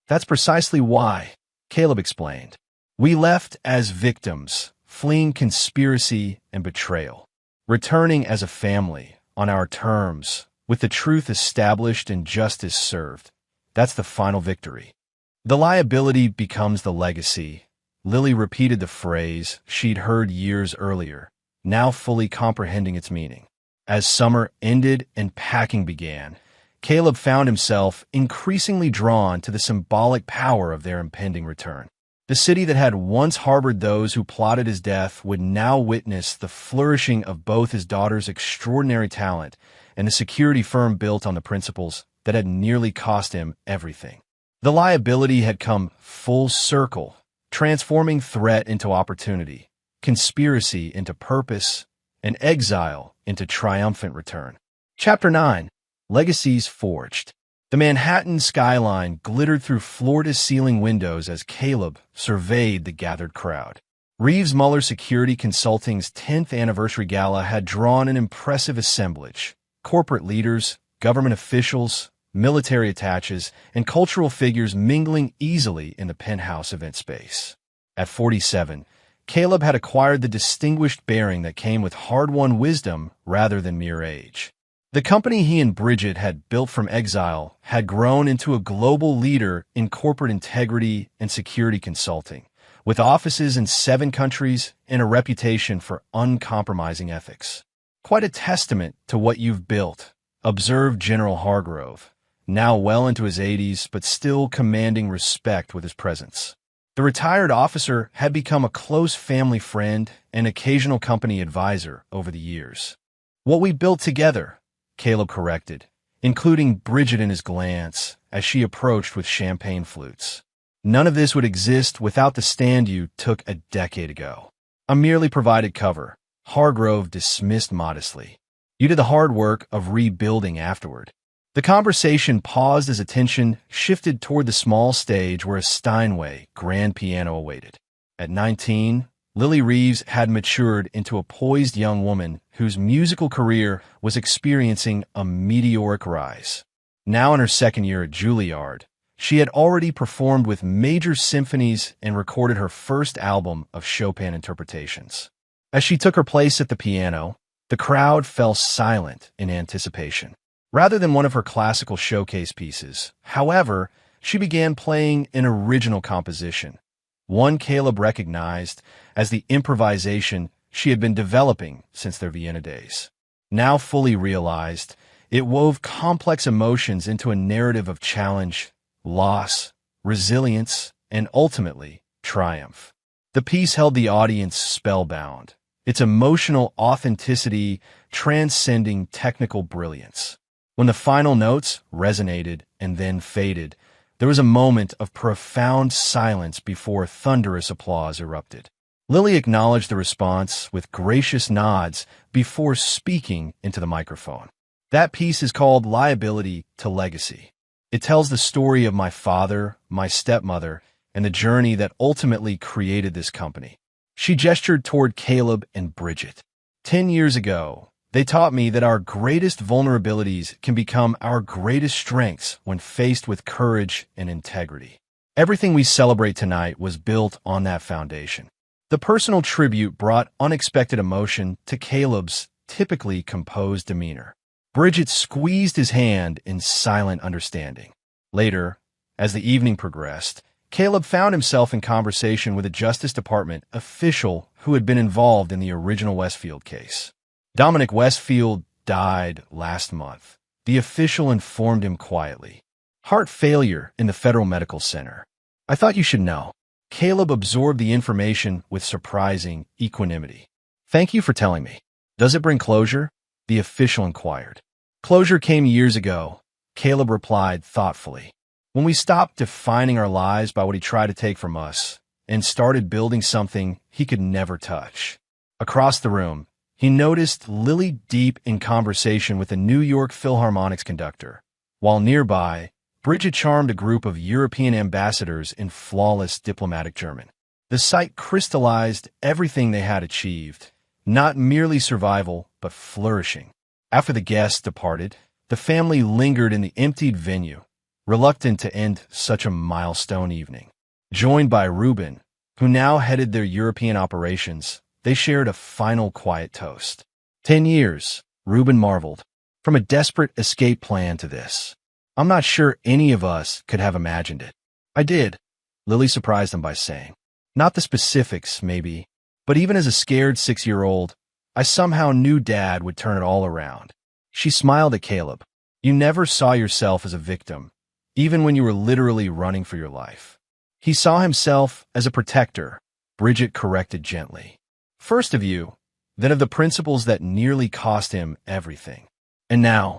That's precisely why, Caleb explained. We left as victims, fleeing conspiracy and betrayal, returning as a family, on our terms, with the truth established and justice served. That's the final victory. The liability becomes the legacy. Lily repeated the phrase she'd heard years earlier, now fully comprehending its meaning. As summer ended and packing began, Caleb found himself increasingly drawn to the symbolic power of their impending return. The city that had once harbored those who plotted his death would now witness the flourishing of both his daughter's extraordinary talent and the security firm built on the principles that had nearly cost him everything. The liability had come full circle, transforming threat into opportunity, conspiracy into purpose, and exile into triumphant return. Chapter 9. Legacies Forged. The Manhattan skyline glittered through floor-to-ceiling windows as Caleb surveyed the gathered crowd. Reeves Muller Security Consulting's 10th anniversary gala had drawn an impressive assemblage. Corporate leaders, government officials, military attaches, and cultural figures mingling easily in the penthouse event space. At 47, Caleb had acquired the distinguished bearing that came with hard-won wisdom rather than mere age. The company he and Bridget had built from exile had grown into a global leader in corporate integrity and security consulting, with offices in 7 countries and a reputation for uncompromising ethics. Quite a testament to what you've built, observed General Hargrove, now well into his 80s but still commanding respect with his presence. The retired officer had become a close family friend and occasional company advisor over the years. What we built together, Caleb corrected, including Bridget in his glance as she approached with champagne flutes. None of this would exist without the stand you took a decade ago. I merely provided cover, Hargrove dismissed modestly. You did the hard work of rebuilding afterward. The conversation paused as attention shifted toward the small stage where a Steinway grand piano awaited. At 19, Lily Reeves had matured into a poised young woman whose musical career was experiencing a meteoric rise. Now in her second year at Juilliard, she had already performed with major symphonies and recorded her first album of Chopin interpretations. As she took her place at the piano, the crowd fell silent in anticipation. Rather than one of her classical showcase pieces, however, she began playing an original composition, one Caleb recognized as the improvisation she had been developing since their Vienna days. Now fully realized, it wove complex emotions into a narrative of challenge, loss, resilience, and ultimately, triumph. The piece held the audience spellbound, its emotional authenticity transcending technical brilliance. When the final notes resonated and then faded, there was a moment of profound silence before thunderous applause erupted. Lily acknowledged the response with gracious nods before speaking into the microphone. That piece is called Liability to Legacy. It tells the story of my father, my stepmother, and the journey that ultimately created this company. She gestured toward Caleb and Bridget. 10 years ago, they taught me that our greatest vulnerabilities can become our greatest strengths when faced with courage and integrity. Everything we celebrate tonight was built on that foundation. The personal tribute brought unexpected emotion to Caleb's typically composed demeanor. Bridget squeezed his hand in silent understanding. Later, as the evening progressed, Caleb found himself in conversation with a Justice Department official who had been involved in the original Westfield case. Dominic Westfield died last month. The official informed him quietly. Heart failure in the Federal Medical Center. I thought you should know. Caleb absorbed the information with surprising equanimity. Thank you for telling me. Does it bring closure? The official inquired. Closure came years ago, Caleb replied thoughtfully. When we stopped defining our lives by what he tried to take from us and started building something he could never touch. Across the room, he noticed Lily deep in conversation with a New York Philharmonic's conductor, while nearby, Bridget charmed a group of European ambassadors in flawless diplomatic German. The sight crystallized everything they had achieved, not merely survival, but flourishing. After the guests departed, the family lingered in the emptied venue, reluctant to end such a milestone evening. Joined by Ruben, who now headed their European operations, they shared a final quiet toast. 10 years, Ruben marveled. From a desperate escape plan to this. I'm not sure any of us could have imagined it. I did, Lily surprised him by saying. Not the specifics, maybe, but even as a scared 6-year-old, I somehow knew Dad would turn it all around. She smiled at Caleb. You never saw yourself as a victim, even when you were literally running for your life. He saw himself as a protector, Bridget corrected gently. First of you, then of the principles that nearly cost him everything. And now,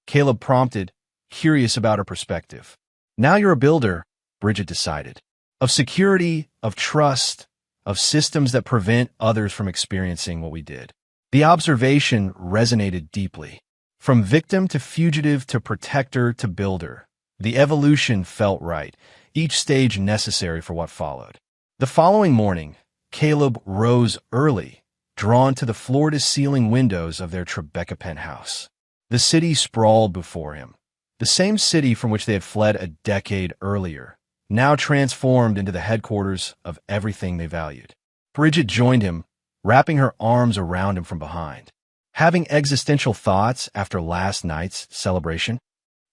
Caleb prompted, curious about her perspective. Now you're a builder, Bridget decided. Of security, of trust, of systems that prevent others from experiencing what we did. The observation resonated deeply. From victim to fugitive to protector to builder, the evolution felt right, each stage necessary for what followed. The following morning, Caleb rose early, drawn to the floor-to-ceiling windows of their Tribeca penthouse. The city sprawled before him. The same city from which they had fled a decade earlier, now transformed into the headquarters of everything they valued. Bridget joined him, wrapping her arms around him from behind. Having existential thoughts after last night's celebration?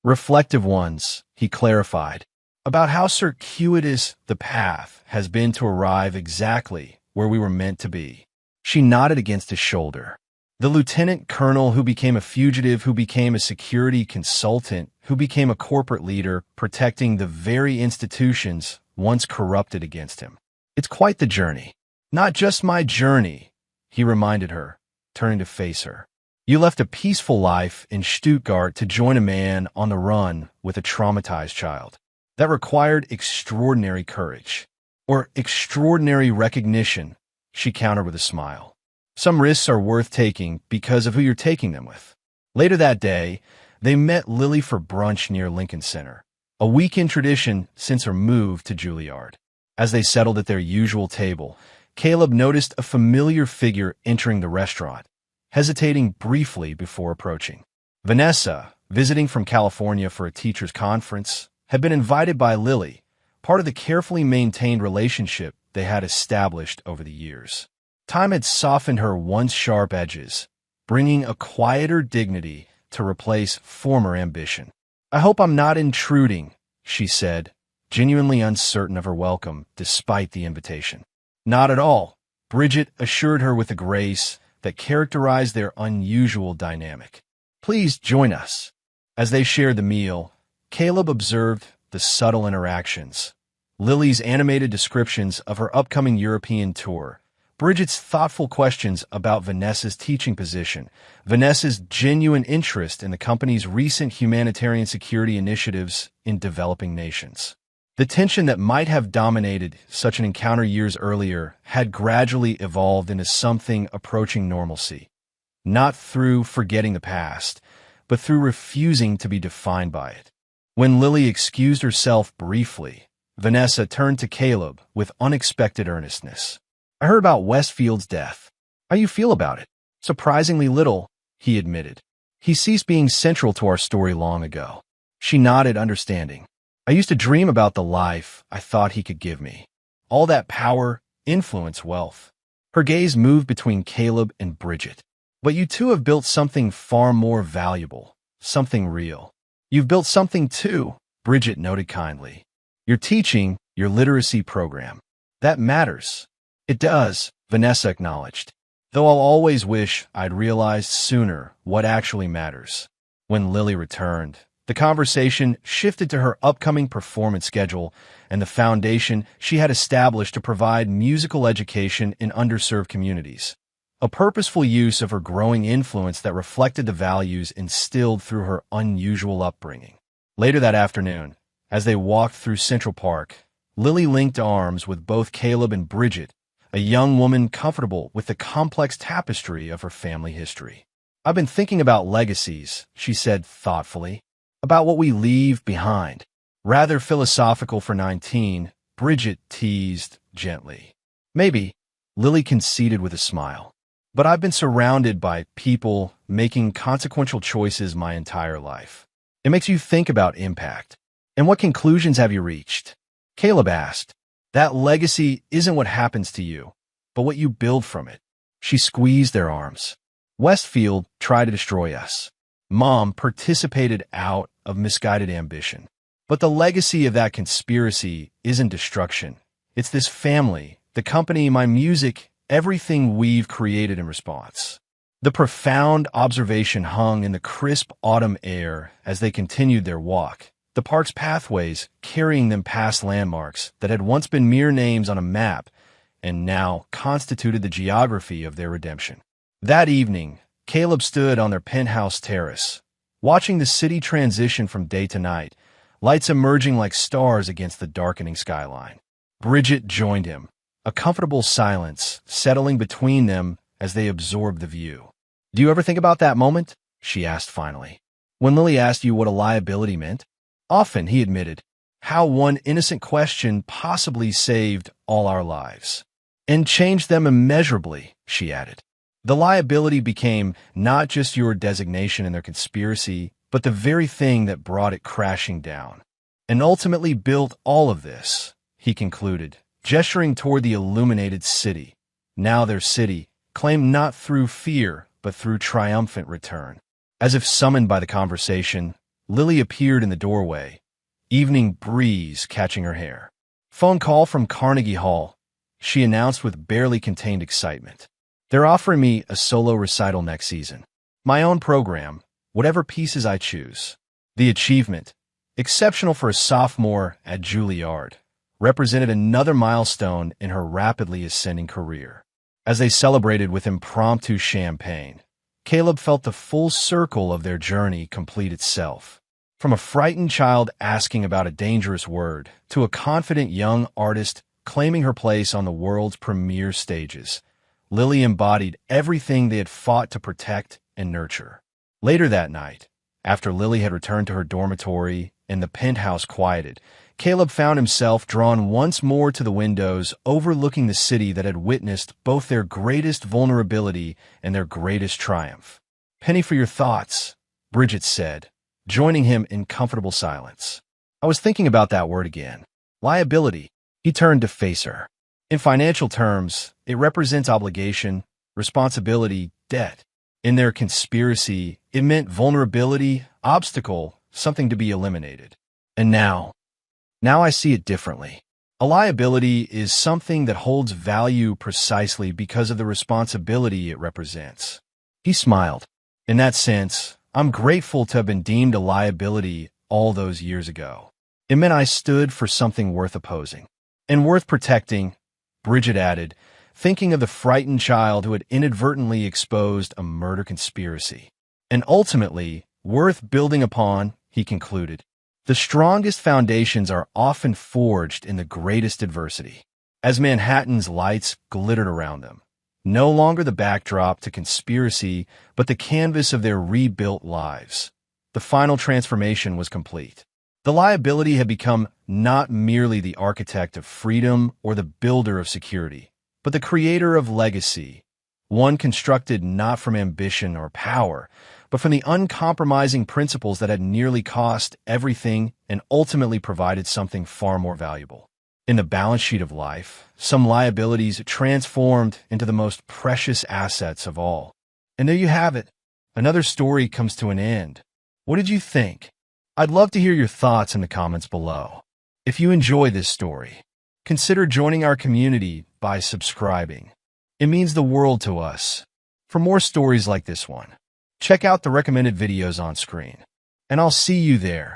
Reflective ones, he clarified. about how circuitous the path has been to arrive exactly where we were meant to be. She nodded against his shoulder. The lieutenant colonel who became a fugitive, who became a security consultant, who became a corporate leader, protecting the very institutions once corrupted against him. It's quite the journey. Not just my journey, he reminded her, turning to face her. You left a peaceful life in Stuttgart to join a man on the run with a traumatized child. That required extraordinary courage. Or extraordinary recognition, she countered with a smile. Some risks are worth taking because of who you're taking them with. Later that day, they met Lily for brunch near Lincoln Center, a weekend tradition since her move to Juilliard. As they settled at their usual table, Caleb noticed a familiar figure entering the restaurant, hesitating briefly before approaching. Vanessa, visiting from California for a teacher's conference, had been invited by Lily, part of the carefully maintained relationship they had established over the years. Time had softened her once sharp edges, bringing a quieter dignity to replace former ambition. I hope I'm not intruding, she said, genuinely uncertain of her welcome despite the invitation. Not at all, Bridget assured her with a grace that characterized their unusual dynamic. Please join us. As they shared the meal, Caleb observed the subtle interactions. Lily's animated descriptions of her upcoming European tour, Bridget's thoughtful questions about Vanessa's teaching position, Vanessa's genuine interest in the company's recent humanitarian security initiatives in developing nations. The tension that might have dominated such an encounter years earlier had gradually evolved into something approaching normalcy, not through forgetting the past, but through refusing to be defined by it. When Lily excused herself briefly, Vanessa turned to Caleb with unexpected earnestness. I heard about Westfield's death. How you feel about it? Surprisingly little, he admitted. He ceased being central to our story long ago. She nodded, understanding. I used to dream about the life I thought he could give me. All that power, influence, wealth. Her gaze moved between Caleb and Bridget. But you two have built something far more valuable, something real. You've built something too, Bridget noted kindly. Your teaching, your literacy program. That matters. It does, Vanessa acknowledged. Though I'll always wish I'd realized sooner what actually matters. When Lily returned, the conversation shifted to her upcoming performance schedule and the foundation she had established to provide musical education in underserved communities. A purposeful use of her growing influence that reflected the values instilled through her unusual upbringing. Later that afternoon, as they walked through Central Park, Lily linked arms with both Caleb and Bridget, a young woman comfortable with the complex tapestry of her family history. I've been thinking about legacies, she said thoughtfully, about what we leave behind. Rather philosophical for 19, Bridget teased gently. Maybe, Lily conceded with a smile. But I've been surrounded by people making consequential choices my entire life. It makes you think about impact. And what conclusions have you reached? Caleb asked. That legacy isn't what happens to you, but what you build from it. She squeezed their arms. Westfield tried to destroy us. Mom participated out of misguided ambition. But the legacy of that conspiracy isn't destruction. It's this family, the company, my music, everything we've created in response. The profound observation hung in the crisp autumn air as they continued their walk, the park's pathways carrying them past landmarks that had once been mere names on a map and now constituted the geography of their redemption. That evening, Caleb stood on their penthouse terrace, watching the city transition from day to night, lights emerging like stars against the darkening skyline. Bridget joined him, a comfortable silence settling between them as they absorbed the view. Do you ever think about that moment? She asked finally. When Lily asked you what a liability meant? Often, he admitted, how one innocent question possibly saved all our lives. And changed them immeasurably, she added. The liability became not just your designation in their conspiracy, but the very thing that brought it crashing down. And ultimately built all of this, he concluded, gesturing toward the illuminated city. Now their city, claimed not through fear, but through triumphant return. As if summoned by the conversation, Lily appeared in the doorway, evening breeze catching her hair. Phone call from Carnegie Hall, she announced with barely contained excitement. They're offering me a solo recital next season. My own program, whatever pieces I choose. The achievement, exceptional for a sophomore at Juilliard, represented another milestone in her rapidly ascending career. As they celebrated with impromptu champagne, Caleb felt the full circle of their journey complete itself. From a frightened child asking about a dangerous word to a confident young artist claiming her place on the world's premier stages, Lily embodied everything they had fought to protect and nurture. Later that night, after Lily had returned to her dormitory and the penthouse quieted, Caleb found himself drawn once more to the windows overlooking the city that had witnessed both their greatest vulnerability and their greatest triumph. "Penny for your thoughts," Bridget said, joining him in comfortable silence. "I was thinking about that word again. Liability." He turned to face her. In financial terms, it represents obligation, responsibility, debt. In their conspiracy, it meant vulnerability, obstacle, something to be eliminated. And now I see it differently. A liability is something that holds value precisely because of the responsibility it represents. He smiled. In that sense, I'm grateful to have been deemed a liability all those years ago. It meant I stood for something worth opposing. And worth protecting, Bridget added, thinking of the frightened child who had inadvertently exposed a murder conspiracy. And ultimately, worth building upon, he concluded. The strongest foundations are often forged in the greatest adversity. As Manhattan's lights glittered around them, no longer the backdrop to conspiracy, but the canvas of their rebuilt lives, the final transformation was complete. The liability had become not merely the architect of freedom or the builder of security, but the creator of legacy, one constructed not from ambition or power, but from the uncompromising principles that had nearly cost everything and ultimately provided something far more valuable. In the balance sheet of life, some liabilities transformed into the most precious assets of all. And there you have it. Another story comes to an end. What did you think? I'd love to hear your thoughts in the comments below. If you enjoy this story, consider joining our community by subscribing. It means the world to us. For more stories like this one, check out the recommended videos on screen. And I'll see you there.